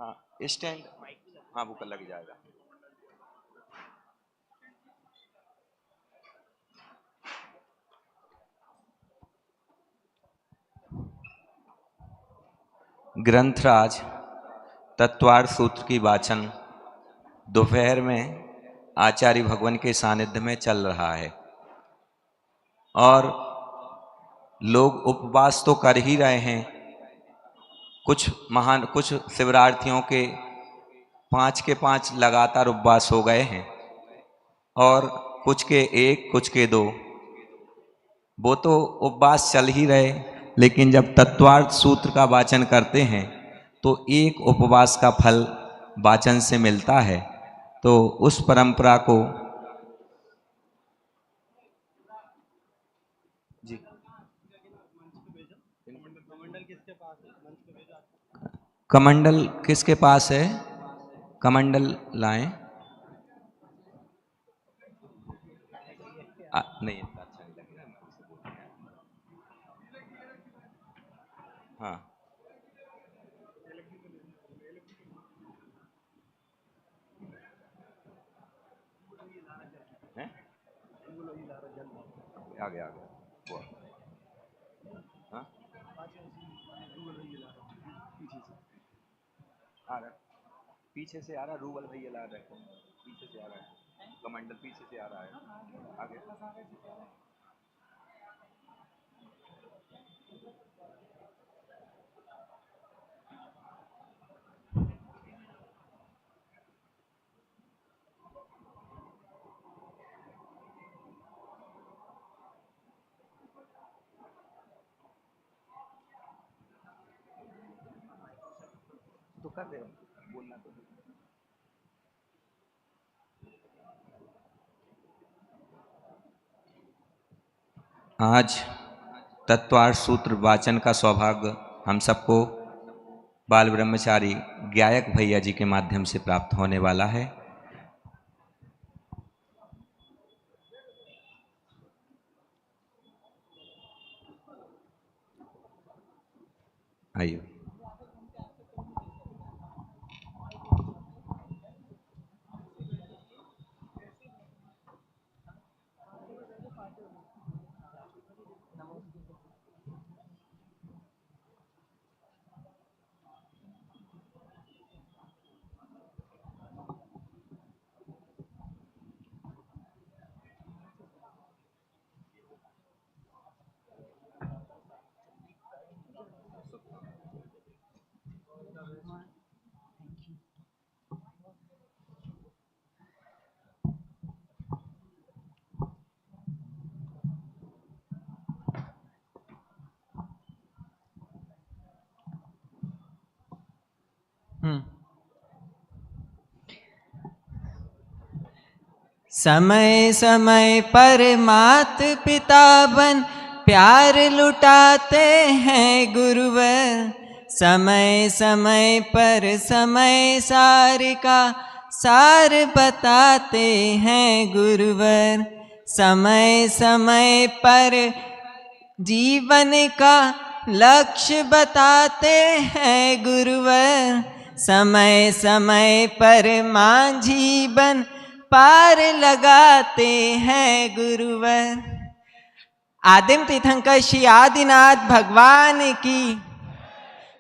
हाँ, स्टैंड। हाँ, वो कल लग जाएगा। ग्रंथराज तत्वार्थ सूत्र की वाचन दोपहर में आचार्य भगवान के सानिध्य में चल रहा है और लोग उपवास तो कर ही रहे हैं। कुछ शिवरार्थियों के 5 के 5 लगातार उपवास हो गए हैं और कुछ के 1, कुछ के 2। वो तो उपवास चल ही रहे, लेकिन जब तत्वार्थ सूत्र का वाचन करते हैं तो एक उपवास का फल वाचन से मिलता है। तो उस परंपरा को जी कमंडल किसके पास है? कमंडल लाएं। नहीं, इतना अच्छा नहीं लगेगा, मैं उसे बोल रहा हूं। हाँ। हैं? आ गया आ गया वो। हाँ, आ रहा। पीछे से आ रहा, रूबल भैया ला रहे हैं। पीछे से आ रहा है, कमंडल पीछे से आ रहा है। आगे। तो कर दे, बोलना तो। आज तत्वार्थ सूत्र वाचन का सौभाग्य हम सबको बाल ब्रह्मचारी गायक भैया जी के माध्यम से प्राप्त होने वाला है। आइए। समय समय पर मात पिता बन प्यार लुटाते हैं गुरुवर। समय समय पर समय सार का सार बताते हैं गुरुवर। समय समय पर जीवन का लक्ष्य बताते हैं गुरुवर। समय समय पर मांझी बन पार लगाते हैं गुरुवर। आदिम तीर्थंकर श्री आदिनाथ भगवान की,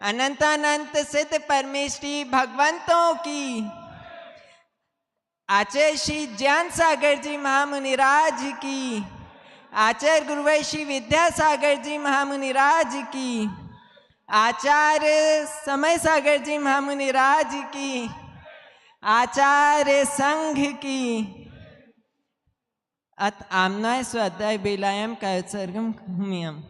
अनंत अनंत सिद्ध परमेष्टि भगवंतों की, आचार्य श्री ज्ञान सागर जी महामुनिराज की, आचार्य गुरुवर श्री विद्यासागर जी महामुनिराज की, आचार्य समय सागर जी महामुनिराज की, आचार्य संघ की। अत आमनाय स्वाध्याय बेलायम का उत्सर्गम भूमियम।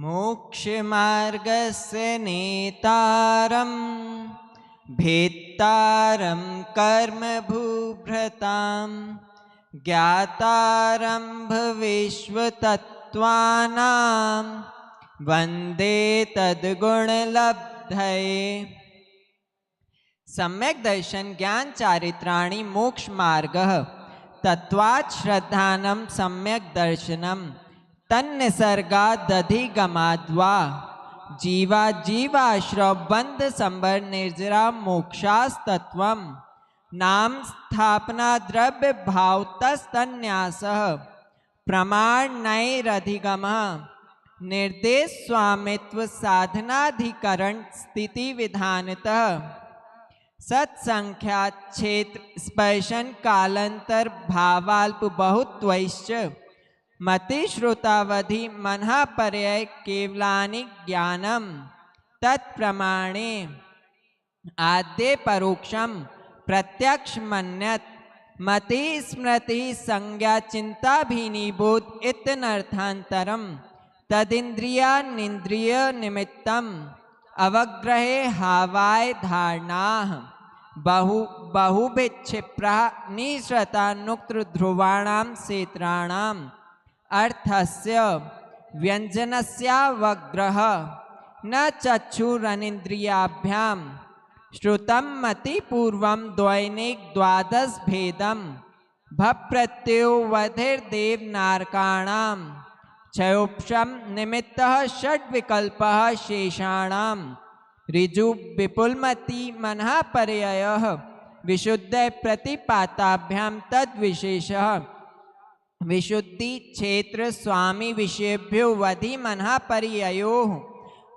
मोक्षमार्गस्य नेतारं भेत्तारं कर्मभूभृतां ज्ञातारं भविष्यतत्त्वानां वन्दे तद्गुणलब्धये। सम्यक दर्शन ज्ञान चारित्राणि मोक्ष मार्गः तत्वात् श्रद्धानं सम्यक दर्शनम तन्निसर्गादधिगमाद्वा जीवा जीवाश्रव बंध संबर निर्जरा मोक्षास्तत्वम नाम स्थापना द्रव्य भावतस्तन्यासः प्रमाण नैरधिगमः निर्देश स्वामित्व साधनाधिकरण स्थिति विधानतः सत्संख्या क्षेत्र स्पर्शन कालांतर भावाल्प बहुत्वैश्च मति श्रुतावधि मनः पर्याय केवलानि ज्ञानम तत्प्रमाणे आद्य परोक्षम प्रत्यक्ष मन्यत मति स्मृति संज्ञा चिंताभिनिबोध इत्यनर्थांतरम तदिंद्रिया निंद्रिय निमित्तम अवग्रहे हावाय धारणाः बहुभिक्षिप्रा निश्रता नुक्त्र ध्रुवाणां क्षेत्राणाम् अर्थस्य व्यंजनस्यावग्रह न चक्षुरनिन्द्रियाभ्यां श्रुतं मतिपूर्वं द्वैनिक द्वादश भेदं भप्रत्ययो वधिर्देवनारकाणां क्षयोक्षम निमित्तः षड्विकल्पः शेषाणां ऋजु विपुलमति मनः पर्ययः विशुद्ध प्रतिपाताभ्यां तद्विशेषः विशुद्धि क्षेत्र स्वामी विषयेभ्यो वधि मनः पर्ययोः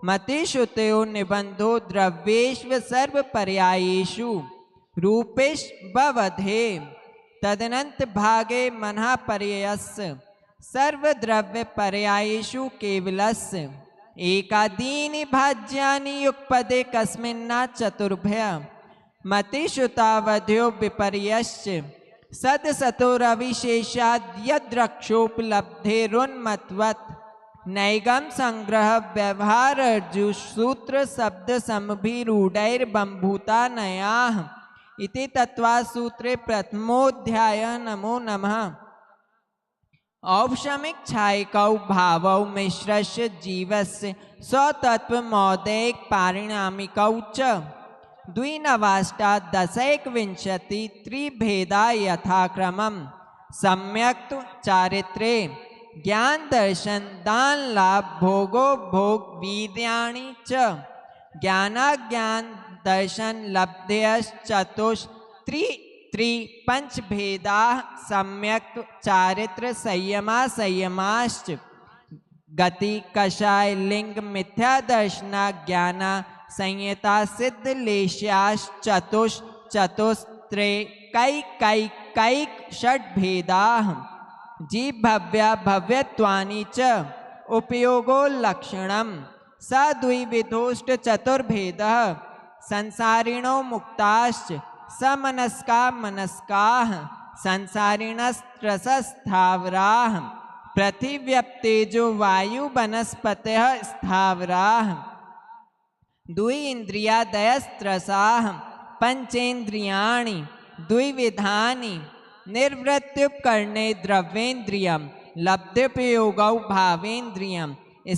मतिश्रुतयो निबंधो द्रव्येष्व सर्व पर्यायेषु रूपेष्ववधे तदनंत भागे मनः पर्ययस्य सर्वद्रव्य पर्यायेषु केवलस्य एकादीनि भाज्यानि युगपदे कस्मिन्ना चतुर्भ्य मतिश्रुतावध्यो विपर्यश्च सदसतोरविशेषाद् यद्रक्षोपलब्धेरुन्मत्वत् नैगम संग्रह व्यवहार अर्जु सूत्र शब्द समभिरूढ़ैर्बम्भूता नयाः इति तत्त्वसूत्रे प्रथमोऽध्यायः। नमो नमः। औपशमिक छायकौ भावौ मिश्रस्य जीवस्य स्वतत्वमौदैक पारिणामिकौ च द्विनवाष्टादशैकविंशति त्रिभेदा यथाक्रमं सम्यक् चारित्रे ज्ञान दर्शन दान लाभ भोगो भोग वीर्याणि च ज्ञानाज्ञान दर्शन लब्धयश्चतुष्त्री पंचभेदा सम्यक् चारित्र संयमा संयमाश्च गति कषाय लिंग मिथ्या दर्शना ज्ञाना संयता सिद्ध लेश्याश्चतुष्त्रे कैक षड्भेदा जीव भव्या भव्यत्वानि च उपयोगो लक्षणम स द्विविधोष्ट चतुर्भेदः संसारिणो मुक्ताश्च समनस्का मनस्काः संसारिणस्त्रसस्थावराः पृथिव्यप्तेजो वायु वनस्पतयः स्थावराः द्वि इंद्रियादयस्त्रसाः पंचेन्द्रियाणि द्विविधानि निर्वृत्युपकरणे द्रव्येन्द्रियं लब्धोपयोगौ भावेन्द्रियं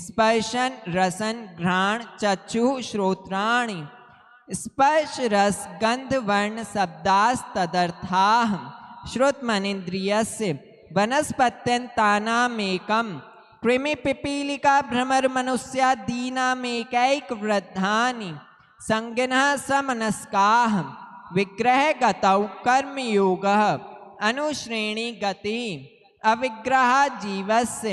स्पर्शन रसन घ्राण चक्षुः श्रोत्राणि स्पर्श रस गंध वर्ण शब्दास्तदर्थाः श्रुतमनीन्द्रियस्य वनस्पत्यन्तानामेकं कृमिपिपीलिका भ्रमर मनुष्यादीनामेकैक वृद्धानि संज्ञनः समनस्काः विग्रहगतौ कर्मयोगः अनुश्रेणी गति अविग्रह जीवस्य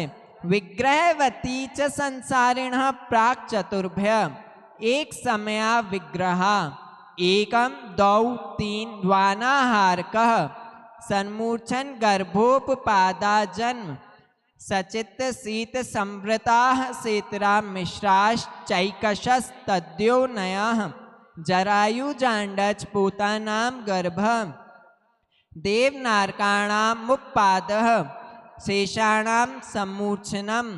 विग्रहवती च संसारिणः प्राक् चतुर्भ्य एक समया विग्रह एकम दौ तीन द्वानाहारकः सन्मूर्छन गर्भोपपादा जन्म सचित्त शीत संवृताः सेतरा मिश्राश्चैकशस्तद्यो नयः जरायुजाण्डच पूतानां गर्भ देवनारकाणां मुप्पादः शेषाणां सम्मूर्छनम्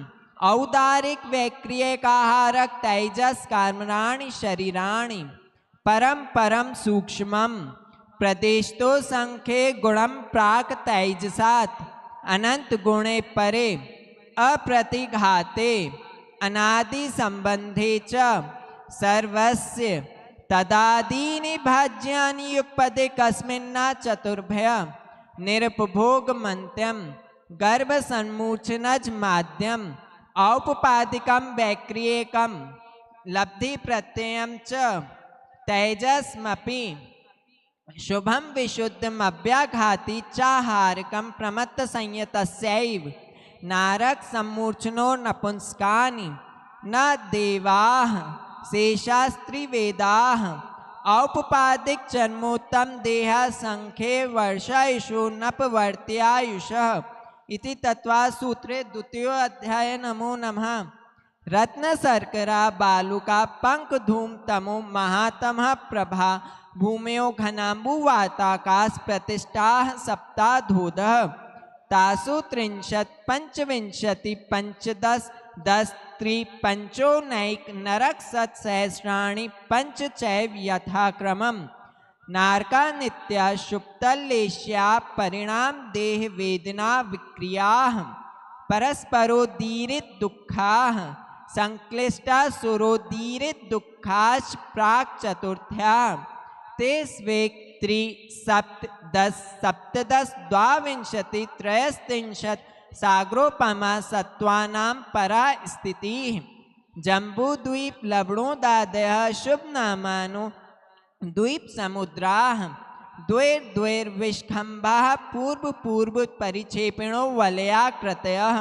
औदारिक वैक्रियकाहारक तैजस कर्मणानि शरीराणि परम परम सूक्ष्मम प्रदेशतो संख्ये गुणम प्राक तैजसात अनंत गुणे परे अप्रतिघाते अनादि संबंधे च सर्वस्य तदादीनि भाज्यानि युगपदे कस्मिन्ना चतुर्भय निरुपभोग मंत्यम गर्भ सन्मूर्छनज माध्यम औपपादिकम वैक्रियकम लब्धि प्रत्ययम च तैजस्मपि शुभम विशुद्धम अभ्याघाति चाहारकम प्रमत्त संयतस्यैव नारक सम्मूर्छनो नपुंसकानि न देवाः शेषास्त्री वेदाः औपपादिक जन्मोत्तम देह संख्ये वर्षायुषो नपवर्त्यायुषः इति तत्वा सूत्रे द्वितीय अध्याय। नमो नमः। रत्न शर्करा बालुका पंक धूम तमो महातमः प्रभा भूम्यो घनाम्बुवाताकाश प्रतिष्ठा सप्ताधोदः तासु त्रिंशत् पंचविंशति पंचदश दश त्रि पंचोनैक नरक सत सहस्राणि पंच चैव यथाक्रमम् नारका नित्या शुप्तलेश्या परिणाम देह वेदना विक्रियाः परस्परोदीरित दुःखाः संक्लिष्टा सुरोदीरित दुःखाश्च प्राक् चतुर्थ्या ते स्वेक त्रि सप्त दश सप्तदश द्वाविंशति त्रयस्त्रिंशत् सागरोपमा सत्वानां परा स्थिति जम्बूद्वीप लवणोदादयः शुभ नामानो द्वीप समुद्राः द्वैर्द्वैर्विष्खम्भाः पूर्व पूर्व परिक्षेपिणो वलयाकृतयः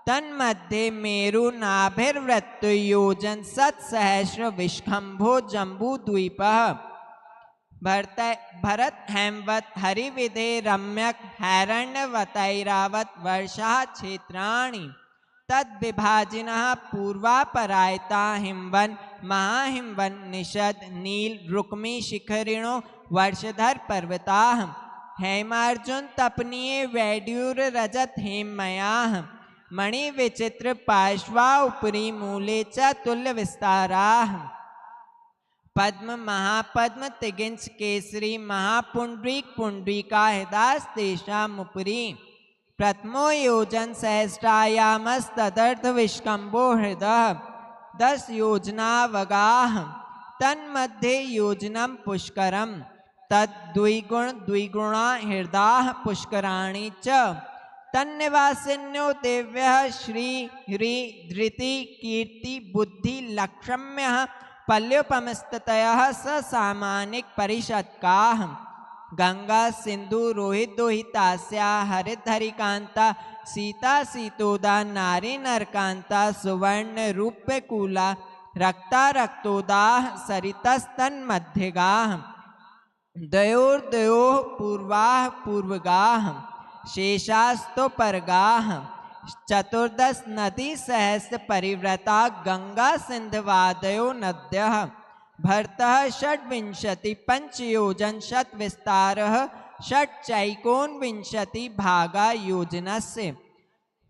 तन्मध्ये मेरु नाभिर्वृत्त योजन सत्सहस्र विष्खम्भो जम्बूद्वीपः भरत हेमवत हरिविधे रम्यक हैरण्यवतैरावत वर्षा क्षेत्राणि तद्विभाजिनः पूर्वापरायता हिमवन महाहिमवन निषद नील रुक्मी शिखरिणो वर्षधर पर्वताः हेमार्जुन तपनीय वैड्यूर रजत हेममयाः मणि विचित्र पार्श्वा उपरि मूले च तुल्य विस्ताराः पद्म महापद्म तिगिंस केसरी महापुंडरीक पुंडरीका हृदास्तेषामुपरि प्रथमो योजन सहस्रायामस्तदर्थ विष्कम्भो हृदः 10 योजनावगाः तन्मध्ये योजनम पुष्करम तद्द्विगुण द्विगुणा हृदाः पुष्कराणि च तन्निवासिन्यो देव्यः श्री ह्री धृति कीर्ति बुद्धि लक्ष्म्यः पल्योपमस्ततयः ससामानिक परिषत्काः गंगा सिंधु रोहित दोहितास्या हरित हरिकांता सीता सीतोदा नारी नरकांता सुवर्ण रूप्यकूला रक्ता रक्तोदाः सरितस्तन्मध्यगाः द्वयोर्द्वयोः पूर्वाः पूर्वगाः शेषास्तो परगाः चतुर्दश नदी सहस्र परिव्रता गंगा सिंधवादयो नद्यः भरतः षड्विंशति पंचयोजन शत विस्तारः षट्चैकोनविंशति भागा योजनस्य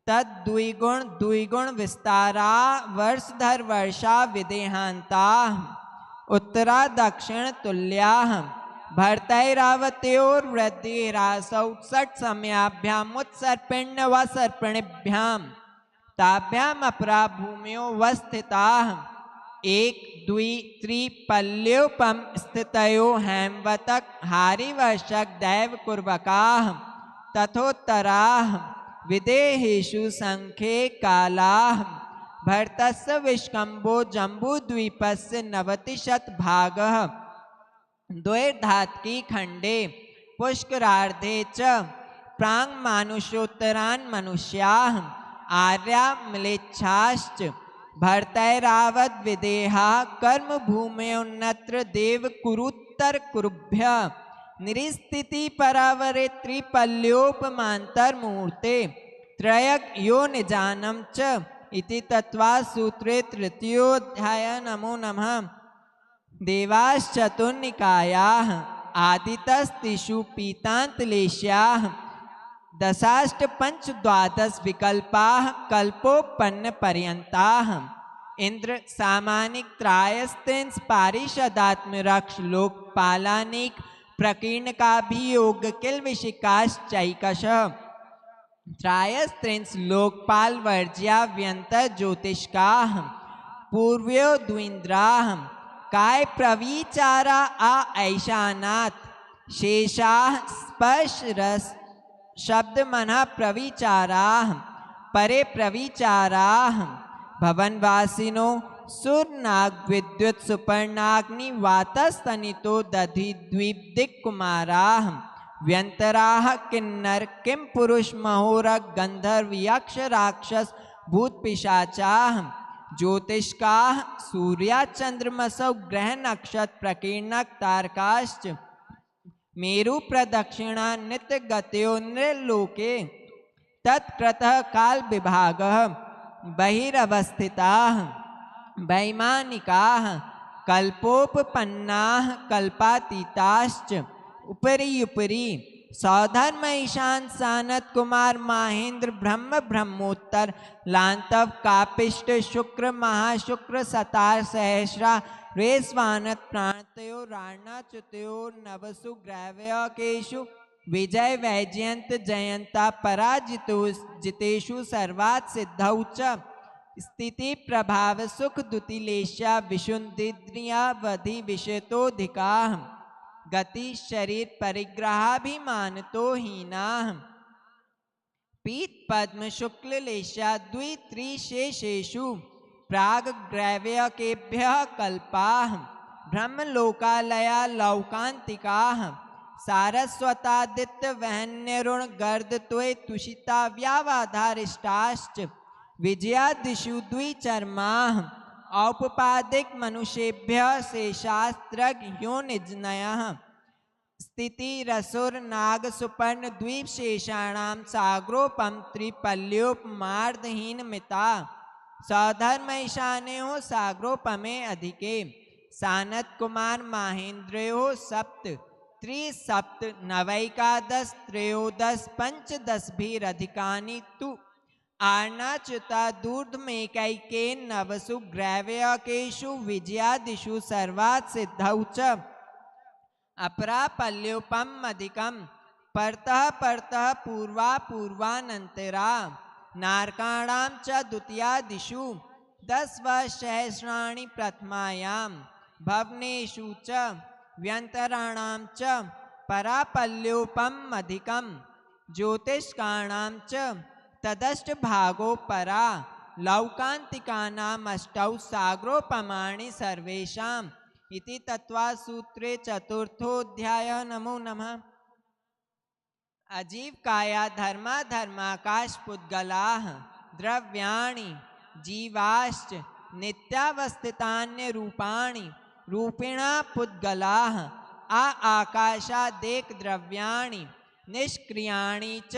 तद्द्विगुण द्विगुण विस्तारा वर्षधर वर्षा विदेहान्ताः उत्तरा दक्षिण तुल्याः भरतैरावत्योर्वृद्धिरासौ षट् समयाभ्याम उत्सर्पिण्य व सर्पिणीभ्यां ताभ्याम अपरा भूम्यो वस्थिताः एक द्वि त्रि पल्योपम स्थितयो हेमवतक हारिवर्षक दैव कुर्वकाः तथोत्तराः विदेहेषु संख्ये कालाः भरतस्य विष्कम्भो जम्बूद्वीपस्य 90 भागः द्वैर्धात्की खंडे पुष्करार्धे च प्रांग मानुषोत्तरान् मनुष्याः आर्या म्लेच्छाश्च भरतैरावत विदेहा कर्म भूम्योन्नत्र देव कुरुत्तर कुरुभ्य निरिस्थिति परावरे त्रिपल्योपमांतर मूर्ते त्रयक यो निजानम च इति तत्वा सूत्रे तृतीयोऽध्याय। नमो नमः। देवाश्चतुर्निकायाः आदितस्तिषु पीतान्तलेश्याः दशाष्ट पंच द्वादश विकल्पाः कल्पोपन्न पर्यन्ताः इंद्र सामानिक त्रायस्तेंस पारिषदात्म रक्ष लोकपालानिक प्रकीर्ण का भी योग किल विशिकाश चैकश त्रायस्त्रिंस लोकपाल वर्ज्या व्यंत ज्योतिष्काः पूर्व्यो द्विन्द्राः काय प्रविचारा आ ऐशानाथ शेषाः स्पर्श रस शब्द मना प्रविचाराः परे प्रविचाराः भवनवासिनो सुरनाग विद्युत सुपर्णाग्नि वातस्तनितो दधि द्वीप दिक्कुमाराः व्यंतराः किन्नर किम पुरुष महोरग गंधर्व यक्ष राक्षस भूत पिशाचाः ज्योतिष्काः सूर्या चंद्रमसौ ग्रह नक्षत्र प्रकीर्णक तारकाश्च मेरु प्रदक्षिणा नित्य गत्यो नृलोके तत्कृतः काल विभागः बहिरवस्थिताः वैमानिकाः कल्पोपपन्नाः कल्पातीताश्च उपरि उपरि सौधर्म ईशान सानत कुमार माहेंद्र ब्रह्म ब्रह्मोत्तर लांतव कापिष्ट शुक्र महाशुक्र सतार सहस्रा रेस्वानत प्राणतयो राणाच्युतयो नवसु ग्रैव्यकेषु विजय वैजयंत जयंता पराजितो जितेषु सर्वात् सिद्धौ च स्थिति प्रभाव सुख दुतिलेशा विशुद्धिद्रियावधि विषयतोधिकाः गति शरीर परिग्रहाभिमानतो हीनाः पीत पद्म शुक्ल लेशा द्वित्रिशेषेषु प्राग ग्रैव्यकेभ्यः कल्पाः ब्रह्मलोकालया लौकान्तिकाः सारस्वतादित्य वहन्यरुण गर्द त्वे तुषिता व्यावाधारिष्टाश्च विजयादिषु द्विचर्माः औपपादिक मनुष्येभ्यः शेषास्त्रज्ञ योनिजनयः स्थिति रसुर नाग सुपर्ण द्वीप शेषाणां सागरोपम त्रिपल्योपमार्दहीन मिता सौधर्म ईशान्यो सागरोपमे अधिके सानत कुमार माहेंद्रयो सप्त त्रिसप्त नवैकादश त्रयोदश पंचदश भीरधिकानि तु आर्णाच्युता दूर्धमेकैके नवसु ग्रैव्यकेषु विजयादिषु सर्वात् सिद्धौ च अपरापल्योपम अधिकम परतः परतः पूर्वा पूर्वानंतरा नारकाणां च द्वितीयादिषु 10 सहस्राणि प्रथमायां भवनेषु च व्यंतराणां च परापल्योपम अधिकम ज्योतिष्काणां च तदष्ट भागो परा लौकान्तिकानाम् अष्टौ सागरोपमाणि सर्वेषाम् इति तत्वा सूत्रे चतुर्थोऽध्यायः। नमो नमः। अजीव काया धर्मा धर्माकाश पुद्गलाः द्रव्याणि जीवाश्च नित्यावस्थितान्य रूपाणि रूपिणा पुद्गलाः आकाशादेक द्रव्याणि निष्क्रियाणि च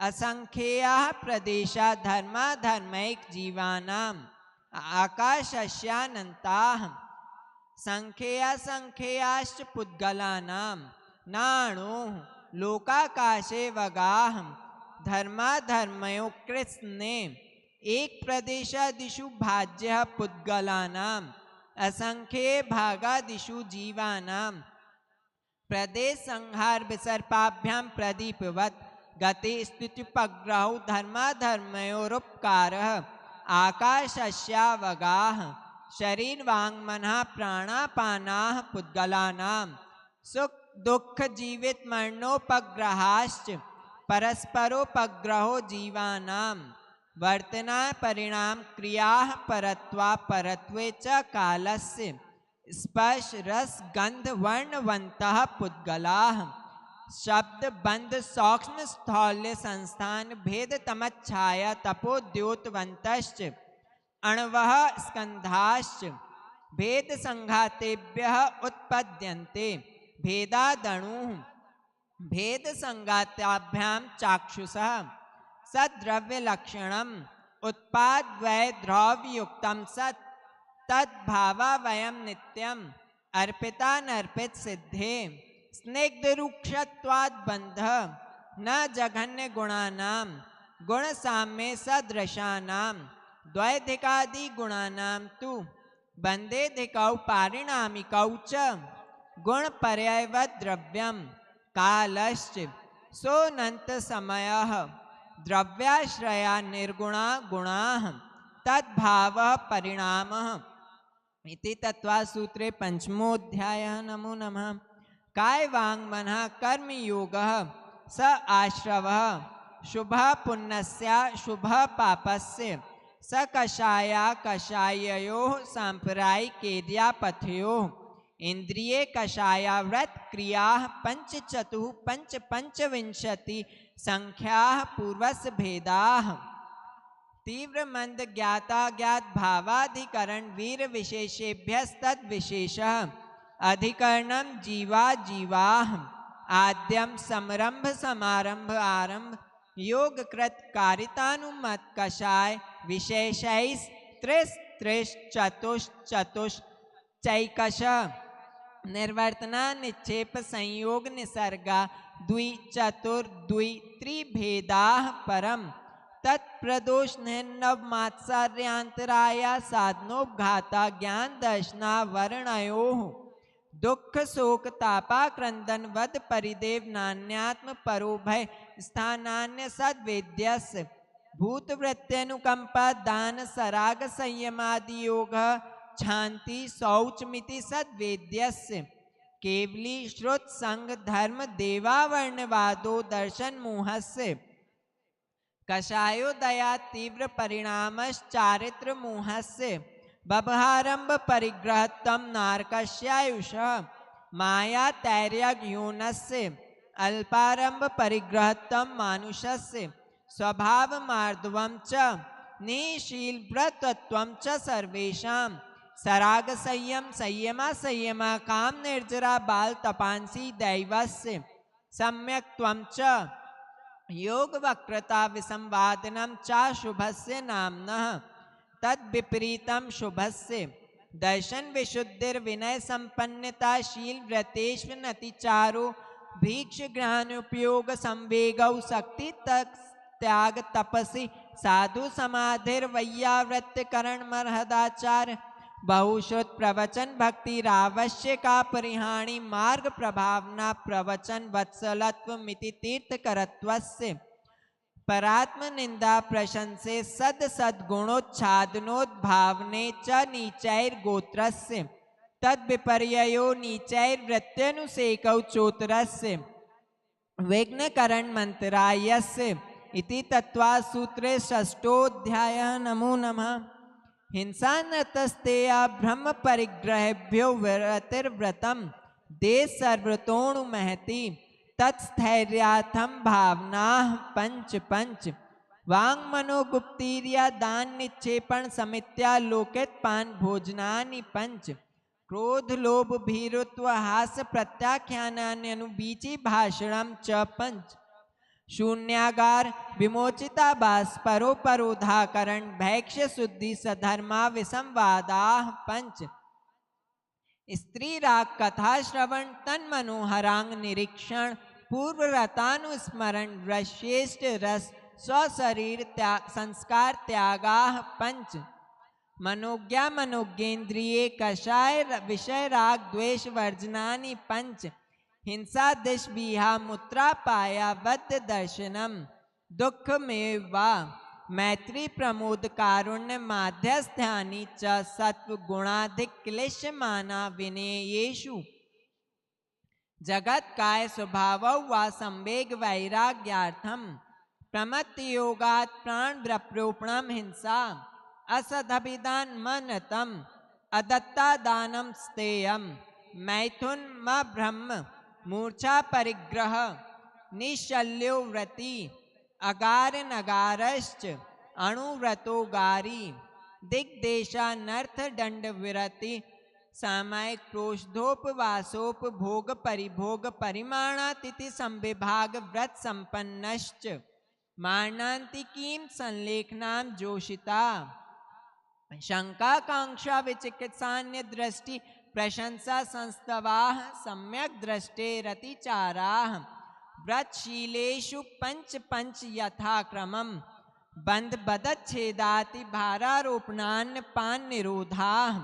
असंख्याः प्रदेशा धर्मा धर्मैक जीवानाम् आकाशस्यानन्ताः संख्याश्च पुद्गलानां नाणोः लोकाकाशे वगाः धर्मा धर्मयो कृत्स्ने एक प्रदेशादिषु भाज्यः पुद्गलानाम् असंख्ये भागादिषु जीवानां प्रदेश संहार विसर्पाभ्यां प्रदीपवत् गति स्थित्युपग्रहौ धर्माधर्मयोरुपकारः आकाशस्यावगाः शरीर वांग मनः प्राणापानाः पुद्गलानां सुख दुख जीवित मरणोपग्रहाश्च परस्परोपग्रहो जीवानां वर्तना परिणाम क्रियाः परत्वा परत्वे च कालस्य स्पर्श रस गंध वर्णवन्तः पुद्गलाः शब्द बंध सौक्ष्म स्थौल्य संस्थान भेद तमच्छाया तपोद्योतवन्तश्च अणवः स्कंधाश्च भेद संघातेभ्यः उत्पद्यन्ते भेदादणुः भेद संघाताभ्यां चाक्षुषः सद्द्रव्य लक्षणम् उत्पाद्वय द्रव्ययुक्तं सत् तद्भावा वयं नित्यम् अर्पितानर्पित सिद्धे स्निग्ध रुक्षत्वाद् बंध न जघन्य गुणानां गुण साम्ये सदृशानां द्वैधिकादि गुणानां तु बंदेधिकौ पारिणामिकौ च गुण पर्यायवद् द्रव्यं कालश्च सोऽनन्त समयः द्रव्याश्रया निर्गुणा गुणाः तद्भावः परिणामः इति तत्त्वसूत्रे पंचमोऽध्यायः। नमो नमः। काय वांग मनः कर्म योगः स आश्रवः शुभः पुण्यस्य शुभः पापस्य स कषाया कषाययोः सांप्रदायिकेर्यापथयोः इंद्रिये कषायाव्रत क्रियाः पंचचतुः पंचविंशति संख्याः पूर्वस्य भेदाः तीव्र मंद ज्ञाता ज्ञात भावाधिकरण वीर विशेषेभ्यस्तद विशेषः अधिकरणम जीवा जीवाः आद्यम समरंभ समारंभ आरंभ योगकृत कारितानुमत कषाय विशेषैस् त्रिस त्रिश चतुष चतुष चैकश निर्वर्तना निक्षेप संयोग निसर्गा द्वि चतुर द्वि त्रिभेदाः परम तत्प्रदोष नव मात्सर्यांतराया साधनोपघाता ज्ञान दर्शना वर्णयोः दुख शोक तापा क्रंदन वद परिदेव नान्यात्म परोभय स्थानान्य सद्वेद्यस्य भूतवृत्त्यनुकंपा दान सराग संयमादि योग शांति शौचमिति सद्वेद्यस्य केवली श्रुत संग धर्म देवावर्णवादो दर्शन मोहस्य कषायोदया तीव्र परिणामश्चारित्र मोहस्य बभारंभ परिग्रहत्तम नारकस्यायुषः माया तैर्यग्योनस्य अल्पारंभ परिग्रहत्तम मानुषस्य स्वभाव मार्दवं च निशील व्रतत्वं च सर्वेषां सराग संयम संयमा संयमा काम निर्जरा बाल तपांसी दैवस्य सम्यक्त्वं च योग वक्रता विसंवादनम चा शुभस्य नामनः तद विपरीतम शुभस्य दर्शन विशुद्धिर विनय संपन्नता शील व्रतेष्वनतिचारो भीक्ष ग्रहणोपयोग संवेगौ शक्ति तक त्याग तपसि साधु समाधिर वैयावृत्त करण मर्हदाचार बहुश्रुत प्रवचन भक्ति रावश्यका परिहाणी मार्ग प्रभावना प्रवचन वत्सलत्व मिति तीर्थकरत्वस्य परात्म निंदा प्रशंसे सद सद्गुणोच्छादनोद्भावने च नीचैर गोत्रस्य तद विपर्ययो नीचैर वृत्त्यनुसेकौ चोतरस्य विघ्नकरण मंत्रायस्य इति तत्त्वसूत्रे षष्ठोऽध्यायः। नमो नमः। हिंसा नतस्तेया ब्रह्म परिग्रहेभ्यो विरतिर्व्रतम देश सर्वतोणु महति तत्स्थैर्याथम भावना पंच पंच वांग मनोगुप्तीर्या दान निक्षेपण समित्या लोकित पान भोजनानि पंच क्रोध लोभ भीरुत्व हास प्रत्याख्यानान्यनुबीची भाषणम च पंच शून्यागार विमोचिताभास परोपरोधाकरण भैक्ष्य शुद्धि सधर्मा विसंवादा पंच स्त्री राग कथा श्रवण तन मनोहरांग निरीक्षण पूर्व रतानुस्मरण श्रेष्ठ रस स्वशरीर संस्कार त्यागा पंच मनोज्ञा मनोज्ञेन्द्रिये कषाय विषय राग द्वेष वर्जनानि पंच हिंसा दिश बिहा मुत्रा पाया वद्य दर्शनम दुख में वा मैत्री प्रमोद कारुण्य माध्यस्थ्यानि च सत्व गुणाधिक क्लेशमाना विनेयेषु जगत काय स्वभाव वा संवेग वैराग्यार्थम प्रमत्त योगात् प्राण व्रप्रोपणम हिंसा असदभिदान मनतम अदत्ता दानम स्तेयम मैथुन म ब्रह्म मूर्छा परिग्रह निशल्यो व्रति अगार नगारश्च अणुव्रतो गारी दिग्देशा नर्थ दंड विरति सामायिक प्रोषधोपवासोपभोग परिभोग परिमाणातिथि संविभाग व्रत संपन्नश्च मारणांतिकीं संलेखनां जोषिता शंकाकांक्षा विचिकित्सान्य दृष्टि प्रशंसा संस्तवाः सम्यक दृष्टे रतिचाराः व्रतशीलेषु पंच पंच यथाक्रमम् बंध बदच्छेदाति भारारोपणान्न पान निरोधाः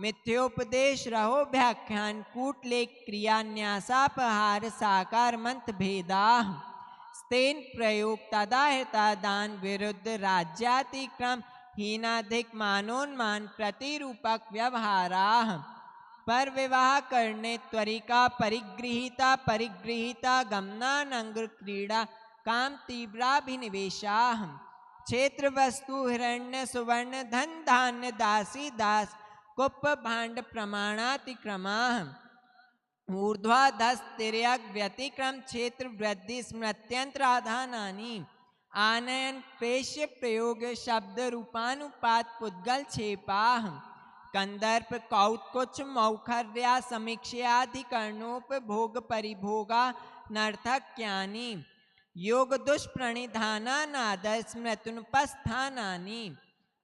मिथ्योपदेश रहो व्याख्यान कूटलेख क्रिया न्यासापहार साकार मंत्र भेदाः स्तेन प्रयोग तदाहिता दान विरुद्ध राज्यातिक्रम हीनाधिक मानोन्मान प्रतिरूपक व्यवहाराः पर विवाह करने त्वरिका परिगृहीता गमनानंग क्रीड़ा काम तीव्राभिनिवेशाः क्षेत्र वस्तु हिरण्य सुवर्ण धन धान्य दासी दास कुप भांड प्रमाणातिक्रमाः ऊर्ध्वाधस तिर्यक व्यतिक्रम क्षेत्र वृद्धि स्मृत्यंत्राधानानि आनयन पेश्य प्रयोग शब्द रूपानुपात पुद्गल छेपाः कंदर्प कौत्कुच मौखर्या समीक्षाधिकरणोपभोग परिभोगा नर्थक्यानि योग दुष्प्रणिधानानादर स्मृतुनुपस्थानानि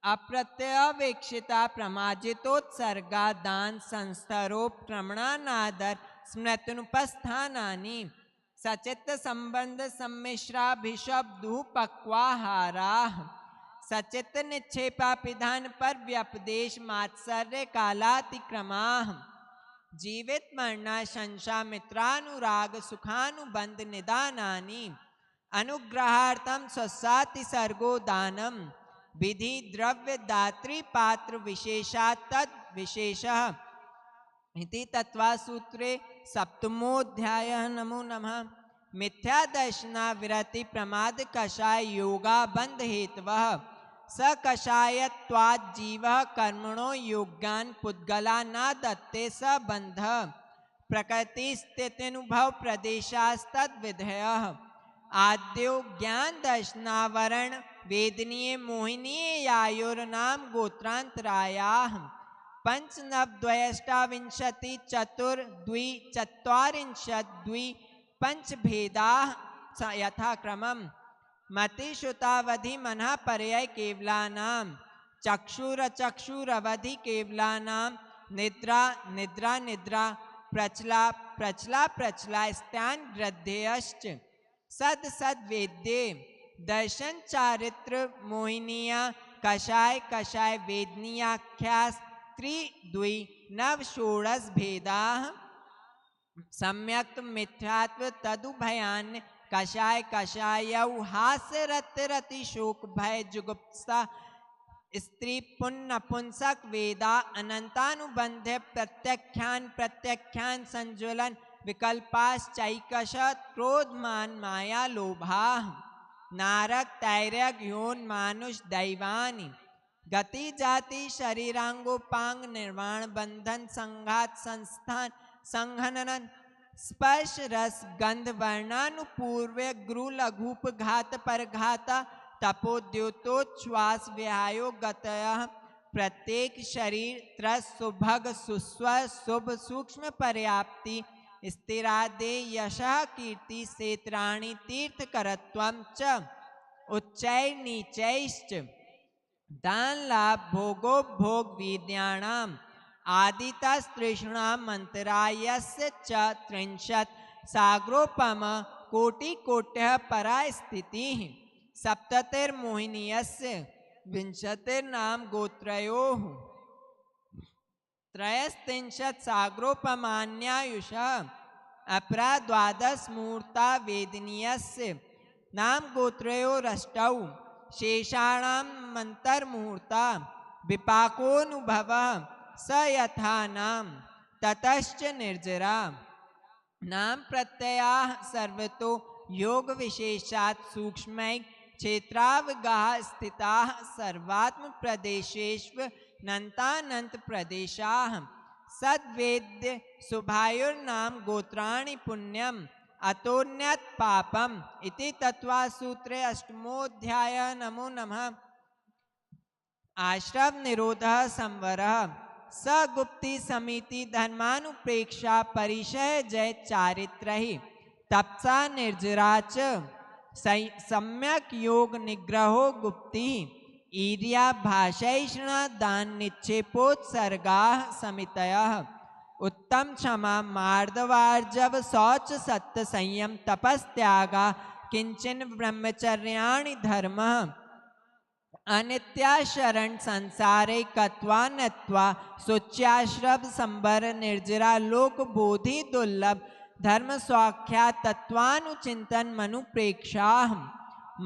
अप्रत्यवेक्षिता प्रमाजितोत्सर्गा दान संस्तरोप्रमणानादर स्मृतुनुपस्थानानि सचित्त संबंध सम्मिश्राभिशब्दु पक्वाहाराः सचित्त निक्षेपा पिधान पर व्यपदेश मात्सर्य कालातिक्रमाः जीवित मरना शंसा मित्रानुराग सुखानुबंध निदानानि अनुग्रहार्थम स्वसाति सर्गो दानम विधि द्रव्य दात्री पात्र विशेषा तद विशेषः इति तत्वासूत्रे सप्तमोऽध्यायः। नमो नमः। मिथ्या दर्शना विरति प्रमाद कषाय योगा बंध हेतवः स कषायत्वात् जीवः कर्मणो योग्यान पुद्गला न दत्ते स बंध प्रकृति स्थित्यनुभव प्रदेशास्तद विधेयः आद्यो ज्ञान दर्शनावरण वेदनीय मोहिनीय यायोर्नाम गोत्रांतरायाः पंचनवद्वयष्टाविंशति चतुर्द्वि चत्वारिंशत् द्वि पंचभेदाः यथाक्रमम् मतिश्रुतावधि मनः पर्याय केवलानां चक्षुरवधि केवलानां निद्रा निद्रा निद्रा प्रचला प्रचला प्रचला स्त्यान वृद्धेयश्च सद सद वेद्ये दर्शन चारित्र मोहिनिया कषाय कषाय वेदनीयाख्यास त्रिद्वि नव षोडश भेदाः सम्यक्त मिथ्यात्व तदुभयान्य कषाय कषायौ हास्य रति शोक भय जुगुप्सा स्त्री पुण्य पुंसक वेदा अनंतानुबंध प्रत्याख्यान संज्वलन विकल्पाश्चैकश क्रोधमान माया लोभा नारक तैरक योन मानुष दैवानि गति जाति शरीरांगोपांग निर्वाण बंधन संघात संस्थान संघनन स्पर्श रस गंध वर्णानुपूर्व गुरु लघुप घात परघाता तपोद्योतोच्छ्वास व्यायो गतयः प्रत्येक शरीर त्रस सुभग सुस्वर शुभ सूक्ष्म पर्याप्ति स्थिरादे यशः कीर्ति सेत्राणि तीर्थकरत्वं च उच्चैः नीचैश्च दान लाभ भोगोपभोग वीर्याणाम् आदितस्तृष्णां मंत्रायस्य च त्रिंशत् सागरोपम कोटिकोट्यः परा स्थितिः सप्ततिर्मोहिनीयस्य विंशतिर्नाम गोत्रयोः त्रयस्त्रिंशत् सागरोपमान्यायुषः अपरा द्वादश मूर्ता वेदनीयस्य नाम गोत्रयोरष्टौ शेषाणां मंतर्मुहूर्ता विपाकोनुभवः स यथा नाम ततश्च निर्जरा नाम प्रत्ययाः सर्वतो योग विशेषात् सूक्ष्मैः क्षेत्रावगाः स्थिताः सर्वात्म प्रदेशेष्व नन्तानंत प्रदेशाः सद्वेद्य शुभायुर्नाम गोत्राणि पुण्यम अतोन्यत पापम इति तत्वासूत्रे अष्टमोऽध्यायः। नमो नमः। आश्रव निरोधः संवरः स गुप्ति समिति धर्मानुप्रेक्षा परिशय जय चारित्रहि तपसा निर्जरा च सम्यक योग निग्रहो गुप्ति ईर्या भाषैषणा दान निक्षेपोत्सर्गाः समितयः उत्तम क्षमा मार्दवार्जव शौच सत्य संयम तपस्त्यागा किंचन ब्रह्मचर्याणि धर्म अनित्या शरण संसारे कत्वा नत्वा शुच्याश्रव संबर निर्जरा लोक बोधि दुर्लभ धर्म स्वाख्या तत्वानुचिंतन मनुप्रेक्षा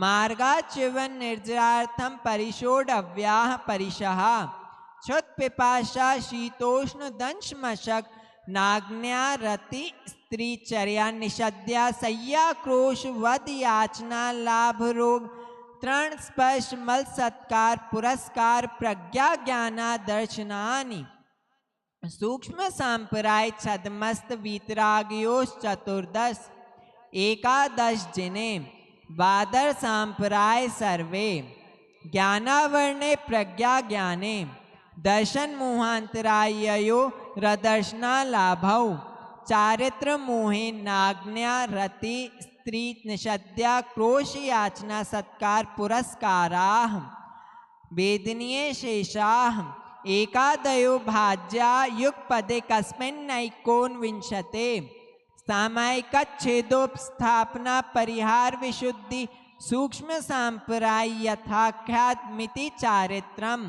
मार्गाचिवन निर्जरार्थम परिशोडव्याह परिशः क्षुत पिपाशा शीतोष्ण दंश मशक नाग्न्या रति स्त्रीचर्या निषद्या सय्या क्रोश वध याचना लाभ रोग तृण स्पर्श मल सत्कार पुरस्कार प्रज्ञा ज्ञाना दर्शनानि सूक्ष्म सांपराय छदमस्त वीतरागयोश चतुर्दश एकादश जिने बादर सांपराय सर्वे ज्ञानावर्णे प्रज्ञा ज्ञाने दर्शन मोहांतरायो रदर्शना लाभौ चारित्र मोहे नाग्न्या रति स्त्री निषद्या क्रोश याचना सत्कार पुरस्काराः वेदनीय शेषाः एकादयो भाज्या युगपदे कस्मिन्नैकोनविंशते सामायिकच्छेदोपस्थापना परिहार विशुद्धि सूक्ष्म सांपराय यथाख्यात मिति चारित्रम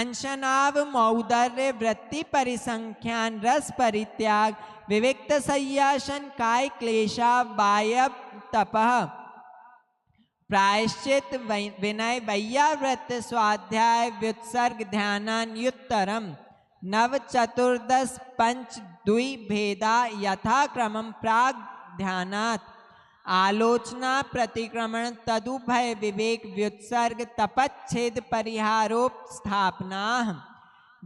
अंशनाव मौदर्य वृत्ति परिसंख्यान रस परित्याग विविक्त सय्यासन काय क्लेशा वायव तपः प्रायश्चित विनय वैयाव्रत स्वाध्याय व्युत्सर्ग ध्यानान्युत्तरम नव चतुर्दश पंच द्वि भेदा यथाक्रमं प्राग ध्यानात् आलोचना प्रतिक्रमण तदुभय विवेक व्युत्सर्ग तपच्छेद परिहारोपस्थापना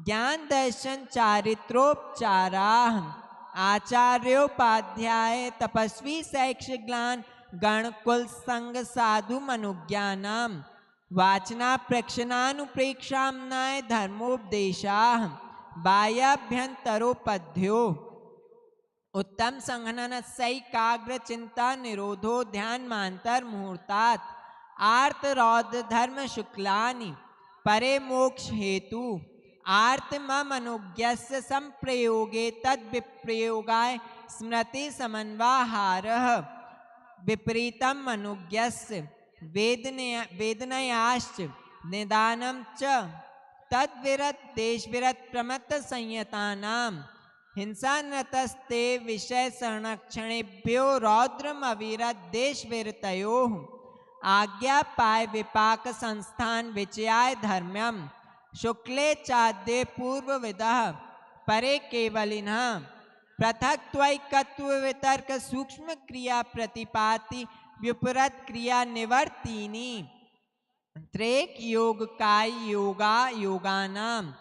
ज्ञान दर्शन चारित्रोपचारा आचार्योपाध्याय तपस्वी शैक्षिक ज्ञान गण कुल संग साधु मनुज्ञानाम वाचना प्रक्षणानुप्रेक्षामनाय धर्मोपदेशा बाह्याभ्यंतरोपध्यो उत्तम संघनन सैकाग्र चिंता निरोधो ध्यान मांतर मुहूर्तात् आर्त रौद्र धर्म शुक्लानि परे मोक्ष हेतु आर्त मनुज्ञस्य संप्रयोगे तद विप्रयोगाय स्मृति समन्वाहारः विपरीतम मनुज्ञस्य वेदनयाश्च निदानं च तद्विरत देशविरत प्रमत्त संयतानां हिंसानतस्ते विषय संरक्षणेभ्यो रौद्रम अविरत देश विरतयोः आज्ञा पाय विपाक संस्थान विचयाय धर्म्यम शुक्ले चाद्ये पूर्वविदः परे केवलिनः पृथक्त्वैकत्व वितर्क सूक्ष्म क्रिया प्रतिपाति विपरीत क्रिया निवर्तिनी त्रेक योग काय योगा योगानाम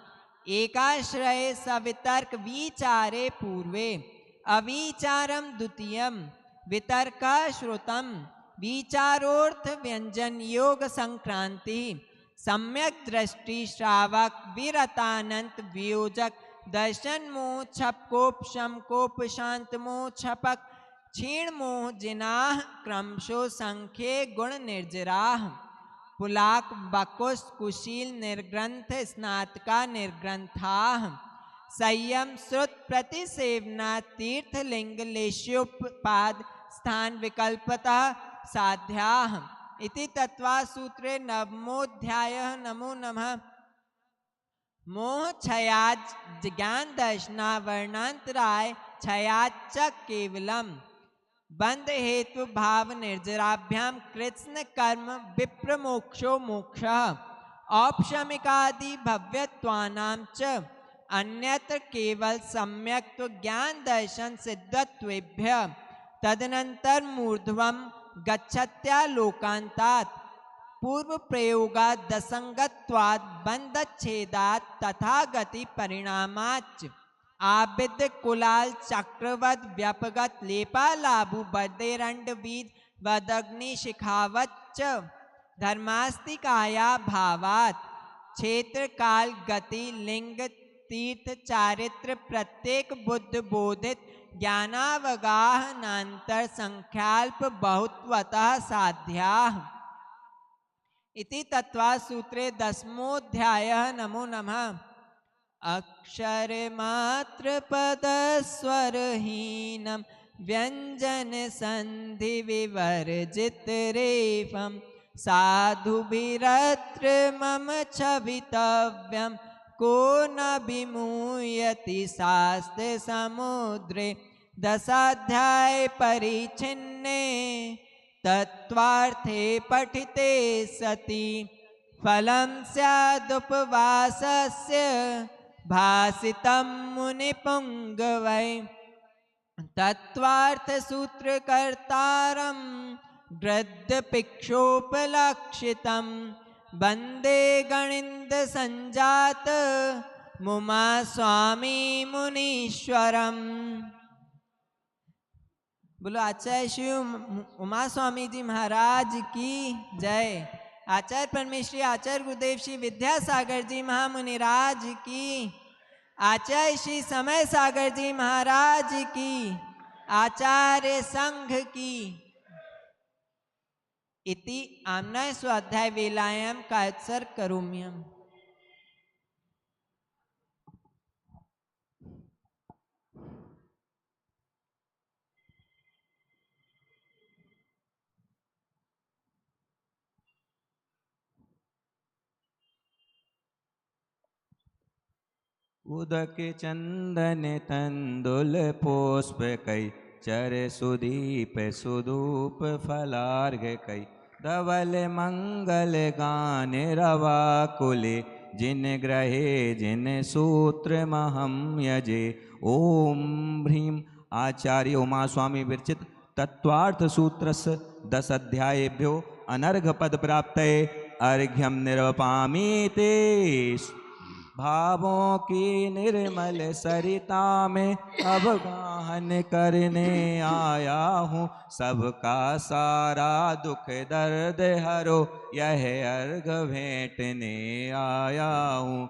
एकाश्रय सवितर्क विचारे पूर्वे अविचारम द्वितीयम वितर्क श्रुतम विचारोर्थ व्यंजन योग संक्रांति सम्यक दृष्टि श्रावक विरतानंत वियोजक दर्शन मोह छपकोप शमकोप शांत मोह छपक क्षीण मोह जिनाह क्रमशो संख्ये गुण निर्जराह पुलाक बकुश कुशील निर्ग्रंथ स्नातका निर्ग्रंथाः संयम श्रुत प्रतिसेवना तीर्थलिंग लेश्योपाद स्थान विकल्पतः साध्याः इति तत्त्वासूत्रे नवमोऽध्यायः। नमो नमः। मोह क्षयाज ज्ञान दर्शना वर्णांतराय क्षयाच केवलम बंध हेतु भाव निर्जराभ्याम कृत्स्न कर्म विप्र मोक्षो मोक्षः औपशमिकादि भव्यत्वानां च अन्यत्र केवल सम्यक्त्व ज्ञान दर्शन सिद्धत्वेभ्य तदनंतर मूर्ध्वम गच्छत्या लोकांतात् पूर्व प्रयोगात् दसंगत्वात् बंधच्छेदात् तथा गति परिणामाच्च आबिद कुलाल चक्रवद व्यापगत लेपालाभु बदेरंड वीद वदग्नि शिखावच्च धर्मास्तिकाया भावात् क्षेत्र काल गति लिंग तीर्थ चारित्र प्रत्येक बुद्ध बोधित ज्ञानावगाह नान्तर संख्याल्प बहुत्वतः साध्याः इति तत्त्वासूत्रे 10मोऽध्यायः। नमो नमः। अक्षरमात्रपदस्वरहीनं व्यञ्जनसन्धिविवर्जितरेफं साधुभिरत्र मम छवितव्यं को न विमुह्यति शास्त्रसमुद्रे दशाध्याय परिच्छिन्ने तत्त्वार्थे पठिते सति फलं स्यादुपवासस्य भासितं मुनिपुङ्गवै तत्त्वार्थसूत्रकर्तारं गद्यपिक्षोपलक्षितं वन्दे गणिन्दसञ्जात मुमा स्वामी मुनीश्वरम्। बोलो आचार्य श्री उमा स्वामी जी महाराज की जय। आचार्य परमेश्वरी आचार्य गुरुदेव श्री विद्यासागर जी महामुनिराज की। आचार्य श्री समय सागर जी महाराज की। आचार्य संघ की। इति आम्नाय स्वाध्याय वेलायाम कायत्सर करोम्यम। उदक चंदन तंदुल पुष्प कई चर सुदीप सुदूप फलार्घ कई धवल मंगल गान रवा कुले जिन ग्रहे जिन सूत्र महम यजे। ओम ह्रीं आचार्य उमा स्वामी विरचित तत्वार्थ सूत्रस्य 10 अध्यायेभ्यो अनर्घ पद प्राप्तये अर्घ्यम निर्वपामि ते। भावों की निर्मल सरिता में अवगाहन करने आया हूँ सबका सारा दुख दर्द हरो यह अर्घ भेंटने आया हूँ।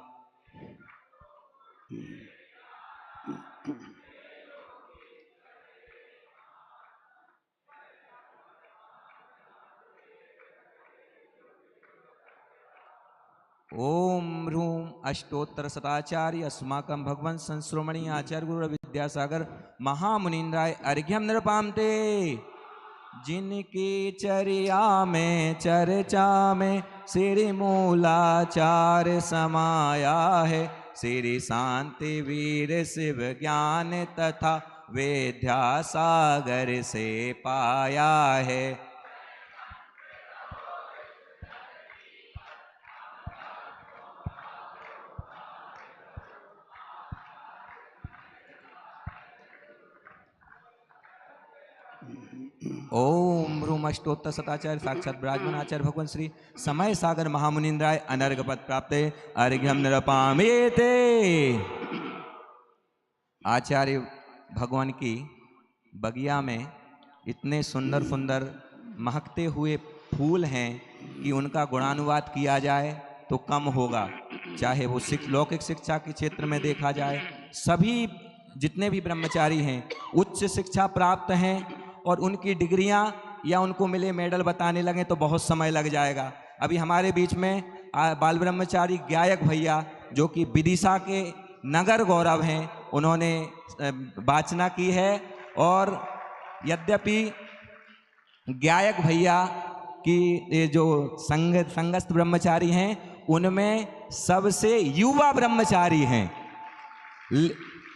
ओम ह्रूम अष्टोत्तर शताचार्य अस्माकं भगवन् संश्रोमणी आचार्य गुरु विद्यासागर महामुनीन्द्राय अर्घ्यम निरपामते। जिनकी चर्या में चर्चा में श्री मूलाचार समाया है श्री शांति वीर शिव ज्ञान तथा विद्यासागर से पाया है। ओम ह्रूम अष्टोत्तर शताचार्य साक्षात विराजमान आचार्य भगवान श्री समय सागर महामुनीन्द्राय अनर्घ पद प्राप्त अर्घ्यम निरपामेते। आचार्य भगवान की बगिया में इतने सुंदर सुंदर महकते हुए फूल हैं कि उनका गुणानुवाद किया जाए तो कम होगा। चाहे वो लौकिक शिक्षा के क्षेत्र में देखा जाए, सभी जितने भी ब्रह्मचारी हैं उच्च शिक्षा प्राप्त हैं और उनकी डिग्रियां या उनको मिले मेडल बताने लगे तो बहुत समय लग जाएगा। अभी हमारे बीच में बाल ब्रह्मचारी गायक भैया जो कि विदिशा के नगर गौरव हैं, उन्होंने वाचना की है और यद्यपि गायक भैया की ये जो संगस्थ ब्रह्मचारी हैं उनमें सबसे युवा ब्रह्मचारी हैं।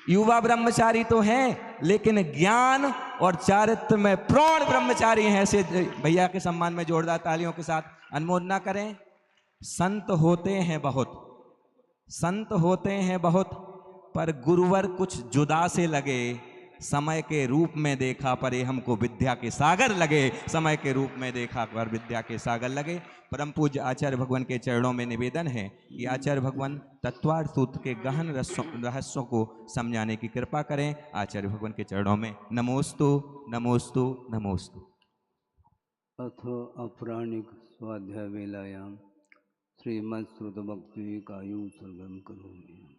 युवा ब्रह्मचारी तो हैं लेकिन ज्ञान और चारित्र में प्रौढ़ ब्रह्मचारी हैं। ऐसे भैया के सम्मान में जोरदार तालियों के साथ अनुमोदना करें। संत होते हैं बहुत, संत होते हैं बहुत, पर गुरुवर कुछ जुदा से लगे। समय के रूप में देखा पर ये हमको विद्या के सागर लगे, समय के रूप में देखा पर विद्या के सागर लगे। परम पूज्य आचार्य भगवान के चरणों में निवेदन है कि आचार्य भगवान तत्वार्थ सूत्र के गहन रहस्यों को समझाने की कृपा करें। आचार्य भगवान के चरणों में नमोस्तु नमोस्तु नमोस्तु। अथ अपराणिक स्वाध्याय वेलायाम श्रीमद् भक्ति कायु सर्वम करोमि।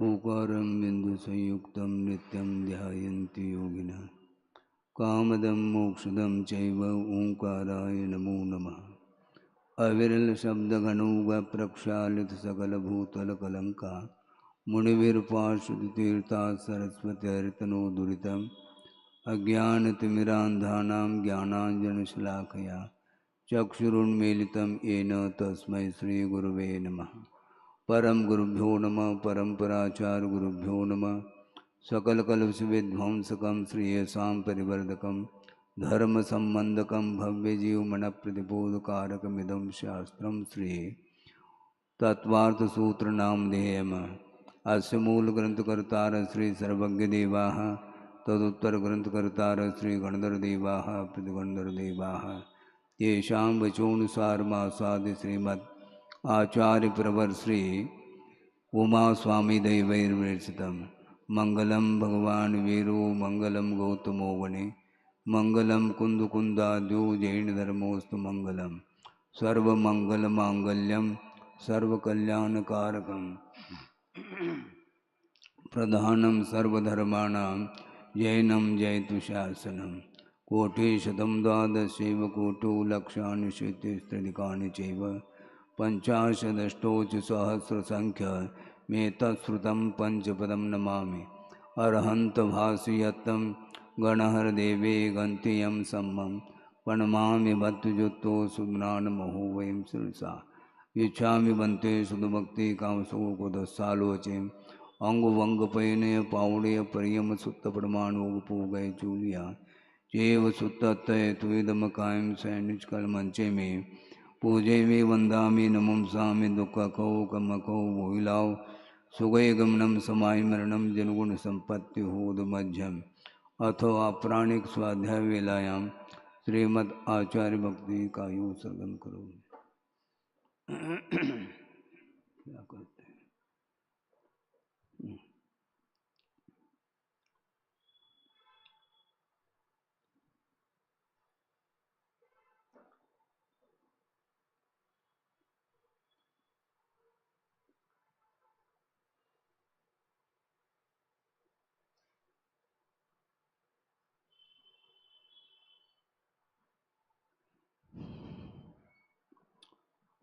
ओकारं बिन्दुसंयुक्तं नित्यं ध्यायन्ति योगिनः कामदं मोक्षदं चैव ओंकाराय नमो नमः। अविरल शब्दघनौघ प्रक्षालित सकलभूतलकलङ्का मुनिभिर्पार्श्वतीर्था सरस्वतीर्तनो दुरितम् अज्ञानतिमिरान्धानां ज्ञानाञ्जनशलाकया चक्षुरुन्मीलितं येन तस्मै श्रीगुरवे नमः। परम गुरुभ्यो नमः। परम्पराचार्य गुरुभ्यो नमः। सकलकलुषविध्वंसकं श्रेयसां परिवर्धकं धर्म संबंधकं भव्यजीवमनप्रतिबोधकारकमिदं शास्त्रं श्री तत्त्वार्थसूत्रनामधेयम्। अस्य मूलग्रन्थकर्तार श्री सर्वज्ञदेवाः तदुत्तरग्रन्थकर्तार श्री गणधरदेवाः प्रतिगणधरदेवाः तेषां वचोनुसारमासाद्य श्रीमद् आचार्यप्रवर श्री उमा स्वामी दैवैर्विरचितं मंगलम भगवान वीरो मंगलम गौतमो वने मंगलम कुंदकुंदाद्यो जैन धर्मोस्तु मंगलम सर्वमंगलमांगल्यम सर्वकल्याणकारकम प्रधानम सर्वधर्माणां जैनम जयतु शासनम कोटिशतं द्वादशैव कोटो लक्षाणि शेतेस्त्रिकानि चैव पंचाशदष्टोच सहस्रसंख्य मे तत्श्रुतं पंचपदं नमामि अरहंत भासयत्तं गणहरदेवे गन्त्ययं सम्मं प्रणमामि भक्तजुतो सुज्ञानमहो वयं शिरसा इच्छामि बन्ते सुधभक्ति कामसुकोदस्सालोचें अंग वंग पयनय पावड़य परियम सुत्त प्रमाणोग पूगय चूलिया चेव सुत्तय तुदम कायम सैनिचकल मंचे में पूजे में वंदामि नमंसामि दुख कौ कम कौ भोहिलाओ सुगय गमनम समाय मरणम जनगुण संपत्ति होद मध्यम अथो अपराणिक स्वाध्याय वेलायाम श्रीमद् आचार्य भक्ति का योग सर्गम करो। क्या करते हैं?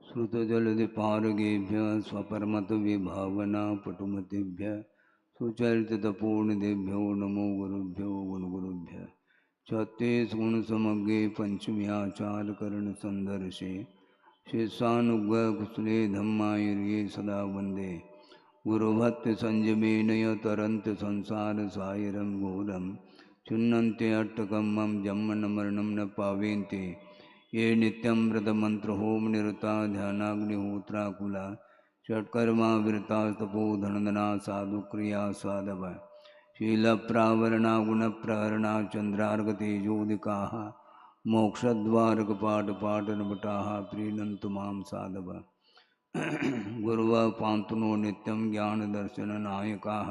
श्रुतजलधिपारगेभ्य स्वपरमत विभावना पटुमतिभ्य सुचरितपूर्णदेभ्यो नमो गुरुभ्यो गुणगुरुभ्य छत्तीस गुण समग्रे पंचम्याचार कर्ण संदर्शे शेषानुग्रह कुशले धम्मायुर्ये सदा वंदे गुरुभक्त संजमेनय तरंत संसार सायरम घोरम चुन्नन्ते अट्टकम मम जन्मन मरणम न पावेन्ते ये नित्यं व्रतमंत्र होम निरता ध्यानाग्निहोत्राकुला षट्कर्मा विरता तपो धनदना साधु क्रिया साधव शीलप्रावरणा गुणप्रहरणा चंद्रार्गतेजोदिकाः मोक्षद्वारकपाटपाटनपटाः प्रीणन्तु मां साधव गुरुवः पान्तुनो नित्यं ज्ञानदर्शननायकाः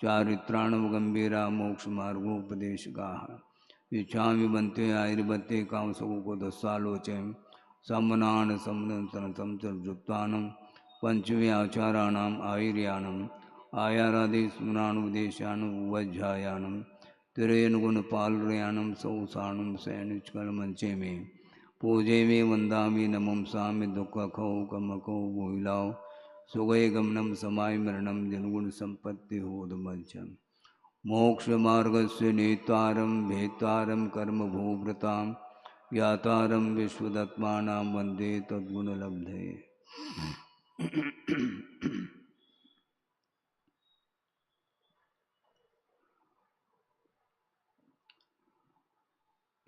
चारित्राणवगम्भीरा मोक्षमार्गोपदेशकाः इच्छामि बन्ते आयुर्बते कामसुकोदस्सालोचयं सम्मनान सम्मनन्तनं सर्वजुक्तानं पंचव्याचाराणाम् आयुर्यानम् आयारादिस्मरानुदेशानं वज्झायानं तिरेनुगुणपालयानं सौसानं सैनिचकलमंचे में पूजे में वंदामि नमंसामि दुःखखौ कमखौ भूलाओ सुगय गमनम समाय मरणम जनगुण संपत्ति होदमज्जम मोक्ष मार्गस्य नेतारं भेतारं कर्म भूभृतां ज्ञातारं विश्वदत्मानां वंदे तद्गुणलब्धये।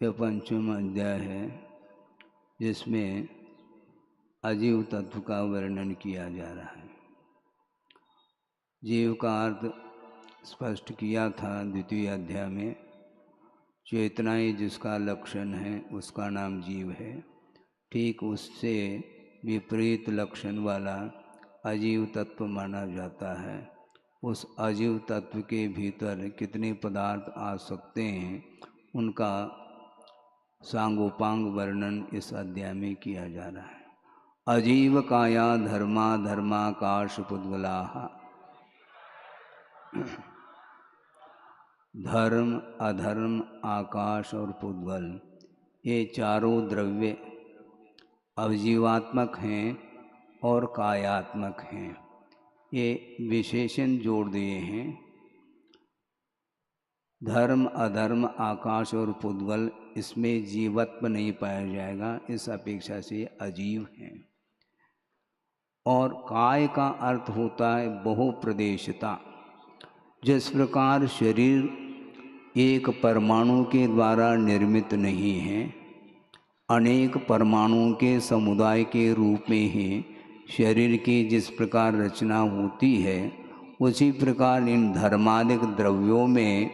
यह पंचम अध्याय है जिसमें अजीव तत्व का वर्णन किया जा रहा है। जीव का अर्थ स्पष्ट किया था द्वितीय अध्याय में। चेतनाएं जिसका लक्षण है उसका नाम जीव है। ठीक उससे विपरीत लक्षण वाला अजीव तत्व माना जाता है। उस अजीव तत्व के भीतर कितने पदार्थ आ सकते हैं उनका सांगोपांग वर्णन इस अध्याय में किया जा रहा है। अजीव काया धर्मा धर्माकाश पुद्गलाः धर्म, अधर्म, आकाश और पुद्गल, ये चारों द्रव्य अवजीवात्मक हैं और कायात्मक हैं। ये विशेषण जोड़ दिए हैं। धर्म, अधर्म, आकाश और पुद्गल, इसमें जीवत्व नहीं पाया जाएगा, इस अपेक्षा से अजीव हैं। और काय का अर्थ होता है बहुप्रदेशता। जिस प्रकार शरीर एक परमाणु के द्वारा निर्मित नहीं है, अनेक परमाणुओं के समुदाय के रूप में ही शरीर की जिस प्रकार रचना होती है, उसी प्रकार इन धर्मादिक द्रव्यों में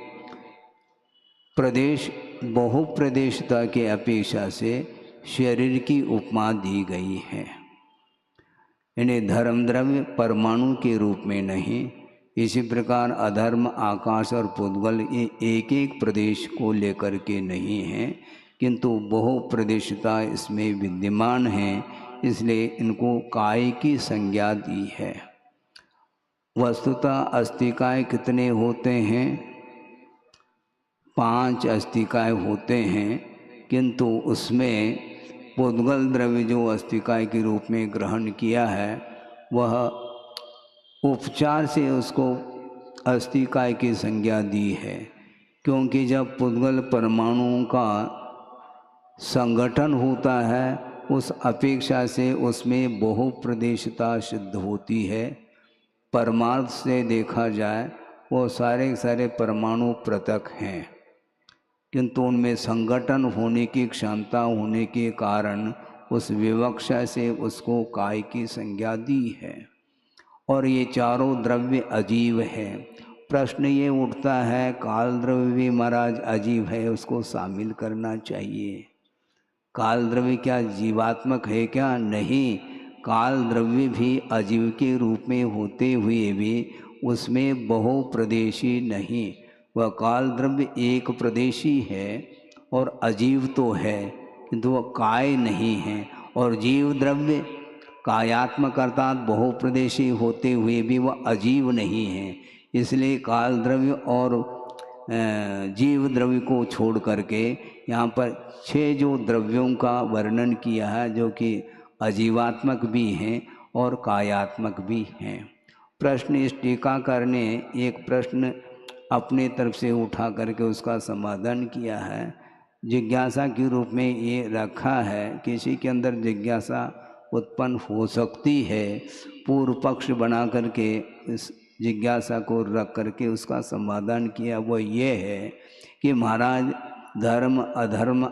प्रदेश बहुप्रदेशता के अपेक्षा से शरीर की उपमा दी गई है। इन्हें धर्म द्रव्य परमाणु के रूप में नहीं, इसी प्रकार अधर्म, आकाश और पुद्गल ये एक एक प्रदेश को लेकर के नहीं हैं, किंतु बहुप्रदेशता इसमें विद्यमान है, इसलिए इनको काय की संज्ञा दी है। वस्तुतः अस्थिकाय कितने होते हैं? 5 अस्थिकाय होते हैं, किंतु उसमें पुद्गल द्रव्य जो अस्थिकाय के रूप में ग्रहण किया है, वह उपचार से उसको अस्थिकाय की संज्ञा दी है। क्योंकि जब पुद्गल परमाणुओं का संगठन होता है, उस अपेक्षा से उसमें बहुप्रदेशता सिद्ध होती है। परमार्थ से देखा जाए वो सारे सारे परमाणु पृथक हैं, किंतु उनमें संगठन होने की क्षमता होने के कारण उस विवक्षा से उसको काय की संज्ञा दी है। और ये चारों द्रव्य अजीव है। प्रश्न ये उठता है, काल द्रव्य भी महाराज अजीव है, उसको शामिल करना चाहिए। काल द्रव्य क्या जीवात्मक है क्या? नहीं, काल द्रव्य भी अजीव के रूप में होते हुए भी उसमें बहुप्रदेशी नहीं, वह काल द्रव्य एक प्रदेशी है और अजीव तो है, किंतु वह काय नहीं है। और जीव द्रव्य कायात्मक अर्थात बहुप्रदेशी होते हुए भी वह अजीव नहीं है। इसलिए काल द्रव्य और जीव द्रव्य को छोड़ करके यहाँ पर 6 जो द्रव्यों का वर्णन किया है, जो कि अजीवात्मक भी हैं और कायात्मक भी हैं। प्रश्न इस टीकाकार ने एक प्रश्न अपने तरफ से उठा करके उसका समाधान किया है। जिज्ञासा के रूप में ये रखा है, किसी के अंदर जिज्ञासा उत्पन्न हो सकती है, पूर्व पक्ष बना करके इस जिज्ञासा को रख करके उसका समाधान किया। वो ये है कि महाराज धर्म, अधर्म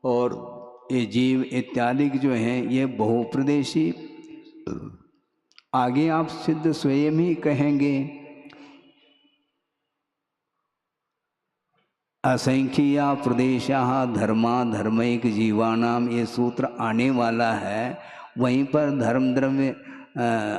और ये जीव इत्यादि जो हैं ये बहुप्रदेशी, आगे आप सिद्ध स्वयं ही कहेंगे, असंख्या प्रदेशा धर्मा धर्मैक जीवानाम, ये सूत्र आने वाला है। वहीं पर धर्म द्रव्य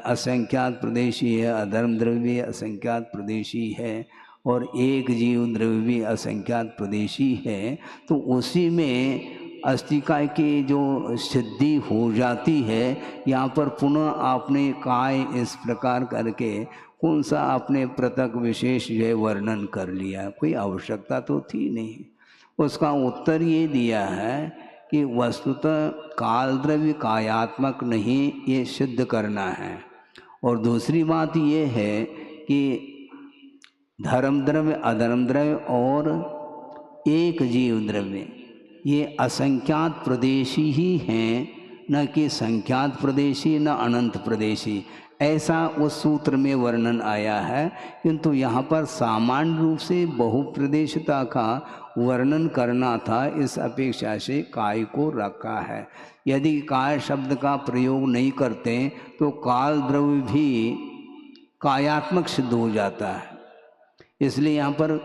असंख्यात प्रदेशी है, अधर्म द्रव्य असंख्यात प्रदेशी है और एक जीव द्रव्य भी असंख्यात प्रदेशी है। तो उसी में अस्थिकाय की जो सिद्धि हो जाती है, यहाँ पर पुनः आपने काय इस प्रकार करके कौन सा आपने पृथक विशेष जो है वर्णन कर लिया, कोई आवश्यकता तो थी नहीं। उसका उत्तर ये दिया है कि वस्तुतः काल द्रव्य कायात्मक नहीं, ये सिद्ध करना है। और दूसरी बात ये है कि धर्म द्रव्य, अधर्म द्रव्य और एक जीव द्रव्य ये असंख्यात प्रदेशी ही हैं, न कि संख्यात प्रदेशी न अनंत प्रदेशी, ऐसा उस सूत्र में वर्णन आया है। किंतु यहाँ पर सामान्य रूप से बहुप्रदेशता का वर्णन करना था, इस अपेक्षा से काय को रखा है। यदि काय शब्द का प्रयोग नहीं करते तो काल द्रव्य भी कायात्मक सिद्ध हो जाता है। इसलिए यहाँ पर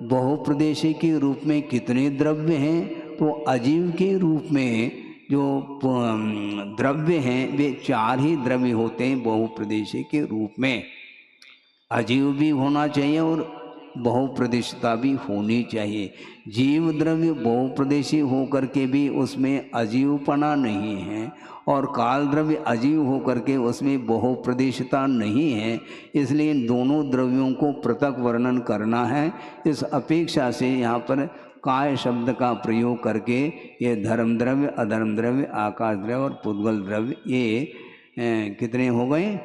बहुप्रदेशी के रूप में कितने द्रव्य हैं, तो अजीव के रूप में जो द्रव्य हैं वे 4 ही द्रव्य होते हैं बहुप्रदेशी के रूप में। अजीव भी होना चाहिए और बहुप्रदेशता भी होनी चाहिए। जीव द्रव्य बहुप्रदेशी होकर के भी उसमें अजीवपना नहीं है, और काल द्रव्य अजीव होकर के उसमें बहुप्रदेशता नहीं है। इसलिए इन दोनों द्रव्यों को पृथक वर्णन करना है। इस अपेक्षा से यहाँ पर काय शब्द का प्रयोग करके ये धर्म द्रव्य, अधर्म द्रव्य, आकाश द्रव्य और पुद्गल द्रव्य, ये कितने हो गए?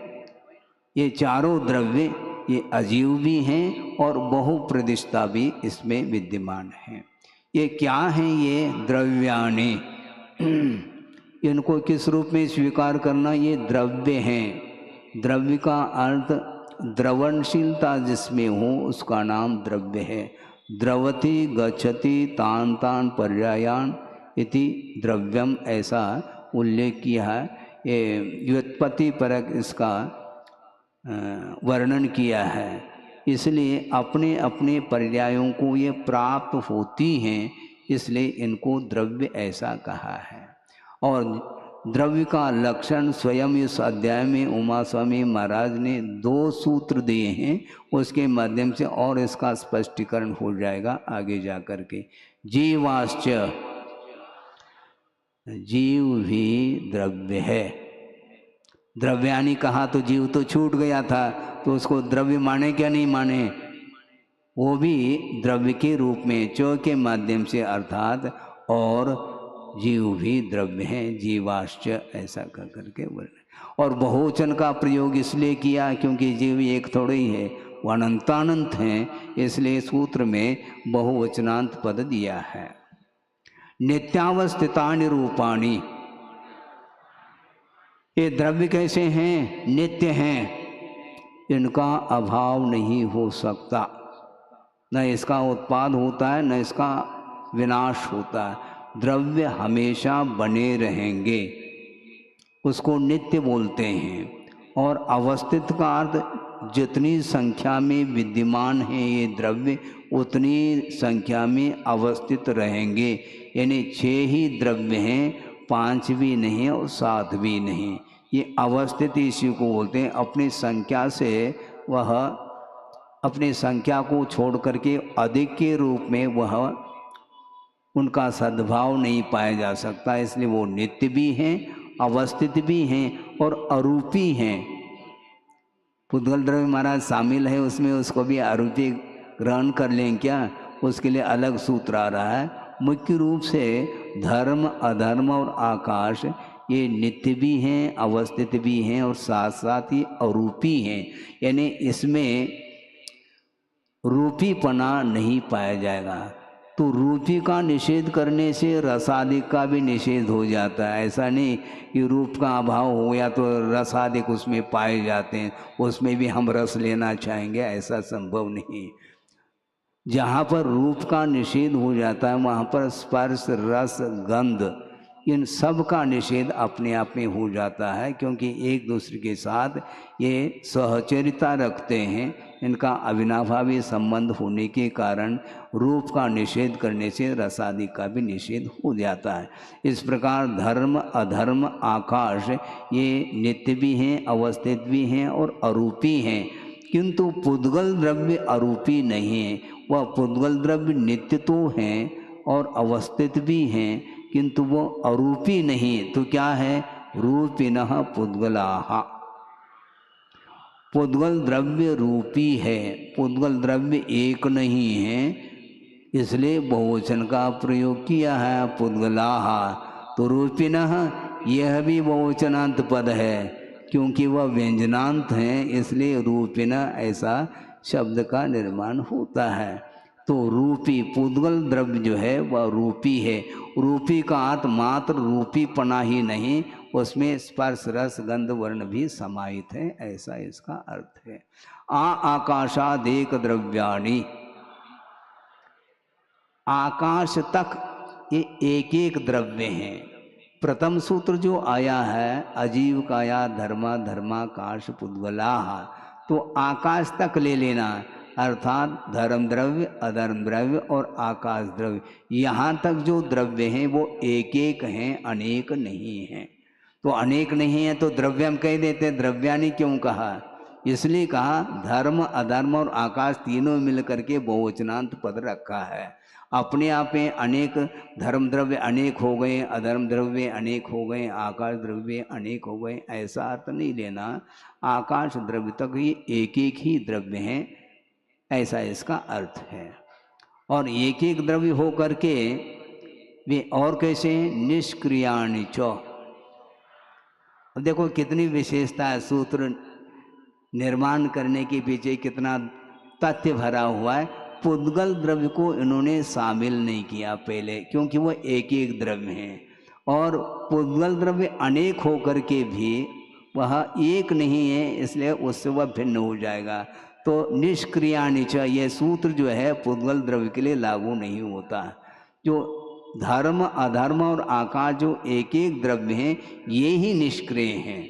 ये चारों द्रव्य ये अजीव भी हैं और बहुप्रदिशता भी इसमें विद्यमान है। ये क्या हैं? ये द्रव्याणि। इनको किस रूप में स्वीकार करना? ये द्रव्य हैं। द्रव्य का अर्थ द्रवणशीलता जिसमें हो उसका नाम द्रव्य है। द्रवति गच्छति तान तान पर्यायान इति द्रव्यम, ऐसा उल्लेख किया है। ये व्युत्पत्ति परक इसका वर्णन किया है। इसलिए अपने अपने पर्यायों को ये प्राप्त होती हैं, इसलिए इनको द्रव्य ऐसा कहा है। और द्रव्य का लक्षण स्वयं इस अध्याय में उमा स्वामी महाराज ने 2 सूत्र दिए हैं, उसके माध्यम से और इसका स्पष्टीकरण हो जाएगा आगे जा कर के। जीवाश्च, जीव भी द्रव्य है। द्रव्यानि कहा तो जीव तो छूट गया था, तो उसको द्रव्य माने क्या नहीं माने? वो भी द्रव्य के रूप में च के माध्यम से, अर्थात और जीव भी द्रव्य हैं। जीवाश्च ऐसा कर करके वर्णन। और बहुवचन का प्रयोग इसलिए किया क्योंकि जीव एक थोड़े ही है, वो अनंतानंत हैं, इसलिए सूत्र में बहुवचनांत पद दिया है। नित्यावस्थितानि रूपाणि, ये द्रव्य कैसे हैं? नित्य हैं, इनका अभाव नहीं हो सकता। न इसका उत्पाद होता है, न इसका विनाश होता है। द्रव्य हमेशा बने रहेंगे, उसको नित्य बोलते हैं। और अवस्थित का अर्थ जितनी संख्या में विद्यमान है ये द्रव्य, उतनी संख्या में अवस्थित रहेंगे। यानी 6 ही द्रव्य हैं, 5 भी नहीं और 7 भी नहीं। ये अवस्थित इसी को बोलते हैं। अपनी संख्या से वह अपनी संख्या को छोड़ करके अधिक के रूप में वह उनका सद्भाव नहीं पाया जा सकता, इसलिए वो नित्य भी हैं, अवस्थित भी हैं और अरूपी हैं। पुद्गल द्रव्य महाराज शामिल है उसमें, उसको भी अरूपी ग्रहण कर लें क्या? उसके लिए अलग सूत्र आ रहा है। मुख्य रूप से धर्म, अधर्म और आकाश ये नित्य भी हैं, अवस्थित भी हैं और साथ साथ ही अरूपी हैं। यानी इसमें रूपीपना नहीं पाया जाएगा। तो रूपी का निषेध करने से रसादिक का भी निषेध हो जाता है। ऐसा नहीं कि रूप का अभाव हो गया तो रसादिक उसमें पाए जाते हैं, उसमें भी हम रस लेना चाहेंगे, ऐसा संभव नहीं। जहाँ पर रूप का निषेध हो जाता है वहाँ पर स्पर्श, रस, गंध, इन सब का निषेध अपने आप में हो जाता है, क्योंकि एक दूसरे के साथ ये सहचरिता रखते हैं। इनका अविनाभावी संबंध होने के कारण रूप का निषेध करने से रसादि का भी निषेध हो जाता है। इस प्रकार धर्म, अधर्म, आकाश ये नित्य भी हैं, अवस्थित भी हैं और अरूपी हैं। किंतु पुद्गल द्रव्य अरूपी नहीं है। वह पुद्गल द्रव्य नित्य तो हैं और अवस्थित भी हैं, किंतु वो अरूपी नहीं। तो क्या है? रूपिनः पुद्गलाः। पुद्गल द्रव्य रूपी है, पुद्गल द्रव्य एक नहीं है, इसलिए बहुवचन का प्रयोग किया है, पुद्गलाः। तो रूपिनः यह भी बहुवचनांत पद है, क्योंकि वह व्यंजनांत हैं, इसलिए रूपिनः ऐसा शब्द का निर्माण होता है। तो रूपी पुद्गल द्रव्य जो है वह रूपी है। रूपी का अर्थ मात्र रूपीपना ही नहीं, उसमें स्पर्श, रस, गंध, वर्ण भी समाहित है, ऐसा इसका अर्थ है। आकाशादेक द्रव्याणि, आकाश तक ये एक एक द्रव्य हैं। प्रथम सूत्र जो आया है अजीव काया धर्मा धर्माकाश पुद्गलाः, तो आकाश तक ले लेना, अर्थात धर्म द्रव्य, अधर्म द्रव्य और आकाश द्रव्य, यहाँ तक जो द्रव्य हैं वो एक एक हैं, अनेक नहीं हैं। तो अनेक नहीं है तो द्रव्यम कह देते, द्रव्यानि क्यों कहा? इसलिए कहा धर्म अधर्म और आकाश तीनों मिल करके बहुवचनांत पद रखा है। अपने आप में अनेक धर्म द्रव्य अनेक हो गए, अधर्म द्रव्य अनेक हो गए, आकाश द्रव्य अनेक हो गए, ऐसा अर्थ नहीं लेना। आकाश द्रव्य तक ही एक एक ही द्रव्य हैं, ऐसा इसका अर्थ है। और एक एक द्रव्य हो करके वे और कैसे हैं? निष्क्रियाणि च। देखो कितनी विशेषता है, सूत्र निर्माण करने के पीछे कितना तथ्य भरा हुआ है। पुद्गल द्रव्य को इन्होंने शामिल नहीं किया पहले, क्योंकि वह एक एक द्रव्य हैं, और पुद्गल द्रव्य अनेक होकर के भी वह एक नहीं है, इसलिए उससे वह भिन्न हो जाएगा। तो निष्क्रियाणि च यह सूत्र जो है पुद्गल द्रव्य के लिए लागू नहीं होता। जो धर्म अधर्म और आकाश जो एक एक द्रव्य हैं, ये ही निष्क्रिय हैं।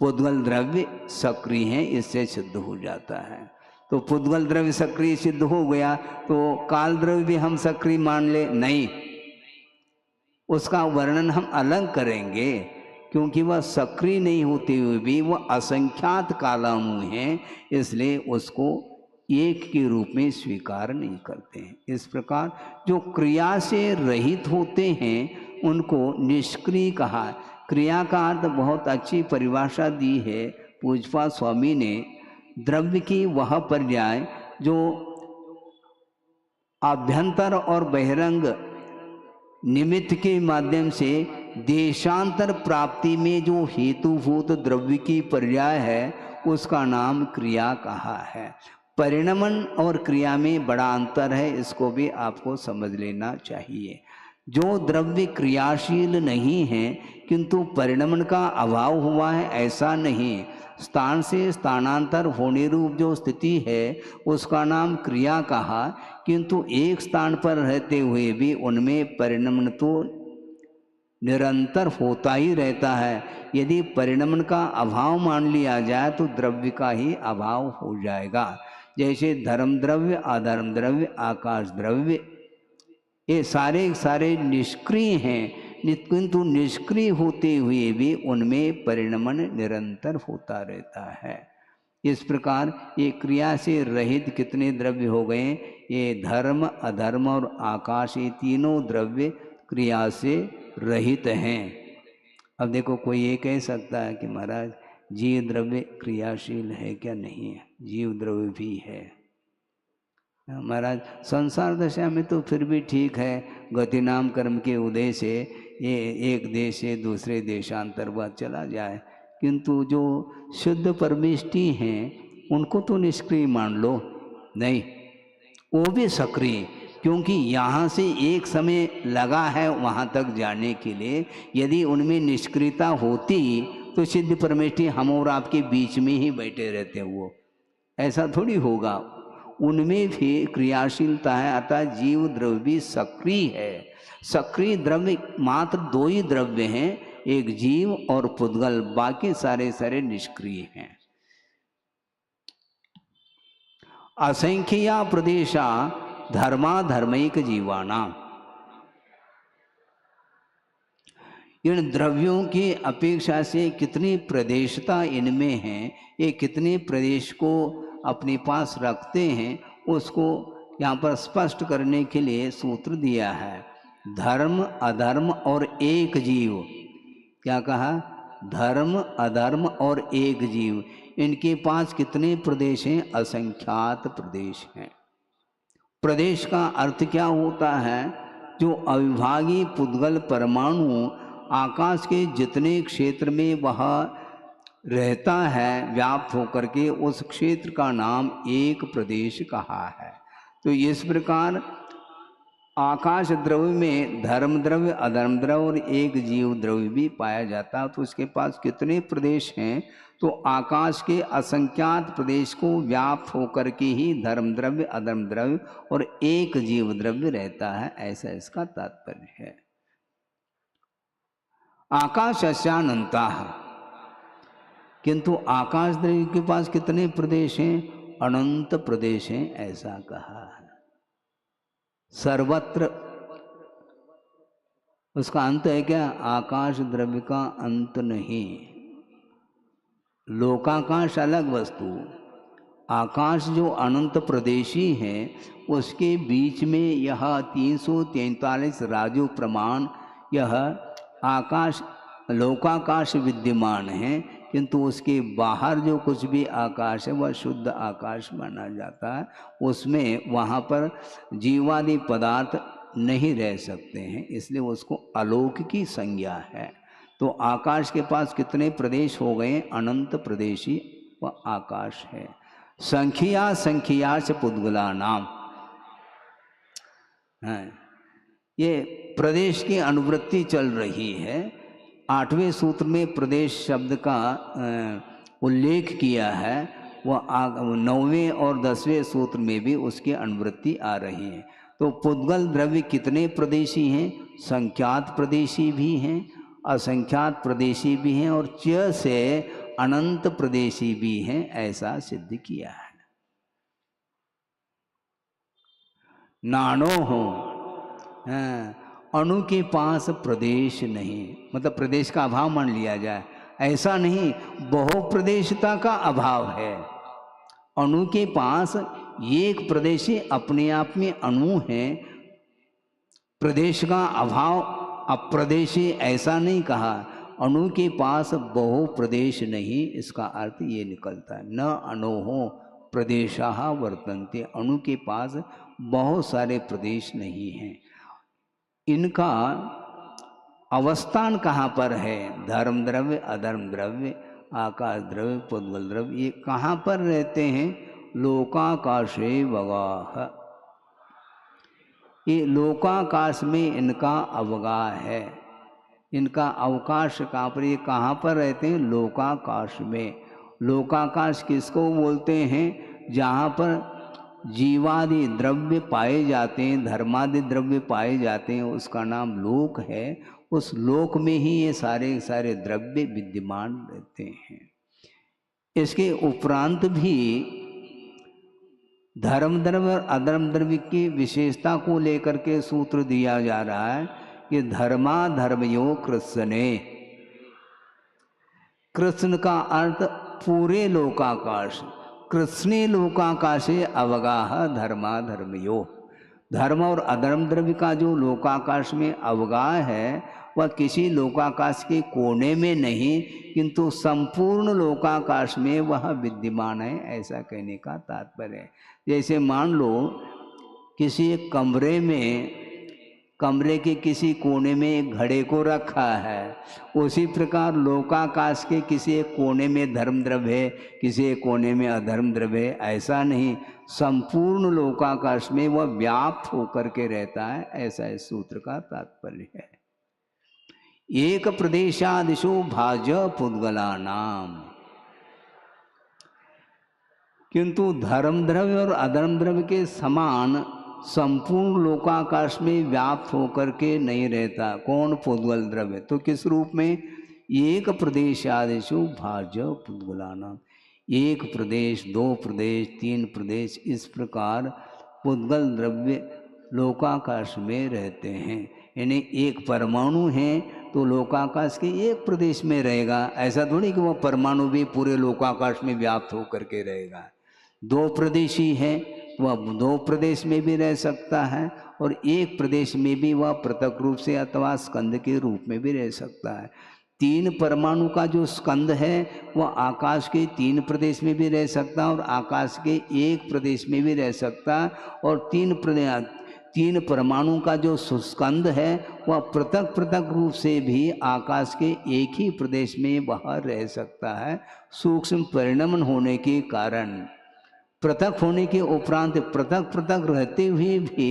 पुद्गल द्रव्य सक्रिय हैं, इससे सिद्ध हो जाता है। तो पुद्गल द्रव्य सक्रिय सिद्ध हो गया, तो काल द्रव्य भी हम सक्रिय मान ले? नहीं, उसका वर्णन हम अलग करेंगे, क्योंकि वह सक्रिय नहीं होते हुए भी वह असंख्यात कालाणु हैं, इसलिए उसको एक के रूप में स्वीकार नहीं करते हैं। इस प्रकार जो क्रिया से रहित होते हैं उनको निष्क्रिय कहा। क्रिया का अर्थ बहुत अच्छी परिभाषा दी है पूज्यपाद स्वामी ने। द्रव्य की वह पर्याय जो आभ्यंतर और बहिरंग निमित्त के माध्यम से देशांतर प्राप्ति में जो हेतुभूत द्रव्य की पर्याय है, उसका नाम क्रिया कहा है। परिणमन और क्रिया में बड़ा अंतर है, इसको भी आपको समझ लेना चाहिए। जो द्रव्य क्रियाशील नहीं है किंतु परिणमन का अभाव हुआ है, ऐसा नहीं। स्थान से स्थानांतर होने रूप जो स्थिति है उसका नाम क्रिया कहा, किंतु एक स्थान पर रहते हुए भी उनमें परिणमन तो निरंतर होता ही रहता है। यदि परिणमन का अभाव मान लिया जाए तो द्रव्य का ही अभाव हो जाएगा। जैसे धर्म द्रव्य, अधर्म द्रव्य, आकाश द्रव्य, ये सारे निष्क्रिय हैं, किंतु निष्क्रिय होते हुए भी उनमें परिणमन निरंतर होता रहता है। इस प्रकार ये क्रिया से रहित कितने द्रव्य हो गए? ये धर्म अधर्म और आकाश, ये तीनों द्रव्य क्रिया से रहित हैं। अब देखो कोई ये कह सकता है कि महाराज जीव द्रव्य क्रियाशील है क्या? नहीं है, जीव द्रव्य भी है महाराज। संसार दशा में तो फिर भी ठीक है, गति नाम कर्म के उदय से ये एक देश से दूसरे देशांतर्गत चला जाए, किंतु जो शुद्ध परमेष्टि हैं उनको तो निष्क्रिय मान लो। नहीं, वो भी सक्रिय, क्योंकि यहाँ से एक समय लगा है वहाँ तक जाने के लिए। यदि उनमें निष्क्रियता होती तो सिद्ध परमेष्टि हम और आपके बीच में ही बैठे रहते, वो ऐसा थोड़ी होगा। उनमें भी क्रियाशीलता है, अतः जीव द्रव्य भी सक्रिय है। सक्रिय द्रव्य मात्र दो ही द्रव्य हैं, एक जीव और पुद्गल, बाकी सारे निष्क्रिय हैं। असंख्या प्रदेशा धर्मा धर्मैक जीवाना। इन द्रव्यों की अपेक्षा से कितनी प्रदेशता इनमें है, ये कितने प्रदेश को अपने पास रखते हैं, उसको यहाँ पर स्पष्ट करने के लिए सूत्र दिया है। धर्म अधर्म और एक जीव, क्या कहा? धर्म अधर्म और एक जीव, इनके पास कितने प्रदेश हैं? असंख्यात प्रदेश हैं। प्रदेश का अर्थ क्या होता है? जो अविभागी पुद्गल परमाणु आकाश के जितने क्षेत्र में वह रहता है व्याप्त होकर के, उस क्षेत्र का नाम एक प्रदेश कहा है। तो इस प्रकार आकाश द्रव्य में धर्म द्रव्य अधर्म द्रव्य और एक जीव द्रव्य भी पाया जाता है। तो उसके पास कितने प्रदेश हैं? तो आकाश के असंख्यात प्रदेश को व्याप्त होकर के ही धर्म द्रव्य अधर्म द्रव्य और एक जीव द्रव्य रहता है, ऐसा इसका तात्पर्य है। आकाशस्यानंता, किंतु आकाश द्रव्य के पास कितने प्रदेश हैं? अनंत प्रदेश हैं, ऐसा कहा है। सर्वत्र उसका अंत है क्या? आकाश द्रव्य का अंत नहीं। लोकाकाश अलग वस्तु, आकाश जो अनंत प्रदेशी है उसके बीच में यह 343 राजु प्रमाण यह आकाश लोकाकाश विद्यमान है, किंतु उसके बाहर जो कुछ भी आकाश है वह शुद्ध आकाश माना जाता है। उसमें वहाँ पर जीवादि पदार्थ नहीं रह सकते हैं, इसलिए उसको अलोक की संज्ञा है। तो आकाश के पास कितने प्रदेश हो गए? अनंत प्रदेशी वह आकाश है। संख्या संख्या से पुद्गला नाम है। ये प्रदेश की अनुवृत्ति चल रही है। 8वें सूत्र में प्रदेश शब्द का उल्लेख किया है, वह 9वें और 10वें सूत्र में भी उसकी अनुवृत्ति आ रही है। तो पुद्गल द्रव्य कितने प्रदेशी हैं? संख्यात प्रदेशी भी हैं, असंख्यात प्रदेशी भी हैं और च से अनंत प्रदेशी भी हैं, ऐसा सिद्ध किया है। नानो हो, अणु के पास प्रदेश नहीं, मतलब प्रदेश का अभाव मान लिया जाए, ऐसा नहीं, बहुप्रदेशता का अभाव है। अणु के पास एक प्रदेशी अपने आप में अणु है, प्रदेश का अभाव अप्रदेशी ऐसा नहीं कहा। अणु के पास बहुप्रदेश नहीं, इसका अर्थ ये निकलता है न अणोहो प्रदेशाः वर्तन्ते, अणु के पास बहुत सारे प्रदेश नहीं हैं। इनका अवस्थान कहाँ पर है? धर्म द्रव्य, अधर्म द्रव्य, आकाश द्रव्य, पुद्गल द्रव्य, ये कहाँ पर रहते हैं? लोकाकाशे वगाह, ये लोकाकाश में इनका अवगाह है। इनका अवकाश कहाँ पर? ये कहाँ पर रहते हैं? लोकाकाश में। लोकाकाश किसको बोलते हैं? जहाँ पर जीवादि द्रव्य पाए जाते हैं, धर्मादि द्रव्य पाए जाते हैं, उसका नाम लोक है। उस लोक में ही ये सारे सारे द्रव्य विद्यमान रहते हैं। इसके उपरांत भी धर्म द्रव्य और अधर्म द्रव्य की विशेषता को लेकर के सूत्र दिया जा रहा है कि धर्मा धर्मयो कृष्णे। कृष्ण का अर्थ पूरे लोकाकाश, कृष्णे लोकाकाशे अवगाह धर्मा धर्मयो। धर्म और अधर्म द्रव्य का जो लोकाकाश में अवगाह है वह किसी लोकाकाश के कोने में नहीं, किंतु संपूर्ण लोकाकाश में वह विद्यमान है, ऐसा कहने का तात्पर्य है। जैसे मान लो किसी एक कमरे में, कमरे के किसी कोने में एक घड़े को रखा है, उसी प्रकार लोकाकाश के किसी एक कोने में धर्म द्रव्य है, किसी एक कोने में अधर्म द्रव्य है, ऐसा नहीं, संपूर्ण लोकाकाश में वह व्याप्त होकर के रहता है, ऐसा इस सूत्र का तात्पर्य है। एक प्रदेशादिशु भाज पुद्गला नाम, किंतु धर्म द्रव्य और अधर्म द्रव्य के समान संपूर्ण लोकाकाश में व्याप्त होकर के नहीं रहता। कौन? पुद्गल द्रव्य। तो किस रूप में? एक प्रदेशादिशु भाज पुद्गला नाम। एक प्रदेश, दो प्रदेश, तीन प्रदेश, इस प्रकार पुद्गल द्रव्य लोकाकाश में रहते हैं। यानी एक परमाणु है तो लोकाकाश के एक प्रदेश में रहेगा, ऐसा थोड़ी कि वह परमाणु भी पूरे लोकाकाश में व्याप्त होकर के रहेगा। दो प्रदेशी है, वह दो प्रदेश में भी रह सकता है और एक प्रदेश में भी वह पृथक रूप से अथवा स्कंद के रूप में भी रह सकता है। तीन परमाणु का जो स्कंद है वह आकाश के तीन प्रदेश में भी रह सकता है और आकाश के एक प्रदेश में भी रह सकता है, और तीन परमाणु का जो स्कंद है वह पृथक पृथक रूप से भी आकाश के एक ही प्रदेश में वह रह सकता है। सूक्ष्म परिणमन होने के कारण, पृथक होने के उपरांत पृथक पृथक रहते हुए भी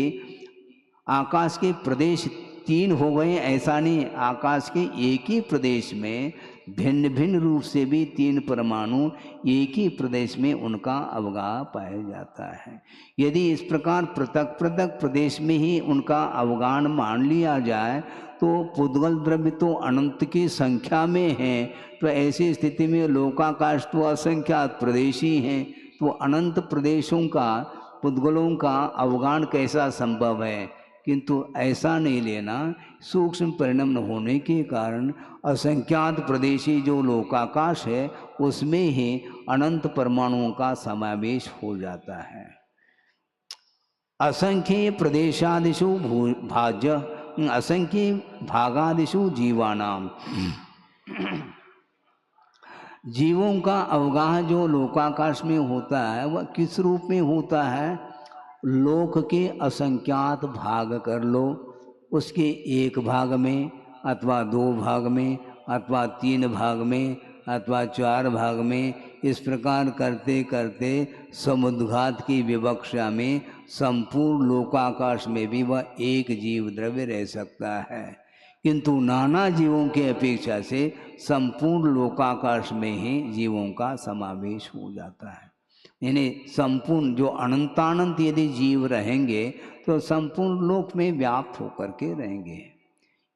आकाश के प्रदेश तीन हो गए, ऐसा नहीं, आकाश के एक ही प्रदेश में भिन्न भिन्न रूप से भी तीन परमाणु एक ही प्रदेश में उनका अवगाह पाया जाता है। यदि इस प्रकार पृथक पृथक प्रदेश में ही उनका अवगाहन मान लिया जाए तो पुद्गल द्रव्य तो अनंत की संख्या में है, तो ऐसी स्थिति में लोकाकाश तो असंख्यात प्रदेशी हैं, तो अनंत प्रदेशों का, पुद्गलों का अवगाहन कैसा संभव है? किंतु ऐसा नहीं लेना। सूक्ष्म परिणाम न होने के कारण असंख्यात प्रदेशी जो लोकाकाश है उसमें ही अनंत परमाणुओं का समावेश हो जाता है। असंख्य प्रदेशादिषु भाज्य असंख्य भागादिषु जीवानाम, जीवों का अवगाह जो लोकाकाश में होता है वह किस रूप में होता है? लोक के असंख्यात भाग कर लो, उसके एक भाग में अथवा दो भाग में अथवा तीन भाग में अथवा चार भाग में, इस प्रकार करते करते समुद्घात की विवक्षा में संपूर्ण लोकाकाश में भी वह एक जीव द्रव्य रह सकता है। किंतु नाना जीवों के अपेक्षा से संपूर्ण लोकाकाश में ही जीवों का समावेश हो जाता है। यानी संपूर्ण जो अनंतानंत यदि जीव रहेंगे तो संपूर्ण लोक में व्याप्त होकर के रहेंगे।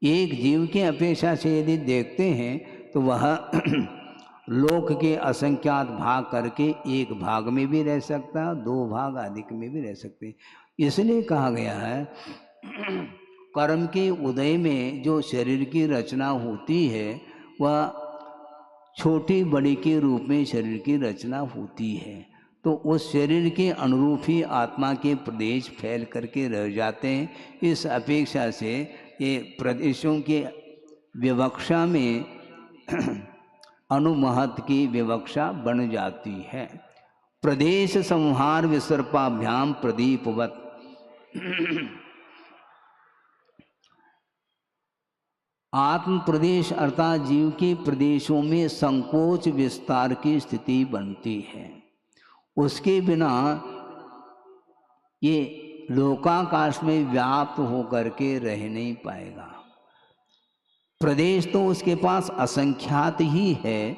एक जीव के अपेक्षा से यदि देखते हैं तो वह लोक के असंख्यात भाग करके एक भाग में भी रह सकता है, दो भाग अधिक में भी रह सकते हैं। इसलिए कहा गया है कर्म के उदय में जो शरीर की रचना होती है वह छोटी बड़ी के रूप में शरीर की रचना होती है। तो उस शरीर के अनुरूप ही आत्मा के प्रदेश फैल करके रह जाते हैं। इस अपेक्षा से ये प्रदेशों के विवक्षा में अनुमहत की विवक्षा बन जाती है। प्रदेश संहार विसर्पाभ्याम प्रदीपवत आत्म प्रदेश अर्थात जीव के प्रदेशों में संकोच विस्तार की स्थिति बनती है। उसके बिना ये लोकाकाश में व्याप्त होकर के रह नहीं पाएगा। प्रदेश तो उसके पास असंख्यात ही है,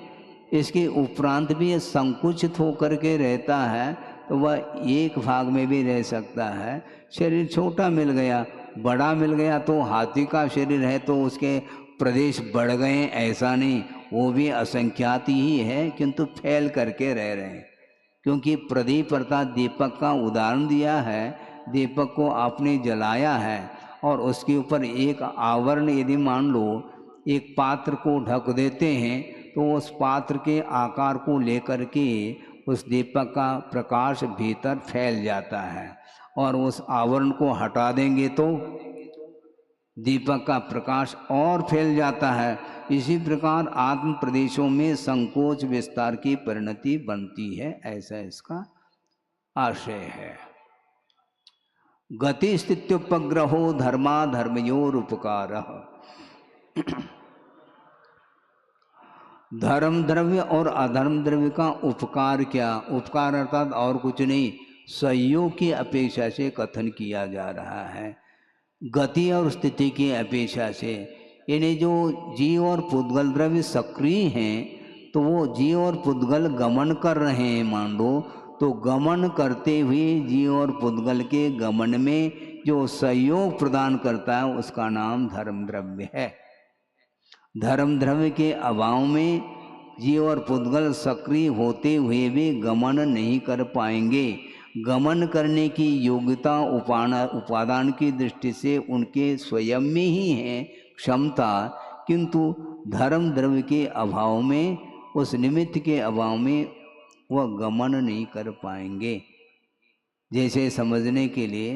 इसके उपरांत भी संकुचित होकर के रहता है तो वह एक भाग में भी रह सकता है। शरीर छोटा मिल गया, बड़ा मिल गया तो हाथी का शरीर है तो उसके प्रदेश बढ़ गए ऐसा नहीं, वो भी असंख्यात ही है किंतु फैल करके रह रहे हैं। क्योंकि प्रदीप अर्थात दीपक का उदाहरण दिया है। दीपक को आपने जलाया है और उसके ऊपर एक आवरण यदि मान लो एक पात्र को ढक देते हैं तो उस पात्र के आकार को लेकर के उस दीपक का प्रकाश भीतर फैल जाता है और उस आवरण को हटा देंगे तो दीपक का प्रकाश और फैल जाता है। इसी प्रकार आत्म प्रदेशों में संकोच विस्तार की परिणति बनती है, ऐसा इसका आशय है। गति स्थित्युपग्रहो धर्मा धर्मयोर उपकार। धर्म द्रव्य और अधर्म द्रव्य का उपकार क्या? उपकार अर्थात और कुछ नहीं, सहयोग की अपेक्षा से कथन किया जा रहा है। गति और स्थिति की अपेक्षा से, यानी जो जीव और पुद्गल द्रव्य सक्रिय हैं तो वो जीव और पुद्गल गमन कर रहे हैं मान लो, तो गमन करते हुए जीव और पुद्गल के गमन में जो सहयोग प्रदान करता है उसका नाम धर्म द्रव्य है। धर्म द्रव्य के अभाव में जीव और पुद्गल सक्रिय होते हुए भी गमन नहीं कर पाएंगे। गमन करने की योग्यता उपादान की दृष्टि से उनके स्वयं में ही है क्षमता, किंतु धर्म द्रव्य के अभाव में, उस निमित्त के अभाव में वह गमन नहीं कर पाएंगे। जैसे समझने के लिए,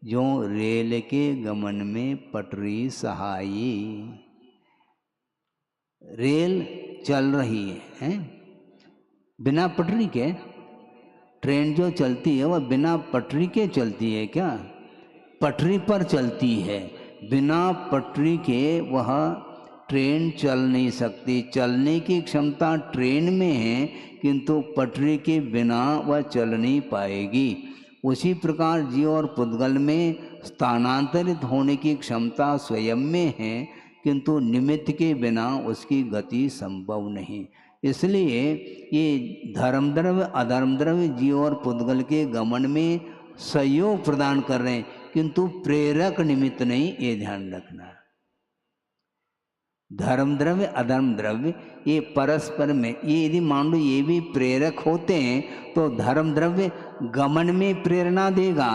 जो रेल के गमन में पटरी सहाई, रेल चल रही है बिना पटरी के। ट्रेन जो चलती है वह बिना पटरी के चलती है क्या? पटरी पर चलती है, बिना पटरी के वह ट्रेन चल नहीं सकती। चलने की क्षमता ट्रेन में है किंतु पटरी के बिना वह चल नहीं पाएगी। उसी प्रकार जीव और पुद्गल में स्थानांतरित होने की क्षमता स्वयं में है किंतु निमित्त के बिना उसकी गति संभव नहीं। इसलिए ये धर्म द्रव्य अधर्म द्रव्य जीव और पुद्गल के गमन में सहयोग प्रदान कर रहे हैं किंतु प्रेरक निमित्त नहीं, ये ध्यान रखना। धर्म द्रव्य अधर्म द्रव्य ये परस्पर में, ये यदि मान लो ये भी प्रेरक होते हैं तो धर्म द्रव्य गमन में प्रेरणा देगा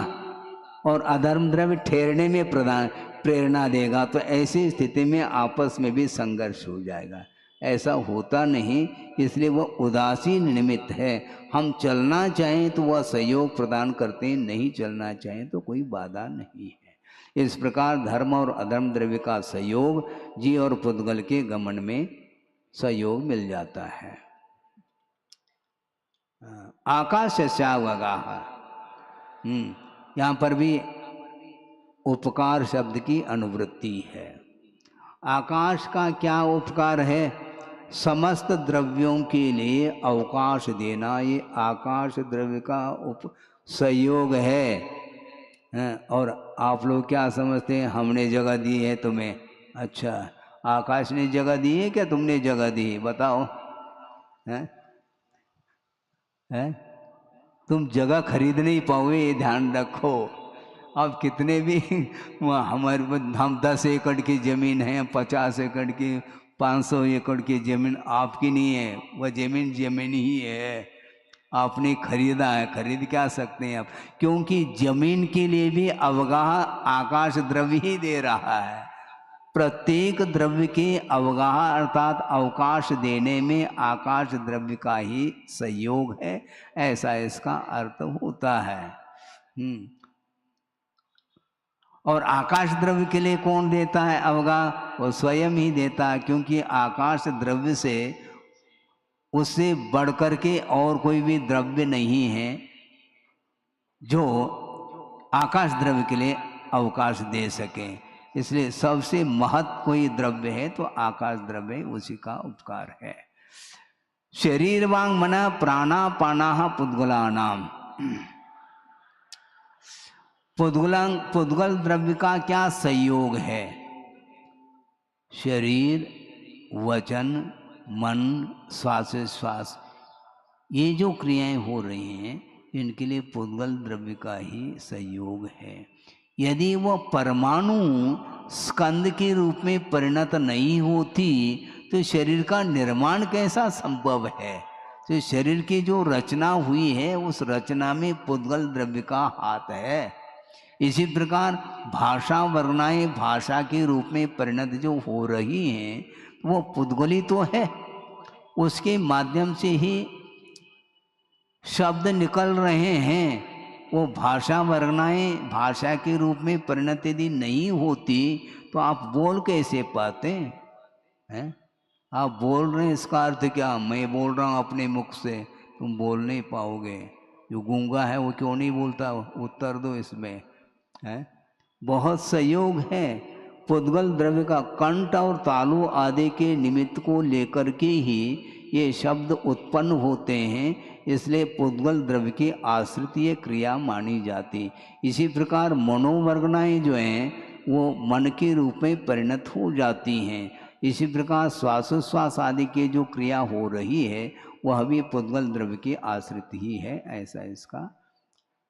और अधर्म द्रव्य ठहरने में प्रेरणा देगा, तो ऐसी स्थिति में आपस में भी संघर्ष हो जाएगा। ऐसा होता नहीं, इसलिए वह उदासीन निमित्त है। हम चलना चाहें तो वह सहयोग प्रदान करते हैं, नहीं चलना चाहें तो कोई बाधा नहीं है। इस प्रकार धर्म और अधर्म द्रव्य का सहयोग जीव और पुद्गल के गमन में सहयोग मिल जाता है। आकाश श्यावगाह, यहाँ पर भी उपकार शब्द की अनुवृत्ति है। आकाश का क्या उपकार है? समस्त द्रव्यों के लिए अवकाश देना, ये आकाश द्रव्य का सहयोग है। और आप लोग क्या समझते हैं, हमने जगह दी है तुम्हें? अच्छा, आकाश ने जगह दी है क्या तुमने जगह दी? बताओ। हैं? तुम जगह खरीद नहीं पाओगे, ये ध्यान रखो। अब कितने भी हमारे हम 10 एकड़ की ज़मीन है, 50 एकड़ की, 500 एकड़ की ज़मीन आपकी नहीं है, वह ज़मीन ही है, आपने खरीदा है। खरीद क्या सकते हैं आप? क्योंकि ज़मीन के लिए भी अवगाह आकाश द्रव्य ही दे रहा है। प्रत्येक द्रव्य के अवगाह अर्थात अवकाश देने में आकाश द्रव्य का ही सहयोग है, ऐसा इसका अर्थ होता है। और आकाश द्रव्य के लिए कौन देता है अवगाह? वो स्वयं ही देता है, क्योंकि आकाश द्रव्य से उससे बढ़कर के और कोई भी द्रव्य नहीं है जो आकाश द्रव्य के लिए अवकाश दे सके। इसलिए सबसे महत्व कोई द्रव्य है तो आकाश द्रव्य, उसी का उपकार है। शरीर वांग मना प्राणा पाना पुद्गलानाम, पुद्गल द्रव्य का क्या संयोग है? शरीर, वचन, मन, श्वास, ये जो क्रियाएं हो रही हैं इनके लिए पुद्गल द्रव्य का ही संयोग है। यदि वह परमाणु स्कंद के रूप में परिणत नहीं होती तो शरीर का निर्माण कैसा संभव है? तो शरीर की जो रचना हुई है उस रचना में पुद्गल द्रव्य का हाथ है। इसी प्रकार भाषा वर्णाएं भाषा के रूप में परिणत जो हो रही हैं वो पुद्गली तो है, उसके माध्यम से ही शब्द निकल रहे हैं। वो भाषा वर्णाएं भाषा के रूप में परिणत यदि नहीं होती तो आप बोल कैसे पाते हैं? आप बोल रहे हैं, इसका अर्थ क्या? मैं बोल रहा हूँ अपने मुख से, तुम बोल नहीं पाओगे। जो गूंगा है वो क्यों नहीं बोलता? उत्तर दो इसमें। है बहुत संयोग है। पुद्गल द्रव्य का कंठ और तालु आदि के निमित्त को लेकर के ही ये शब्द उत्पन्न होते हैं, इसलिए पुद्गल द्रव्य की आश्रित ये क्रिया मानी जाती। इसी प्रकार मनोवर्गनाएं जो हैं वो मन के रूप में परिणत हो जाती हैं। इसी प्रकार श्वासोश्वास आदि की जो क्रिया हो रही है वह भी पुद्गल द्रव्य की आश्रित ही है, ऐसा इसका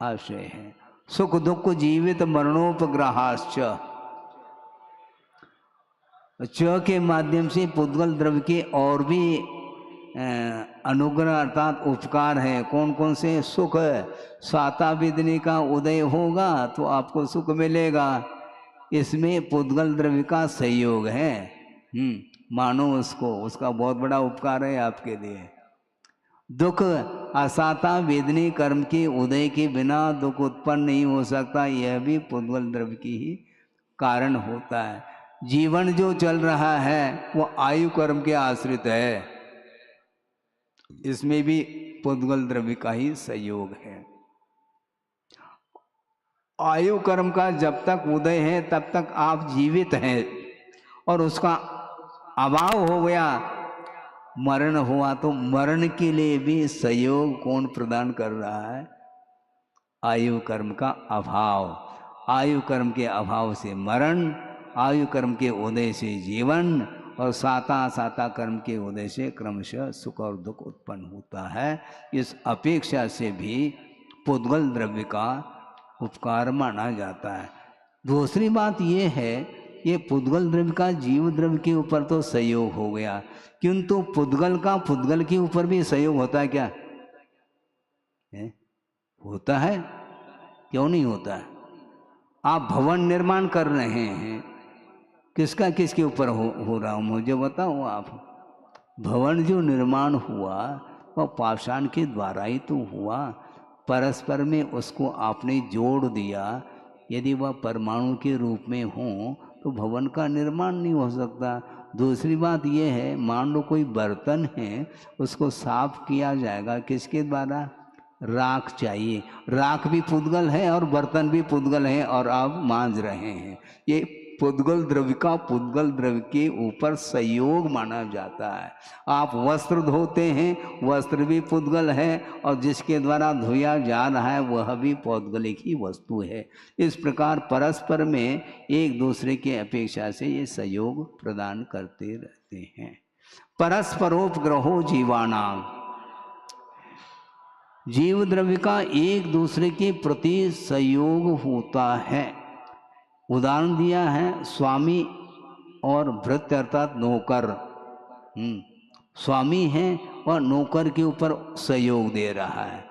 आशय है। सुख दुख जीवित मरणोपग्रहाश्च, च के माध्यम से पुद्गल द्रव्य के और भी अनुग्रह अर्थात उपकार है। कौन कौन से? सुख, साता विदनी का उदय होगा तो आपको सुख मिलेगा, इसमें पुद्गल द्रव्य का सहयोग है। मानो उसको, उसका बहुत बड़ा उपकार है आपके लिए। दुख, असाता वेदनी कर्म के उदय के बिना दुख उत्पन्न नहीं हो सकता, यह भी पुद्गल द्रव्य की ही कारण होता है। जीवन जो चल रहा है वो आयु कर्म के आश्रित है, इसमें भी पुद्गल द्रव्य का ही सहयोग है। आयु कर्म का जब तक उदय है तब तक आप जीवित हैं, और उसका अभाव हो गया, मरण हुआ, तो मरण के लिए भी सहयोग कौन प्रदान कर रहा है? आयु कर्म का अभाव। आयु कर्म के अभाव से मरण, आयु कर्म के उदय से जीवन, और साता कर्म के उदय से क्रमशः सुख और दुख उत्पन्न होता है। इस अपेक्षा से भी पुद्गल द्रव्य का उपकार माना जाता है। दूसरी बात ये है, ये पुद्गल द्रव्य का जीव द्रव्य के ऊपर तो सहयोग हो गया, किंतु पुद्गल का पुद्गल के ऊपर भी सहयोग होता है क्या? होता है? क्यों नहीं होता है? आप भवन निर्माण कर रहे हैं, किसका किसके ऊपर हो रहा, मुझे बताओ आप। भवन जो निर्माण हुआ वह पाषाण के द्वारा ही तो हुआ, परस्पर में उसको आपने जोड़ दिया। यदि वह परमाणु के रूप में हो तो भवन का निर्माण नहीं हो सकता। दूसरी बात यह है, मान लो कोई बर्तन है, उसको साफ किया जाएगा किसके द्वारा, राख चाहिए। राख भी पुद्गल है और बर्तन भी पुद्गल है और आप मांज रहे हैं। ये पुद्गल द्रव्य का पुद्गल द्रव्य के ऊपर संयोग माना जाता है। आप वस्त्र धोते हैं, वस्त्र भी पुद्गल है और जिसके द्वारा धोया जा रहा है वह भी पौद्गलिक ही वस्तु है। इस प्रकार परस्पर में एक दूसरे के अपेक्षा से ये सहयोग प्रदान करते रहते हैं। परस्परोपग्रहो जीवानाम, जीव द्रव्य का एक दूसरे के प्रति सहयोग होता है। उदाहरण दिया है स्वामी और भृत्य अर्थात नौकर। स्वामी है और नौकर के ऊपर सहयोग दे रहा है,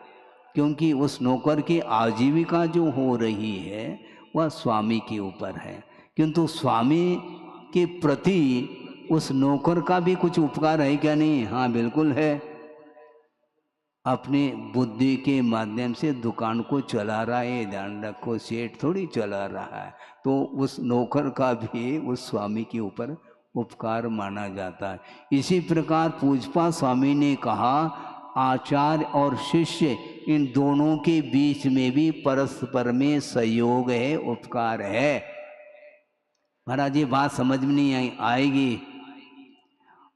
क्योंकि उस नौकर की आजीविका जो हो रही है वह स्वामी के ऊपर है। किंतु स्वामी के प्रति उस नौकर का भी कुछ उपकार है क्या, नहीं? हाँ बिल्कुल है। अपने बुद्धि के माध्यम से दुकान को चला रहा है, ध्यान रखो, सेठ थोड़ी चला रहा है। तो उस नौकर का भी उस स्वामी के ऊपर उपकार माना जाता है। इसी प्रकार पूजपा स्वामी ने कहा, आचार्य और शिष्य इन दोनों के बीच में भी परस्पर में सहयोग है, उपकार है। महाराज ये बात समझ में नहीं आएगी।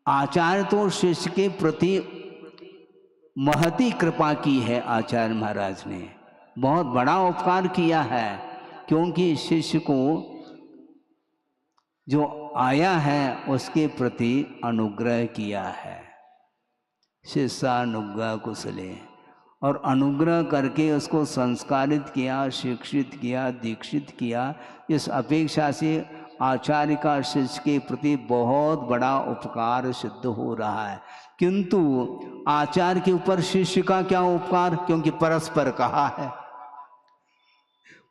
आचार्य तो शिष्य के प्रति महती कृपा की है, आचार्य महाराज ने बहुत बड़ा उपकार किया है, क्योंकि शिष्य को जो आया है उसके प्रति अनुग्रह किया है। शिष्यानुग्रह कुशले, और अनुग्रह करके उसको संस्कारित किया, शिक्षित किया, दीक्षित किया। इस अपेक्षा से आचार्य का शिष्य के प्रति बहुत बड़ा उपकार सिद्ध हो रहा है। किंतु आचार्य के ऊपर शिष्य का क्या उपकार, क्योंकि परस्पर कहा है,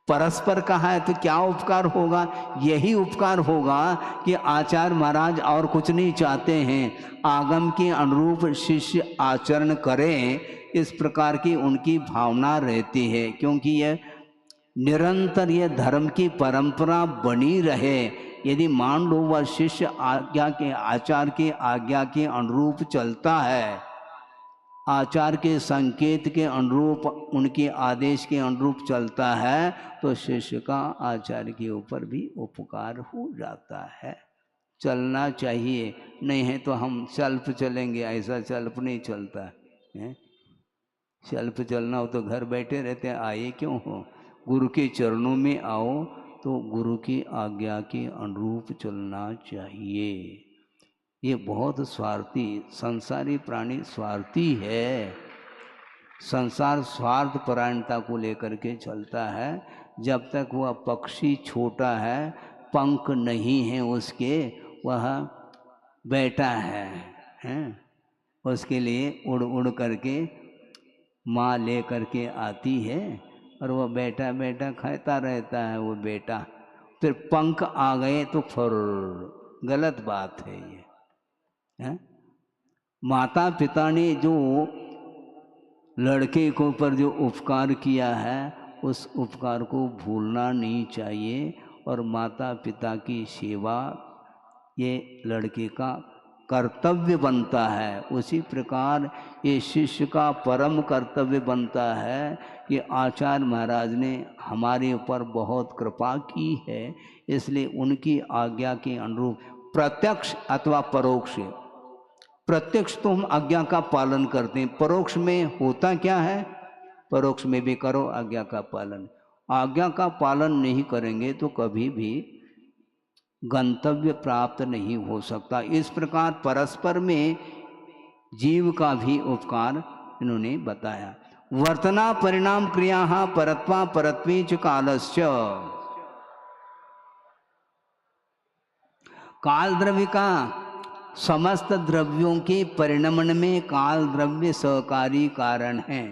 परस्पर कहा है तो क्या उपकार होगा? यही उपकार होगा कि आचार्य महाराज और कुछ नहीं चाहते हैं, आगम के अनुरूप शिष्य आचरण करें, इस प्रकार की उनकी भावना रहती है। क्योंकि यह निरंतर यह धर्म की परंपरा बनी रहे। यदि मान लो वह शिष्य आज्ञा के आचार्य के आज्ञा के अनुरूप चलता है, आचार्य के संकेत के अनुरूप, उनके आदेश के अनुरूप चलता है, तो शिष्य का आचार्य के ऊपर भी उपकार हो जाता है। चलना चाहिए, नहीं है तो हम सेल्फ चलेंगे, ऐसा सेल्फ नहीं चलता है। सेल्फ चलना हो तो घर बैठे रहते हैं, आए क्यों हो? गुरु के चरणों में आओ तो गुरु की आज्ञा के अनुरूप चलना चाहिए। ये बहुत स्वार्थी, संसारी प्राणी स्वार्थी है। संसार स्वार्थ परायणता को लेकर के चलता है। जब तक वह पक्षी छोटा है, पंख नहीं है उसके, वह बैठा है, उसके लिए उड़ उड़ करके माँ ले करके आती है और वह बैठा बैठा खाता रहता है वो बेटा। फिर पंख आ गए तो फुर, गलत बात है ये है? माता पिता ने जो लड़के के ऊपर जो उपकार किया है, उस उपकार को भूलना नहीं चाहिए। और माता पिता की सेवा ये लड़के का कर्तव्य बनता है। उसी प्रकार ये शिष्य का परम कर्तव्य बनता है कि आचार्य महाराज ने हमारे ऊपर बहुत कृपा की है, इसलिए उनकी आज्ञा के अनुरूप प्रत्यक्ष अथवा परोक्ष, प्रत्यक्ष तो हम आज्ञा का पालन करते हैं, परोक्ष में होता क्या है? परोक्ष में भी करो आज्ञा का पालन। आज्ञा का पालन नहीं करेंगे तो कभी भी गंतव्य प्राप्त नहीं हो सकता। इस प्रकार परस्पर में जीव का भी उपकार इन्होंने बताया। वर्तना परिणाम क्रिया परत्वा परत्वे च कालश्च, काल द्रव्य का समस्त द्रव्यों के परिणमन में काल द्रव्य सहकारी कारण है।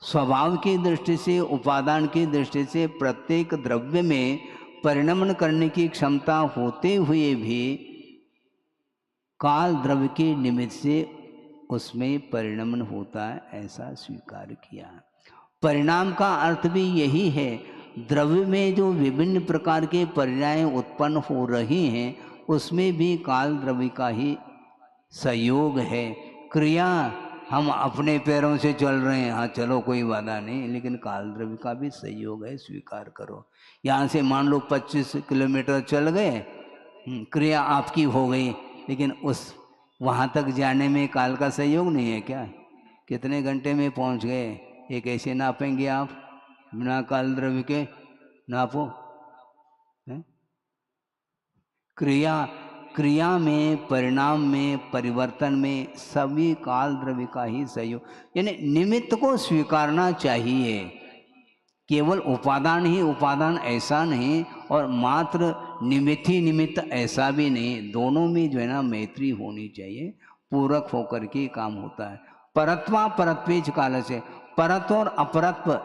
स्वभाव की दृष्टि से, उपादान की दृष्टि से प्रत्येक द्रव्य में परिणमन करने की क्षमता होते हुए भी काल द्रव्य के निमित्त से उसमें परिणमन होता है, ऐसा स्वीकार किया। परिणाम का अर्थ भी यही है, द्रव्य में जो विभिन्न प्रकार के पर्याय उत्पन्न हो रही हैं उसमें भी काल द्रव्य का ही सहयोग है। क्रिया हम अपने पैरों से चल रहे हैं, हाँ चलो कोई बाधा नहीं, लेकिन काल द्रव्य का भी सहयोग है, स्वीकार करो। यहाँ से मान लो 25 किलोमीटर चल गए, क्रिया आपकी हो गई, लेकिन उस वहाँ तक जाने में काल का सहयोग नहीं है क्या? कितने घंटे में पहुँच गए? ये कैसे नापेंगे आप? बिना काल द्रव्य के नापो। क्रिया में, परिणाम में, परिवर्तन में सभी काल द्रव्य का ही सहयोग, यानी निमित्त को स्वीकारना चाहिए। केवल उपादान ही उपादान ऐसा नहीं, और मात्र निमित्त ही निमित्त ऐसा भी नहीं। दोनों में जो है ना मैत्री होनी चाहिए, पूरक होकर के काम होता है। परत्वा परत्वेच काल से, परत्व और अपरत्व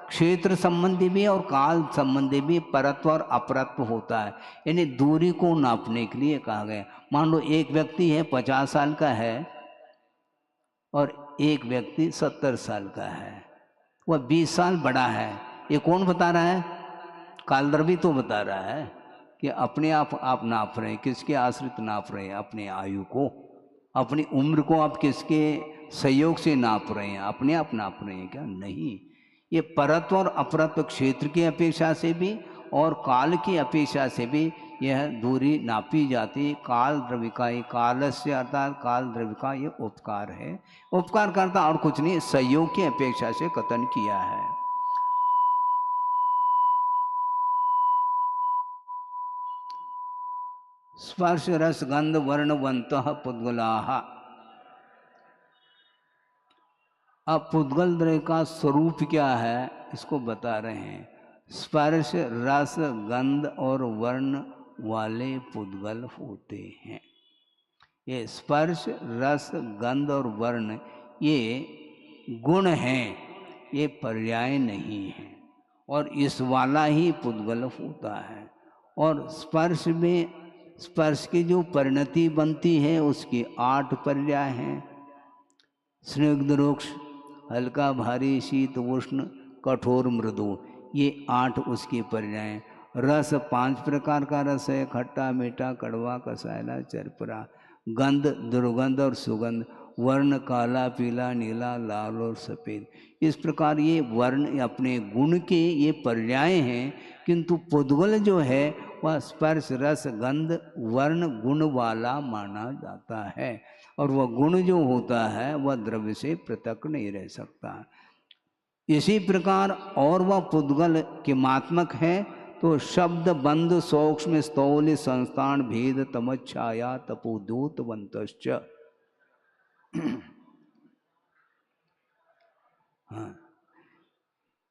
क्षेत्र संबंधी भी और काल संबंधी भी परत्व और अपरत्व होता है, यानी दूरी को नापने के लिए कहा गया। मान लो एक व्यक्ति है 50 साल का है और एक व्यक्ति 70 साल का है, वह 20 साल बड़ा है। ये कौन बता रहा है? काल द्रव्य तो बता रहा है कि अपने आप नाप रहे हैं। किसके आश्रित नाप रहे हैं? अपने आयु को, अपनी उम्र को आप किसके सहयोग से नाप रहे हैं? अपने आप नाप रहे हैं क्या? नहीं। ये परत्व और अपरत्व क्षेत्र की अपेक्षा से भी और काल की अपेक्षा से भी यह दूरी नापी जाती। काल द्रव्य का ही, कालस्य अर्थात काल द्रव्य का ये उपकार है। उपकार करता और कुछ नहीं, सहयोग की अपेक्षा से कथन किया है। स्पर्श रस गंध वर्णवंतः पुद्गलाः। अब पुद्गल द्रव्य का स्वरूप क्या है इसको बता रहे हैं। स्पर्श रस गंध और वर्ण वाले पुद्गल होते हैं। ये स्पर्श रस गंध और वर्ण ये गुण हैं, ये पर्याय नहीं है, और इस वाला ही पुद्गल होता है। और स्पर्श में, स्पर्श की जो परिणति बनती है उसकी 8 पर्याय हैं। स्निग्ध रुक्ष, हल्का भारी, शीत उष्ण, कठोर मृदु, ये 8 उसके पर्याय। रस 5 प्रकार का रस है, खट्टा मीठा कड़वा कसायला चरपरा। गंध दुर्गंध और सुगंध। वर्ण काला पीला नीला लाल और सफ़ेद। इस प्रकार ये वर्ण अपने गुण के ये पर्याय हैं, किंतु पुद्गल जो है वह स्पर्श रस गंध वर्ण गुण वाला माना जाता है, और वह गुण जो होता है वह द्रव्य से पृथक नहीं रह सकता। इसी प्रकार और वह पुद्गल किमात्मक है तो शब्द बंध सूक्ष्म स्थौल्य संस्थान भेद तमच्छाया तपोदूत वंतश्च। हाँ,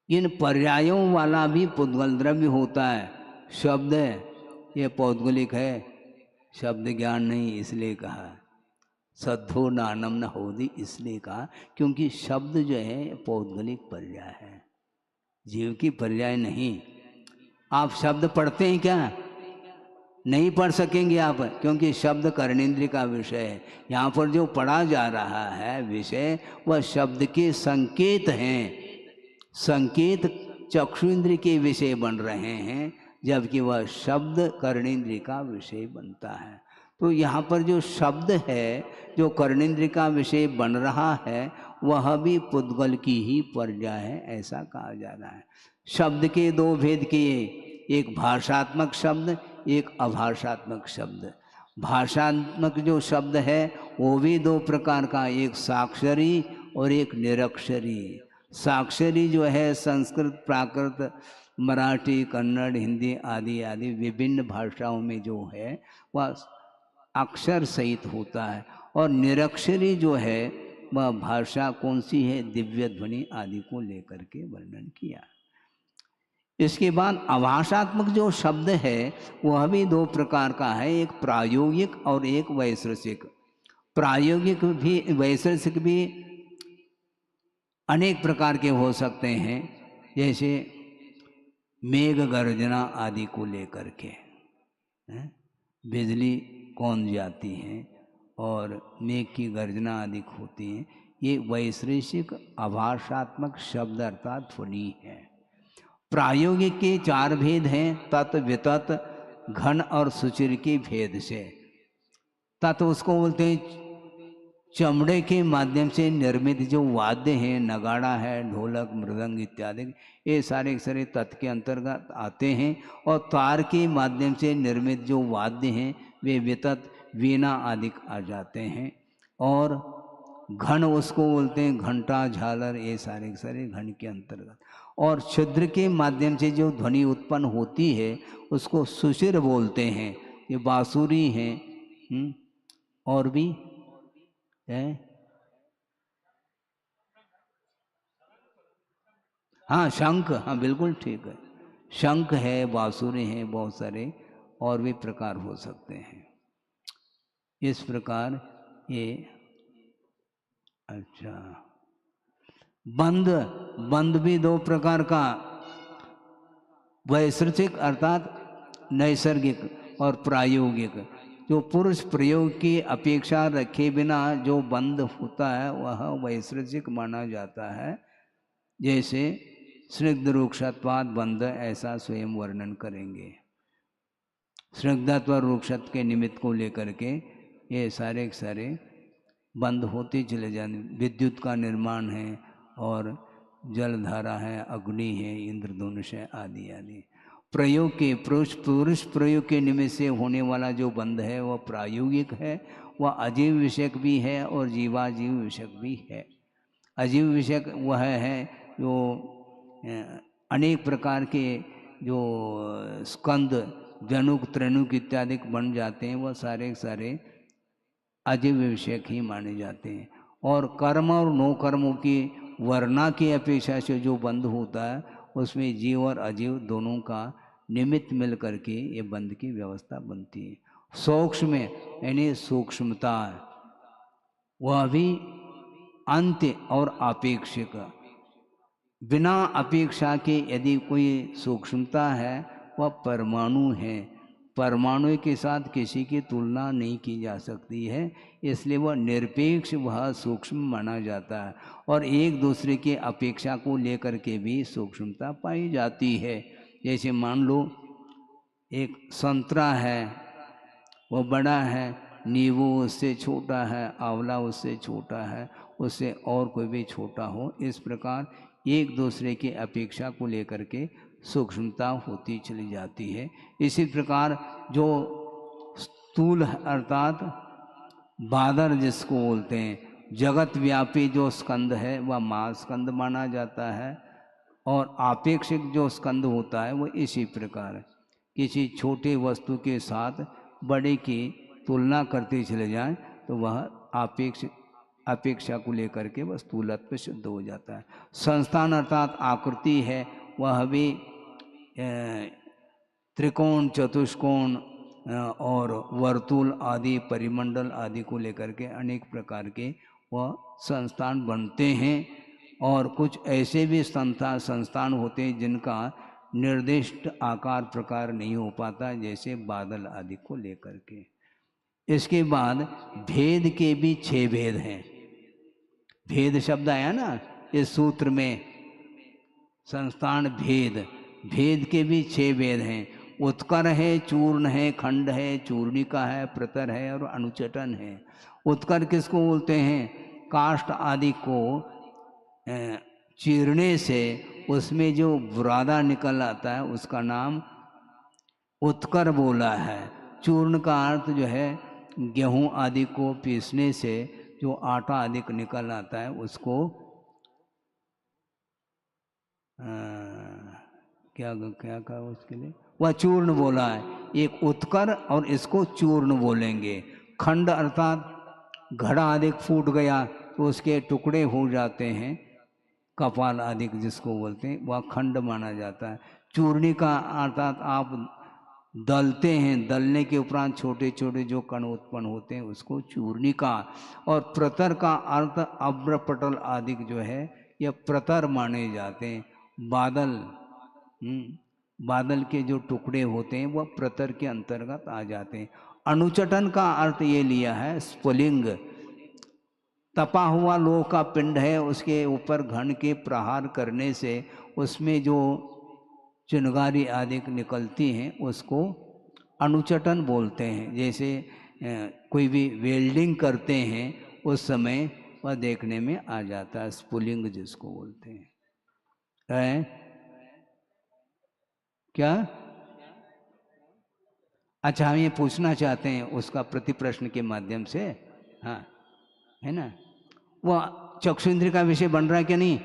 इन पर्यायों वाला भी पुद्गल द्रव्य होता है। शब्द है ये पौद्गलिक है, शब्द ज्ञान नहीं इसलिए कहा। सद्धो नानम न होदी इसलिए कहा क्योंकि शब्द जो है पौद्गलिक पर्याय है, जीव की पर्याय नहीं। आप शब्द पढ़ते हैं क्या? नहीं पढ़ सकेंगे आप, क्योंकि शब्द कर्णेंद्रिय का विषय है। यहाँ पर जो पढ़ा जा रहा है विषय वह शब्द के संकेत हैं। संकेत चक्षुन्द्रिय के विषय बन रहे हैं, जबकि वह शब्द कर्णेंद्रिय का विषय बनता है। तो यहाँ पर जो शब्द है जो कर्णेंद्रिय का विषय बन रहा है वह भी पुद्गल की ही पर्याय है, ऐसा कहा जा रहा है। शब्द के 2 भेद किए, एक भाषात्मक शब्द, एक अभाषात्मक शब्द। भाषात्मक जो शब्द है वो भी 2 प्रकार का, एक साक्षरी और एक निरक्षरी। साक्षरी जो है संस्कृत प्राकृत मराठी कन्नड़ हिंदी आदि आदि विभिन्न भाषाओं में जो है वह अक्षर सहित होता है, और निरक्षरी जो है वह भाषा कौन सी है, दिव्य ध्वनि आदि को लेकर के वर्णन किया। इसके बाद अभाषात्मक जो शब्द है वह भी 2 प्रकार का है, एक प्रायोगिक और एक वैशेषिक। प्रायोगिक भी वैशेषिक भी अनेक प्रकार के हो सकते हैं, जैसे मेघ गर्जना आदि को लेकर के, बिजली कौन जाती है और मेघ की गर्जना आदि होती है, ये वैश्लेषिक आभासात्मक शब्द अर्थात ध्वनि है। प्रायोगिक के 4 भेद हैं, तत्, वितत, घन और सुचिर के भेद से। तत् उसको बोलते हैं चमड़े के माध्यम से निर्मित जो वाद्य हैं, नगाड़ा है, ढोलक, मृदंग इत्यादि, ये सारे सारे तत् के अंतर्गत आते हैं। और तार के माध्यम से निर्मित जो वाद्य हैं वे वितत, वीणा आदि आ जाते हैं। और घन उसको बोलते हैं घंटा, झालर, ये सारे सारे घन के अंतर्गत। और छिद्र के माध्यम से जो ध्वनि उत्पन्न होती है उसको सुशिर बोलते हैं। ये बांसुरी हैं, और भी है, हाँ शंख, हाँ बिल्कुल ठीक है, शंख है, बांसुरी है, बहुत सारे और भी प्रकार हो सकते हैं। इस प्रकार ये, अच्छा, बंद, बंद भी 2 प्रकार का, वैश्लेषिक अर्थात नैसर्गिक और प्रायोगिक। जो पुरुष प्रयोग की अपेक्षा रखे बिना जो बंद होता है वह वैश्लेषिक माना जाता है। जैसे स्निग्ध रूक्षत्वाद बंध, ऐसा स्वयं वर्णन करेंगे। स्निग्धत्व रूक्षत्व के निमित्त को लेकर के ये सारे सारे बंद होते चले जाते। विद्युत का निर्माण है और जलधारा है, अग्नि है, इंद्रधनुष है, आदि आदि। प्रयोग के पुरुष प्रयोग के निमित्त से होने वाला जो बंध है वह प्रायोगिक है, वह अजीव विषयक भी है और जीवाजीव विषयक भी है। अजीव विषयक वह है जो अनेक प्रकार के जो स्कंद, जनुक, त्रेणुक इत्यादि बन जाते हैं, वह सारे सारे अजीव विषयक ही माने जाते हैं। और कर्म और नो कर्मों की वर्णा की अपेक्षा से जो बंध होता है उसमें जीव और अजीव दोनों का निमित्त मिल करके ये बंध की व्यवस्था बनती है। सूक्ष्म यानी सूक्ष्मता, वह भी अंत्य और अपेक्षिक। बिना अपेक्षा के यदि कोई सूक्ष्मता है वह परमाणु है। परमाणु के साथ किसी की तुलना नहीं की जा सकती है, इसलिए वह निरपेक्ष, वह सूक्ष्म माना जाता है। और एक दूसरे के अपेक्षा को लेकर के भी सूक्ष्मता पाई जाती है। जैसे मान लो एक संतरा है, वह बड़ा है, नींबू उससे छोटा है, आंवला उससे छोटा है, उससे और कोई भी छोटा हो। इस प्रकार एक दूसरे की अपेक्षा को लेकर के सूक्ष्मता होती चली जाती है। इसी प्रकार जो स्थूल अर्थात बादर जिसको बोलते हैं, जगत व्यापी जो स्कंद है वह महास्कंद माना जाता है। और आपेक्षिक जो स्कंद होता है वह इसी प्रकार है, किसी छोटे वस्तु के साथ बड़े की तुलना करते चले जाएं तो वह अपेक्षा को लेकर के वह स्थूलत्व सिद्ध हो जाता है। संस्थान अर्थात आकृति है, वह भी त्रिकोण, चतुष्कोण और वर्तुल आदि, परिमंडल आदि को लेकर के अनेक प्रकार के वह संस्थान बनते हैं। और कुछ ऐसे भी संस्थान होते हैं जिनका निर्दिष्ट आकार प्रकार नहीं हो पाता, जैसे बादल आदि को लेकर के। इसके बाद भेद के भी 6 भेद हैं। भेद शब्द आया ना इस सूत्र में, संस्थान भेद, भेद के भी 6 भेद हैं। उत्कर है, चूर्ण है, खंड है, चूर्णिका है, प्रतर है और अनुचटन है। उत्कर किसको बोलते हैं? काष्ठ आदि को चीरने से उसमें जो बुरादा निकल आता है उसका नाम उत्कर बोला है। चूर्ण का अर्थ जो है गेहूं आदि को पीसने से जो आटा आदि निकल आता है उसको क्या क्या कहा उसके लिए, वह चूर्ण बोला है। एक उत्कर और इसको चूर्ण बोलेंगे। खंड अर्थात घड़ा आदि फूट गया तो उसके टुकड़े हो जाते हैं, कपाल आदि जिसको बोलते हैं, वह खंड माना जाता है। चूर्णी का अर्थात आप दलते हैं, दलने के उपरांत छोटे छोटे जो कण उत्पन्न होते हैं उसको चूर्णिका। और प्रतर का अर्थ अब्रपटल आदि जो है या प्रतर माने जाते हैं। बादल, बादल के जो टुकड़े होते हैं वह प्रतर के अंतर्गत आ जाते हैं। अनुचटन का अर्थ ये लिया है स्फुलिंग। तपा हुआ लोह का पिंड है, उसके ऊपर घन के प्रहार करने से उसमें जो चिनगारी आदि निकलती हैं उसको अनुचटन बोलते हैं। जैसे कोई भी वेल्डिंग करते हैं उस समय वह देखने में आ जाता है, स्फुलिंग जिसको बोलते हैं। क्या? अच्छा, हम ये पूछना चाहते हैं उसका प्रति प्रश्न के माध्यम से, हाँ है ना। वह चक्षुंद्र का विषय बन रहा है क्या? नहीं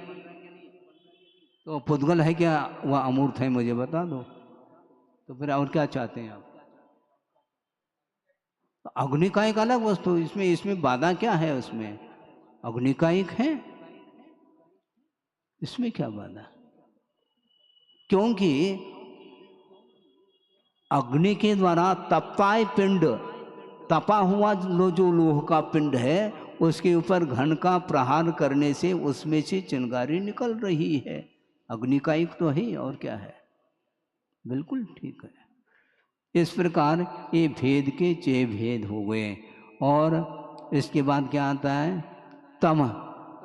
तो पुद्गल है क्या? वह अमूर्त है, मुझे बता दो। तो फिर और क्या चाहते हैं आप? अग्नि का एक अलग वस्तु, इसमें बाधा क्या है? उसमें अग्नि का एक है, इसमें क्या बाधा? क्योंकि अग्नि के द्वारा तपताय पिंड, तपा हुआ जो लोह का पिंड है उसके ऊपर घन का प्रहार करने से उसमें से चिंगारी निकल रही है। अग्नि का एक तो है, और क्या है? बिल्कुल ठीक है। इस प्रकार ये भेद के 6 भेद हो गए। और इसके बाद क्या आता है? तम।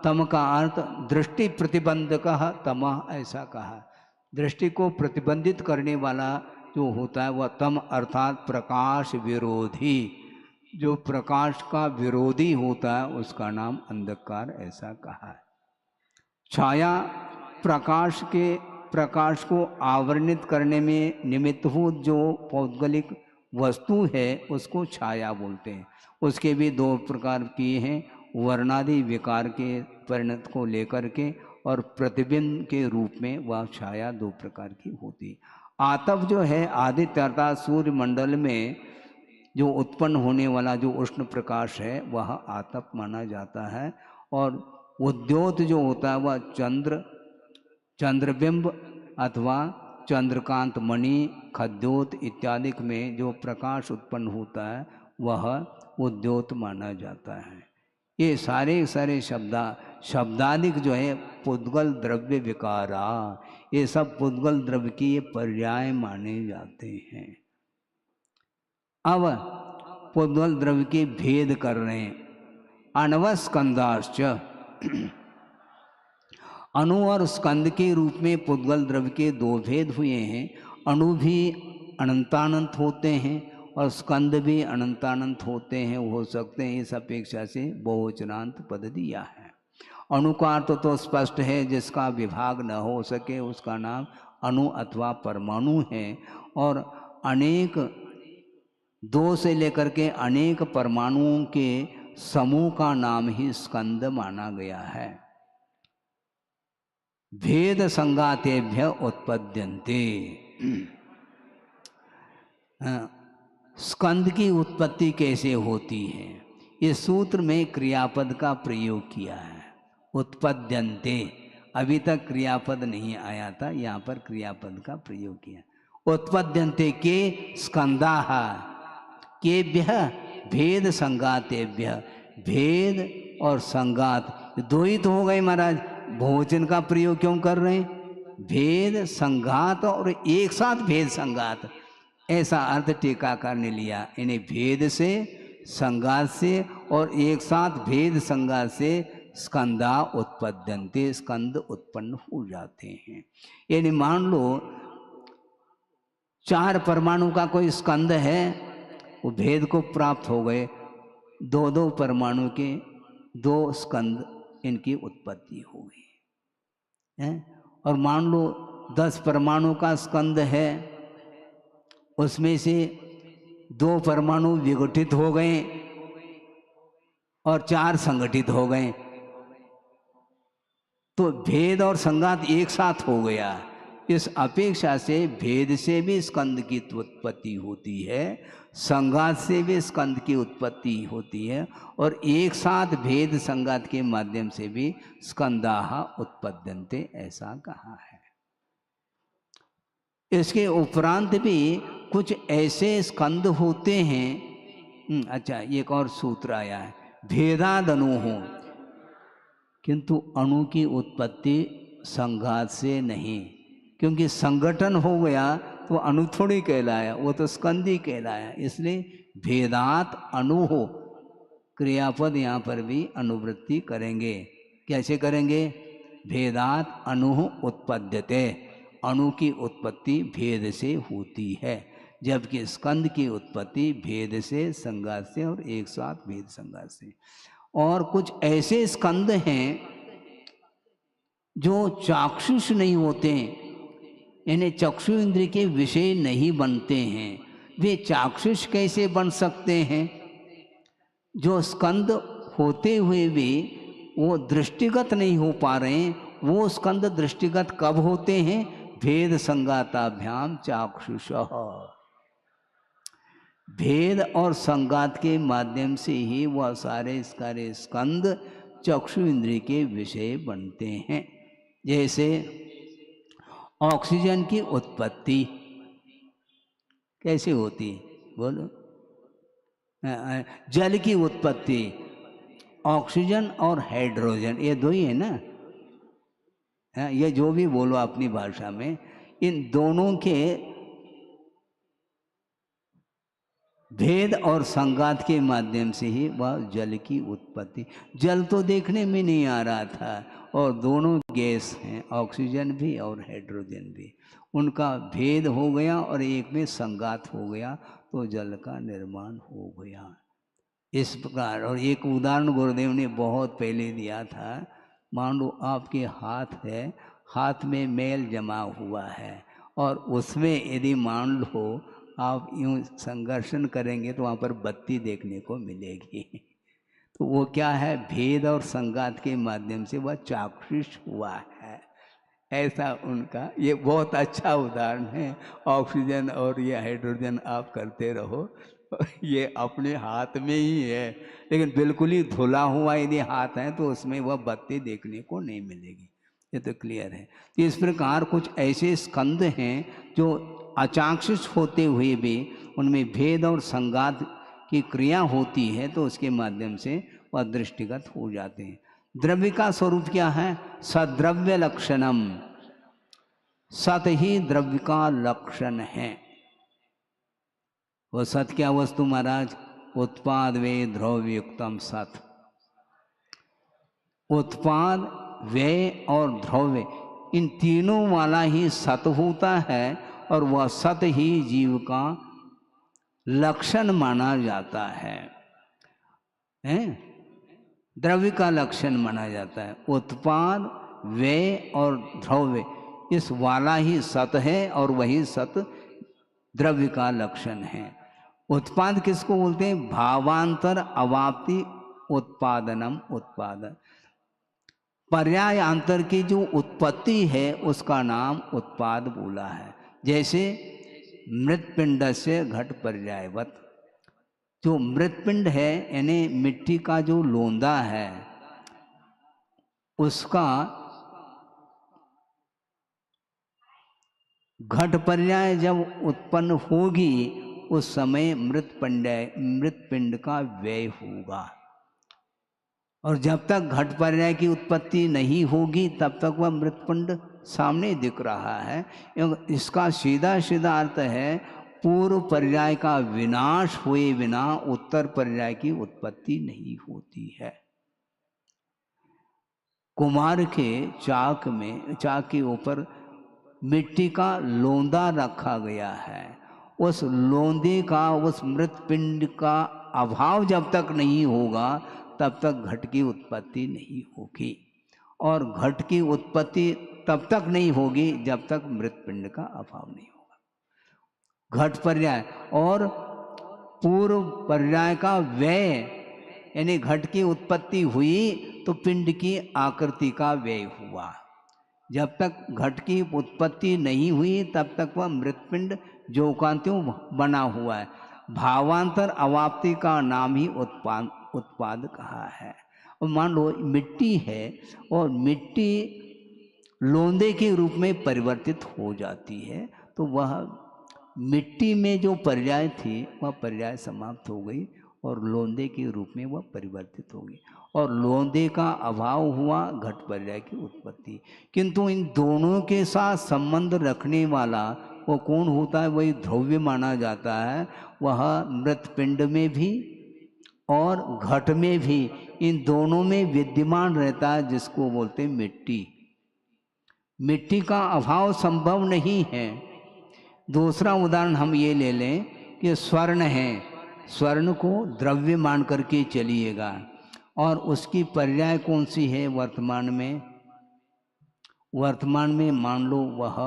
तम का अर्थ दृष्टि प्रतिबंधक तम, ऐसा कहा। दृष्टि को प्रतिबंधित करने वाला जो होता है वह तम, अर्थात प्रकाश विरोधी। जो प्रकाश का विरोधी होता है उसका नाम अंधकार, ऐसा कहा है। छाया प्रकाश को आवरणित करने में निमित्तभूत जो पौद्गलिक वस्तु है उसको छाया बोलते हैं। उसके भी 2 प्रकार किए हैं, वर्णादि विकार के परिणत को लेकर के और प्रतिबिंब के रूप में वह छाया 2 प्रकार की होती। आतप जो है आदित्य अर्थात सूर्य मंडल में जो उत्पन्न होने वाला जो उष्ण प्रकाश है वह आतप माना जाता है। और उद्योत जो होता है वह चंद्रबिंब अथवा चंद्रकांत मणि, खद्योत इत्यादि में जो प्रकाश उत्पन्न होता है वह उद्योत माना जाता है। ये सारे शब्दादिक जो है पुद्गल द्रव्य विकारा, ये सब पुद्गल द्रव्य की पर्याय माने जाते हैं। अब पुद्गल द्रव्य के भेद कर रहे हैं। अनवस्कंदाश्च, अणु और स्कंद के रूप में पुद्गल द्रव्य के 2 भेद हुए हैं। अणु भी अनंतानंत होते हैं और स्कंद भी अनंतानंत होते हैं, हो सकते हैं। इस अपेक्षा से बहुवचनांत पद दिया है। अणु का अर्थ तो स्पष्ट है, जिसका विभाग न हो सके उसका नाम अणु अथवा परमाणु है। और अनेक 2 से लेकर के अनेक परमाणुओं के समूह का नाम ही स्कंद माना गया है। भेद संगातेभ्य उत्पद्यन्ते। स्कंद की उत्पत्ति कैसे होती है? इस सूत्र में क्रियापद का प्रयोग किया है, उत्पद्यन्ते। अभी तक क्रियापद नहीं आया था, यहाँ पर क्रियापद का प्रयोग किया। उत्पद्यन्ते के स्कंदाः केभ्य भेद संगातेभ्य। भेद और संगात 2 ही तो हो गए महाराज, बहुवचन का प्रयोग क्यों कर रहे हैं? भेद संघात और एक साथ भेद संघात, ऐसा अर्थ टीकाकार ने लिया। इन्हें भेद से, संघात से और एक साथ भेद संघात से स्कंदा उत्पद्यन्ते, स्कंद उत्पन्न हो जाते हैं। यानी मान लो 4 परमाणु का कोई स्कंद है, वो भेद को प्राप्त हो गए। 2 परमाणु के 2 स्कंद, इनकी उत्पत्ति हो गई है। और मान लो 10 परमाणु का स्कंद है, उसमें से 2 परमाणु विघटित हो गए और 4 संगठित हो गए, तो भेद और संघात एक साथ हो गया। इस अपेक्षा से भेद से भी स्कंद की उत्पत्ति होती है, संघात से भी स्कंद की उत्पत्ति होती है, और एक साथ भेद संघात के माध्यम से भी स्कंदाः उत्पद्यन्ते, ऐसा कहा है। इसके उपरांत भी कुछ ऐसे स्कंद होते हैं। अच्छा, एक और सूत्र आया है, भेदादनु हो। किंतु अणु की उत्पत्ति संघात से नहीं, क्योंकि संगठन हो गया तो अणु थोड़ी कहलाया, वो तो स्कंद ही कहलाया। इसलिए भेदात अणु हो, क्रियापद यहाँ पर भी अनुवृत्ति करेंगे। कैसे करेंगे? भेदात अणु उत्पद्यते, अणु की उत्पत्ति भेद से होती है, जबकि स्कंद की उत्पत्ति भेद से, संघात से और एक साथ भेद संघात से। और कुछ ऐसे स्कंद हैं जो चाक्षुष नहीं होते, यानी चक्षु इंद्रिय के विषय नहीं बनते हैं। वे चाक्षुष कैसे बन सकते हैं? जो स्कंद होते हुए भी वो दृष्टिगत नहीं हो पा रहे हैं, वो स्कंद दृष्टिगत कब होते हैं? भेद संगाताभ्याम चाक्षुष। भेद और संगात के माध्यम से ही वह सारे स्कंद चक्षु इंद्रिय के विषय बनते हैं। जैसे ऑक्सीजन की उत्पत्ति कैसे होती है? बोलो। जल की उत्पत्ति, ऑक्सीजन और हाइड्रोजन, ये दो ही है ना, ये जो भी बोलो अपनी भाषा में, इन दोनों के भेद और संगात के माध्यम से ही वह जल की उत्पत्ति। जल तो देखने में नहीं आ रहा था, और दोनों गैस हैं, ऑक्सीजन भी और हाइड्रोजन भी, उनका भेद हो गया और एक में संगात हो गया तो जल का निर्माण हो गया। इस प्रकार। और एक उदाहरण गुरुदेव ने बहुत पहले दिया था, मान लो आपके हाथ है, हाथ में मैल जमा हुआ है, और उसमें यदि मान लो आप यूँ संघर्षण करेंगे तो वहाँ पर बत्ती देखने को मिलेगी। तो वो क्या है? भेद और संगात के माध्यम से वह चाक्षुष हुआ है। ऐसा उनका ये बहुत अच्छा उदाहरण है। ऑक्सीजन और ये हाइड्रोजन आप करते रहो, ये अपने हाथ में ही है, लेकिन बिल्कुल ही धुला हुआ यदि हाथ है तो उसमें वह बत्ती देखने को नहीं मिलेगी। ये तो क्लियर है। तो इस प्रकार कुछ ऐसे स्कंद हैं जो अचाक्षुष होते हुए भी उनमें भेद और संगात की क्रिया होती है, तो उसके माध्यम से वह दृष्टिगत हो जाते हैं। द्रव्य का स्वरूप क्या है? सद्रव्य लक्षणम, सत ही द्रव्य का लक्षण है। वो सत क्या वस्तु महाराज? उत्पाद वे द्रव्य युक्तम सत। उत्पाद, व्यय और द्रव्य, इन तीनों वाला ही सत होता है, और वह सत ही जीव का लक्षण माना जाता है, द्रव्य का लक्षण माना जाता है। उत्पाद, व्यय और द्रव्य, इस वाला ही सत है, और वही सत द्रव्य का लक्षण है। उत्पाद किसको बोलते हैं? भावांतर अवाप्ति उत्पादनम उत्पादन। पर्याय अंतर की जो उत्पत्ति है उसका नाम उत्पाद बोला है। जैसे मृतपिंड से घट पर्यायवत, जो मृतपिंड है यानी मिट्टी का जो लोंदा है, उसका घट पर्याय जब उत्पन्न होगी उस समय मृतपिंड का व्यय होगा, और जब तक घट पर्याय की उत्पत्ति नहीं होगी तब तक वह मृतपिंड सामने दिख रहा है। इसका सीधा सीधा अर्थ है पूर्व पर्याय का विनाश हुए बिना उत्तर पर्याय की उत्पत्ति नहीं होती है। कुम्हार के चाक के ऊपर मिट्टी का लोंदा रखा गया है, उस लोंदे का, उस मृतपिंड का अभाव जब तक नहीं होगा तब तक घट की उत्पत्ति नहीं होगी, और घट की उत्पत्ति तब तक नहीं होगी जब तक मृतपिंड का अभाव नहीं होगा। घट पर्याय और पूर्व पर्याय का व्यय, यानी घट की उत्पत्ति हुई तो पिंड की आकृति का व्यय हुआ। जब तक घट की उत्पत्ति नहीं हुई तब तक वह मृतपिंड जो का त्यों बना हुआ है। भावांतर अवाप्ति का नाम ही उत्पाद कहा है। और मान लो मिट्टी है, और मिट्टी लोंदे के रूप में परिवर्तित हो जाती है, तो वह मिट्टी में जो पर्याय थी वह पर्याय समाप्त हो गई, और लोंदे के रूप में वह परिवर्तित होगी, और लोंदे का अभाव हुआ घट पर्याय की उत्पत्ति। किंतु इन दोनों के साथ संबंध रखने वाला वो कौन होता है? वही द्रव्य माना जाता है। वह मृत पिंड में भी और घट में भी, इन दोनों में विद्यमान रहता है, जिसको बोलते हैं मिट्टी। मिट्टी का अभाव संभव नहीं है। दूसरा उदाहरण हम ये ले लें कि स्वर्ण है, स्वर्ण को द्रव्य मान करके चलिएगा, और उसकी पर्याय कौन सी है वर्तमान में? वर्तमान में मान लो वह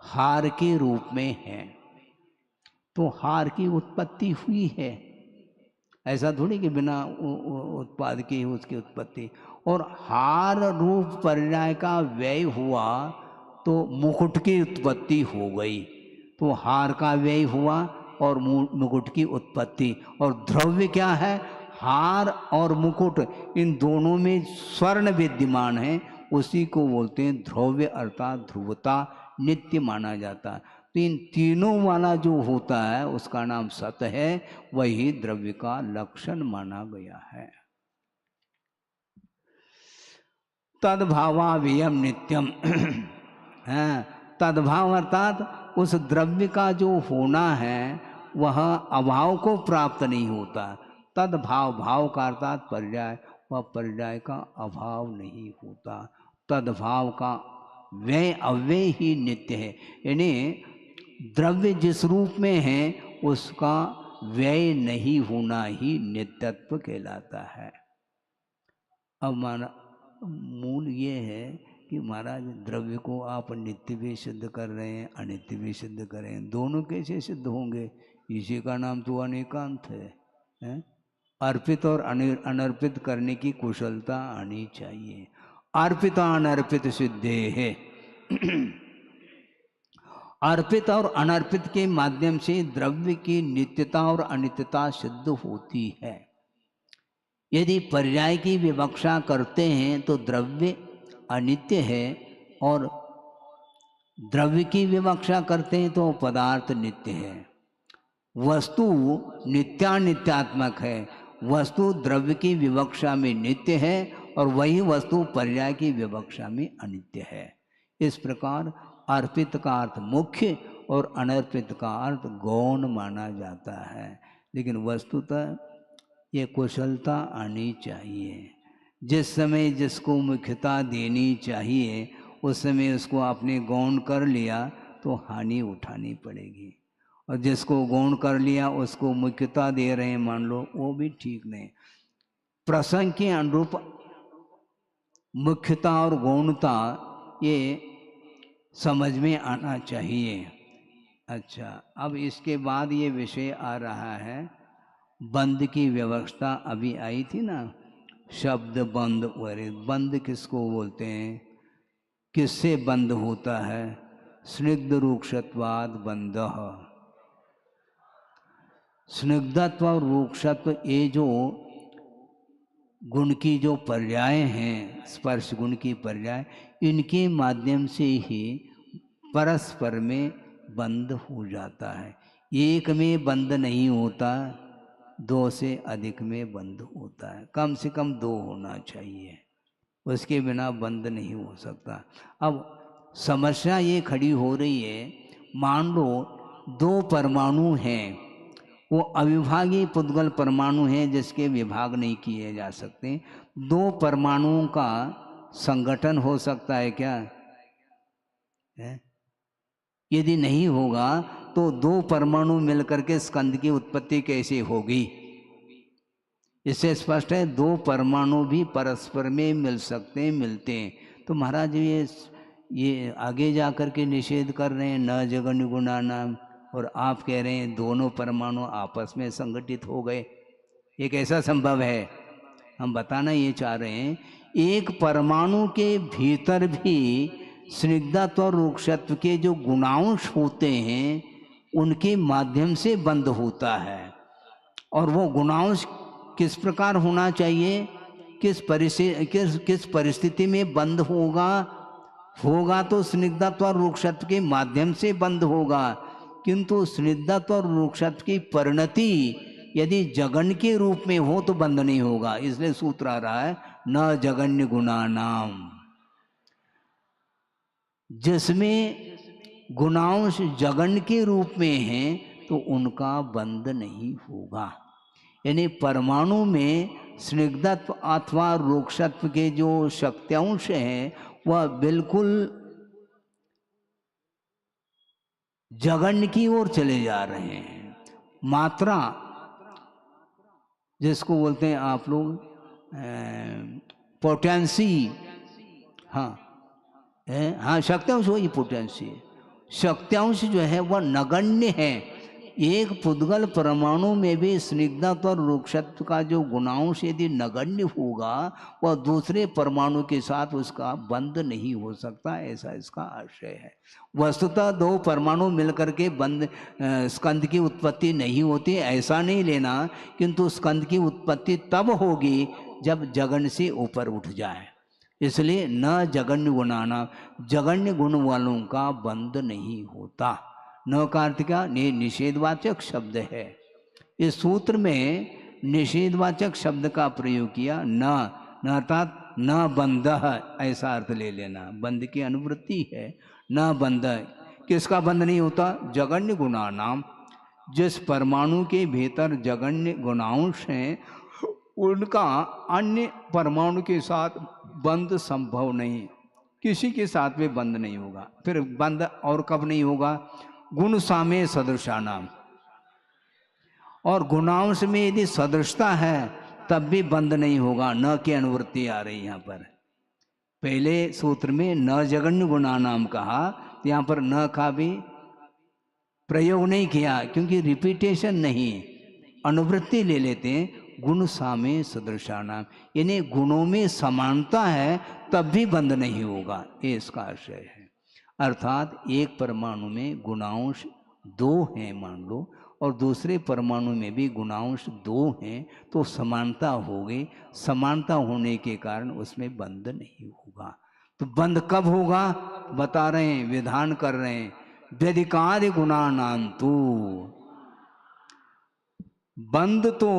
हार के रूप में है, तो हार की उत्पत्ति हुई है। ऐसा थोड़ी कि बिना उत्पाद की उसकी उत्पत्ति। और हार रूप पर्याय का व्यय हुआ तो मुकुट की उत्पत्ति हो गई। तो हार का व्यय हुआ और मुकुट की उत्पत्ति। और द्रव्य क्या है? हार और मुकुट, इन दोनों में स्वर्ण विद्यमान है, उसी को बोलते हैं द्रव्य, अर्थात ध्रुवता, नित्य माना जाता है। तो इन तीनों वाला जो होता है उसका नाम सत है, वही द्रव्य का लक्षण माना गया है। तद्भावाव्ययम नित्यम है। तद्भाव अर्थात उस द्रव्य का जो होना है वह अभाव को प्राप्त नहीं होता। तद्भाव, भाव का अर्थात पर्याय, वह पर्याय का अभाव नहीं होता। तद्भाव का व्यय अव्यय ही नित्य है, यानी द्रव्य जिस रूप में है उसका व्यय नहीं होना ही नित्यत्व कहलाता है। अब हमारा मूल ये है कि महाराज द्रव्य को आप नित्य भी सिद्ध कर रहे हैं, अनित्य भी सिद्ध कर रहे हैं, दोनों कैसे सिद्ध होंगे? इसी का नाम तो अनेकांत है? अर्पित और अनर्पित करने की कुशलता आनी चाहिए। अर्पित अनर्पित सिद्धे है। अर्पित और अनर्पित के माध्यम से द्रव्य की नित्यता और अनित्यता सिद्ध होती है। यदि पर्याय की विवक्षा करते हैं तो द्रव्य अनित्य है, और द्रव्य की विवक्षा करते हैं तो पदार्थ नित्य है। वस्तु नित्यानित्यात्मक है। वस्तु द्रव्य की विवक्षा में नित्य है और वही वस्तु पर्याय की विवक्षा में अनित्य है। इस प्रकार अर्पित का अर्थ मुख्य और अनर्पित का अर्थ गौण माना जाता है। लेकिन वस्तुतः ये कुशलता आनी चाहिए। जिस समय जिसको मुख्यता देनी चाहिए उस समय उसको आपने गौण कर लिया तो हानि उठानी पड़ेगी, और जिसको गौण कर लिया उसको मुख्यता दे रहे हैं मान लो, वो भी ठीक नहीं। प्रसंग के अनुरूप मुख्यता और गौणता ये समझ में आना चाहिए। अच्छा, अब इसके बाद ये विषय आ रहा है बंद की व्यवस्था। अभी आई थी ना, शब्द बंद। बंद किसको बोलते हैं? किससे बंद होता है? स्निग्ध रूक्षत्वाद बंध। स्निग्धत्व और रूक्षत्व ये जो गुण की जो पर्याय हैं, स्पर्श गुण की पर्याय, इनके माध्यम से ही परस्पर में बंद हो जाता है। एक में बंद नहीं होता, दो से अधिक में बंद होता है। कम से कम दो होना चाहिए, उसके बिना बंद नहीं हो सकता। अब समस्या ये खड़ी हो रही है, मान लो दो परमाणु हैं, वो अविभागी पुद्गल परमाणु हैं जिसके विभाग नहीं किए जा सकते। दो परमाणुओं का संगठन हो सकता है क्या? है? यदि नहीं होगा तो दो परमाणु मिलकर के स्कंद की उत्पत्ति कैसे होगी? इससे स्पष्ट है दो परमाणु भी परस्पर में मिल सकते हैं, मिलते हैं। तो महाराज ये आगे जा कर के निषेध कर रहे हैं न जगन गुणा नाम, और आप कह रहे हैं दोनों परमाणु आपस में संगठित हो गए। ये कैसा संभव है? हम बताना ये चाह रहे हैं, एक परमाणु के भीतर भी स्निग्धत्व और रूक्षत्व के जो गुणांश होते हैं उनके माध्यम से बंद होता है। और वो गुणांश किस प्रकार होना चाहिए? किस परिस्थिति में बंद होगा तो स्निग्धत्व और रूक्षत्व के माध्यम से बंद होगा। किंतु स्निग्धत्व और रूक्षत्व की परिणति यदि जगन के रूप में हो तो बंध नहीं होगा। इसलिए सूत्र आ रहा है न जगन्य गुणा नाम। जिसमें गुणांश जगन के रूप में हैं तो उनका बंध नहीं होगा। यानी परमाणु में स्निग्धत्व अथवा रोक्षत्व के जो शक्त्यांश हैं वह बिल्कुल जगन की ओर चले जा रहे हैं। मात्रा जिसको बोलते हैं आप लोग पोटेंसी, हाँ हाँ शक्त्यांश वही पोटेंसी है। शक्त्यांश जो है वह नगण्य है। एक पुद्गल परमाणु में भी स्निग्धत्व और रोक्षत्व का जो गुणांश यदि नगण्य होगा वह दूसरे परमाणु के साथ उसका बंध नहीं हो सकता, ऐसा इसका आशय है। वस्तुतः दो परमाणु मिलकर के बंध स्कंद की उत्पत्ति नहीं होती, ऐसा नहीं लेना, किंतु स्कंद की उत्पत्ति तब होगी जब जगन से ऊपर उठ जाए। इसलिए न जगन्य गुणाना, जगन्य गुण वालों का बंध नहीं होता। न का अर्थ क्या, निषेधवाचक शब्द है। इस सूत्र में निषेधवाचक शब्द का प्रयोग किया। न अर्थात न बंध, ऐसा अर्थ ले लेना। बंध की अनुवृत्ति है, न बंध। किसका बंध नहीं होता? जगन्य गुणा नाम। जिस परमाणु के भीतर जगन्य गुणांश हैं उनका अन्य परमाणु के साथ बंध संभव नहीं, किसी के साथ में बंध नहीं होगा। फिर बंध और कब नहीं होगा? गुण साम्य सदृशानाम। और गुणांश में यदि सदृशता है तब भी बंध नहीं होगा। न की अनुवृत्ति आ रही यहाँ पर। पहले सूत्र में न जगन्य गुणा नाम कहा, तो यहाँ पर न का भी प्रयोग नहीं किया क्योंकि रिपीटेशन नहीं, अनुवृत्ति ले लेते हैं। गुण साम्य सदृशानाम, यानी गुणों में समानता है तब भी बंध नहीं होगा, ये इसका आशय है। अर्थात एक परमाणु में गुणांश दो हैं मान लो, और दूसरे परमाणु में भी गुणांश दो हैं, तो समानता होगी। समानता होने के कारण उसमें बंध नहीं होगा। तो बंध कब होगा बता रहे हैं, विधान कर रहे हैं। व्यधिकार गुणानांतु, बंध तो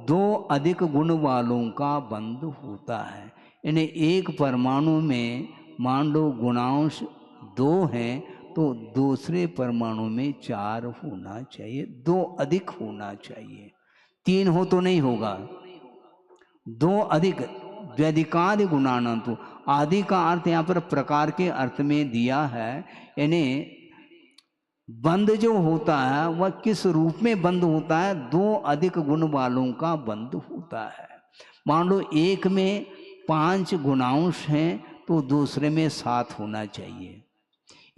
दो अधिक गुण वालों का बंध होता है। यानी एक परमाणु में मान लो गुणांश दो हैं तो दूसरे परमाणु में चार होना चाहिए, दो अधिक होना चाहिए। तीन हो तो नहीं होगा, दो अधिक। व्यधिकादि गुणानंतु, आदि का अर्थ यहाँ पर प्रकार के अर्थ में दिया है। यानी बंध जो होता है वह किस रूप में बंध होता है? दो अधिक गुण वालों का बंध होता है। मान लो एक में 5 गुणांश हैं तो दूसरे में 7 होना चाहिए।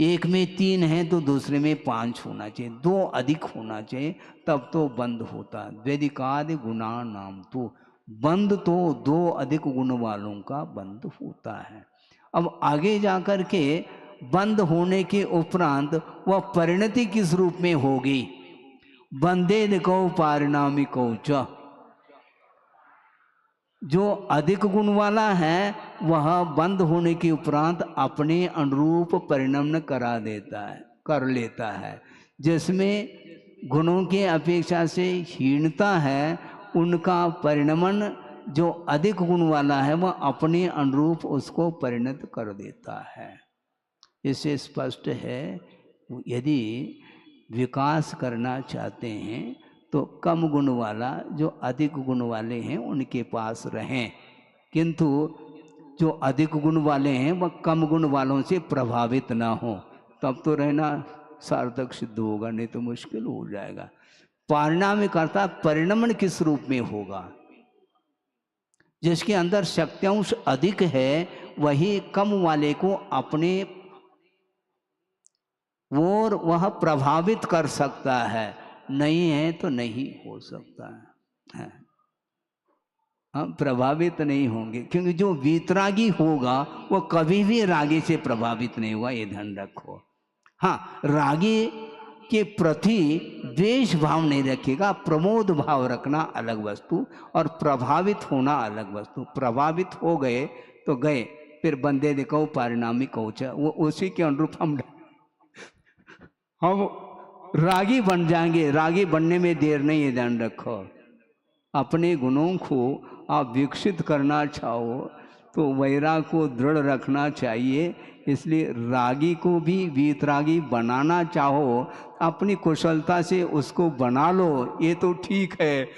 एक में 3 है तो दूसरे में 5 होना चाहिए, दो अधिक होना चाहिए, तब तो बंध होता है। व्यधिकादि गुणा नाम, तो बंध तो दो अधिक गुण वालों का बंध होता है। अब आगे जाकर के बंध होने के उपरांत वह परिणति किस रूप में होगी? बंधे कौ पारिणामिको च, जो अधिक गुण वाला है वह बंध होने के उपरांत अपने अनुरूप परिणमन करा देता है, कर लेता है। जिसमें गुणों के अपेक्षा से हीनता है उनका परिणमन जो अधिक गुण वाला है वह अपने अनुरूप उसको परिणत कर देता है। इससे स्पष्ट है यदि विकास करना चाहते हैं तो कम गुण वाला जो अधिक गुण वाले हैं उनके पास रहें, किंतु जो अधिक गुण वाले हैं वह कम गुण वालों से प्रभावित ना हो, तब तो रहना सार्थक सिद्ध होगा, नहीं तो मुश्किल हो जाएगा। पारिणामिक अर्थात परिणमन किस रूप में होगा? जिसके अंदर शक्त्यांश अधिक है वही कम वाले को अपने और वह प्रभावित कर सकता है, नहीं है तो नहीं हो सकता है। हम प्रभावित नहीं होंगे क्योंकि जो वीतरागी होगा वो कभी भी रागी से प्रभावित नहीं हुआ, ये ध्यान रखो। हाँ, रागी के प्रति द्वेष भाव नहीं रखेगा, प्रमोद भाव रखना अलग वस्तु और प्रभावित होना अलग वस्तु। प्रभावित हो गए तो गए, फिर बंदे देखो परिणामी कौच, वो उसी के अनुरूप हम रागी बन जाएंगे। रागी बनने में देर नहीं है, ध्यान रखो। अपने गुणों को आप विकसित करना चाहो तो वैराग को दृढ़ रखना चाहिए। इसलिए रागी को भी वीतरागी बनाना चाहो, अपनी कुशलता से उसको बना लो, ये तो ठीक है।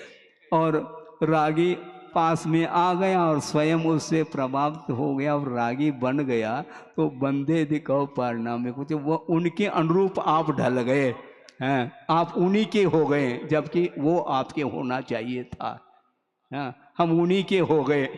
और रागी पास में आ गया और स्वयं उससे प्रभावित हो गया और रागी बन गया, तो बंदे दिखाओ परिणाम में कुछ, वो उनके अनुरूप आप ढल गए हैं, आप उन्हीं के हो गए, जबकि वो आपके होना चाहिए था। हाँ, हम उन्हीं के हो गए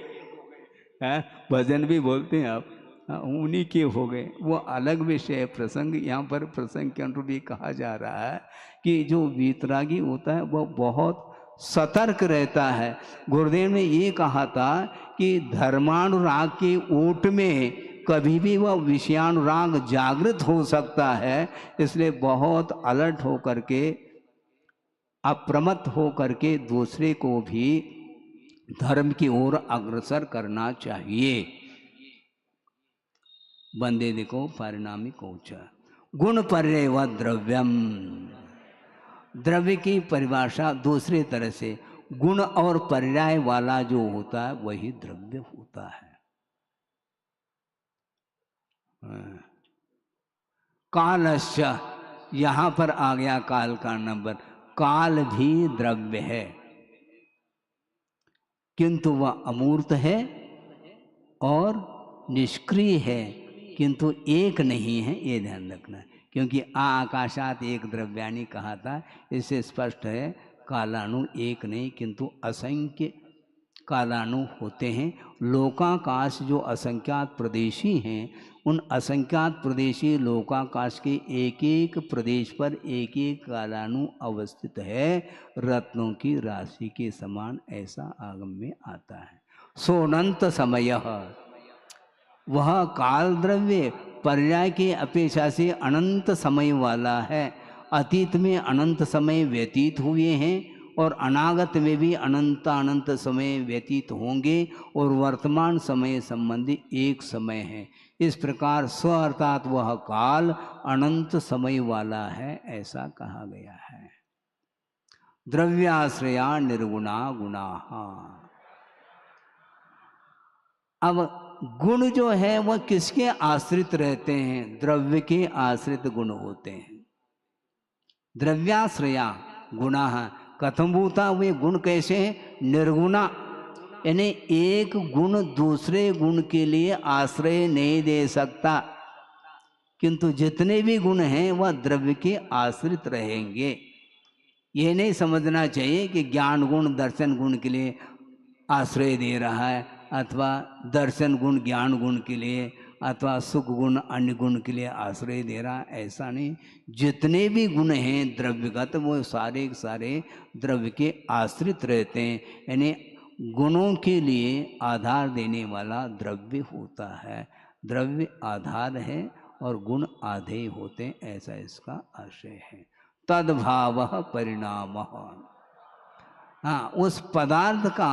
हैं, भजन भी बोलते हैं आप। हाँ, उन्हीं के हो गए, वो अलग विषय है। प्रसंग यहाँ पर प्रसंग के अनुरूप भी कहा जा रहा है कि जो वीतरागी होता है वह बहुत सतर्क रहता है। गुरुदेव ने ये कहा था कि धर्मानुराग की ओट में कभी भी वह विषयानुराग जागृत हो सकता है। इसलिए बहुत अलर्ट हो करके, अप्रमत्त हो करके दूसरे को भी धर्म की ओर अग्रसर करना चाहिए। बंदे देखो परिणामिक ऊंचा। गुण पर्य व द्रव्यम, द्रव्य की परिभाषा दूसरे तरह से, गुण और पर्याय वाला जो होता है वही द्रव्य होता है। कालस्य, यहां पर आ गया काल का नंबर। काल भी द्रव्य है, किंतु वह अमूर्त है और निष्क्रिय है, किंतु एक नहीं है, ये ध्यान रखना। क्योंकि आकाशात एक द्रव्यानी कहा था, इससे स्पष्ट है कालाणु एक नहीं किंतु असंख्य कालाणु होते हैं। लोकाकाश जो असंख्यात प्रदेशी हैं, उन असंख्यात प्रदेशी लोकाकाश के एक एक प्रदेश पर एक एक कालाणु अवस्थित है, रत्नों की राशि के समान, ऐसा आगम में आता है। सोनंत समय, वह काल द्रव्य पर्याय के अपेक्षा से अनंत समय वाला है। अतीत में अनंत समय व्यतीत हुए हैं और अनागत में भी अनंत अनंत समय व्यतीत होंगे, और वर्तमान समय संबंधी एक समय है। इस प्रकार स्व अर्थात वह काल अनंत समय वाला है, ऐसा कहा गया है। द्रव्याश्रया निर्गुणा गुणा। अब गुण जो है वह किसके आश्रित रहते हैं? द्रव्य के आश्रित गुण होते हैं। द्रव्याश्रया गुणा कथम भूता, वे गुण कैसे हैं? निर्गुणा, यानी एक गुण दूसरे गुण के लिए आश्रय नहीं दे सकता, किंतु जितने भी गुण हैं वह द्रव्य के आश्रित रहेंगे। यह नहीं समझना चाहिए कि ज्ञान गुण दर्शन गुण के लिए आश्रय दे रहा है, अथवा दर्शन गुण ज्ञान गुण के लिए, अथवा सुख गुण अन्य गुण के लिए आश्रय दे रहा है, ऐसा नहीं। जितने भी गुण हैं द्रव्यगत, वो सारे सारे द्रव्य के आश्रित रहते हैं। यानी गुणों के लिए आधार देने वाला द्रव्य होता है। द्रव्य आधार है और गुण आधेय होते हैं, ऐसा इसका आशय है। तद्भाव परिणाम, हाँ, उस पदार्थ का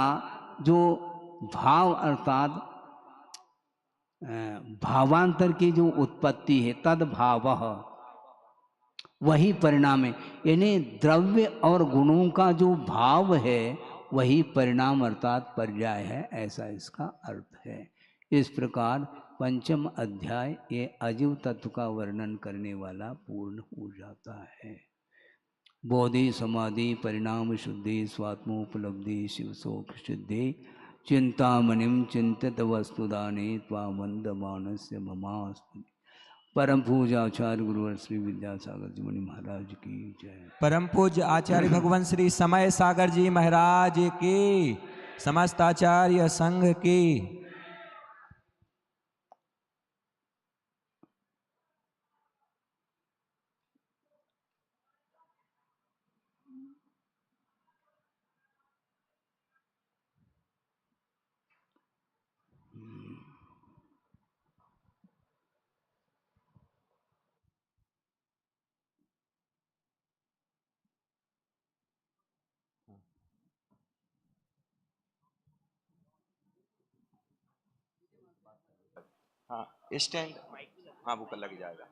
जो भाव अर्थात भावांतर की जो उत्पत्ति है, तद्भाव, वही परिणाम है। यानी द्रव्य और गुणों का जो भाव है वही परिणाम अर्थात पर्याय है, ऐसा इसका अर्थ है। इस प्रकार पंचम अध्याय ये अजीव तत्व का वर्णन करने वाला पूर्ण हो जाता है। बोधि समाधि परिणाम शुद्धि स्वात्मोपलब्धि शिवशोक सिद्धि चिंतामणिम चिंतित वस्तुदाने त्वामंद मानस्य ममास्तु। परम पूज्य आचार्य गुरुवर श्री विद्यासागर जी मुनि महाराज की जय। परम पूज्य आचार्य भगवान श्री समय सागर जी महाराज की, समस्त आचार्य संघ की। हाँ, स्टैंड, हाँ वो लग जाएगा।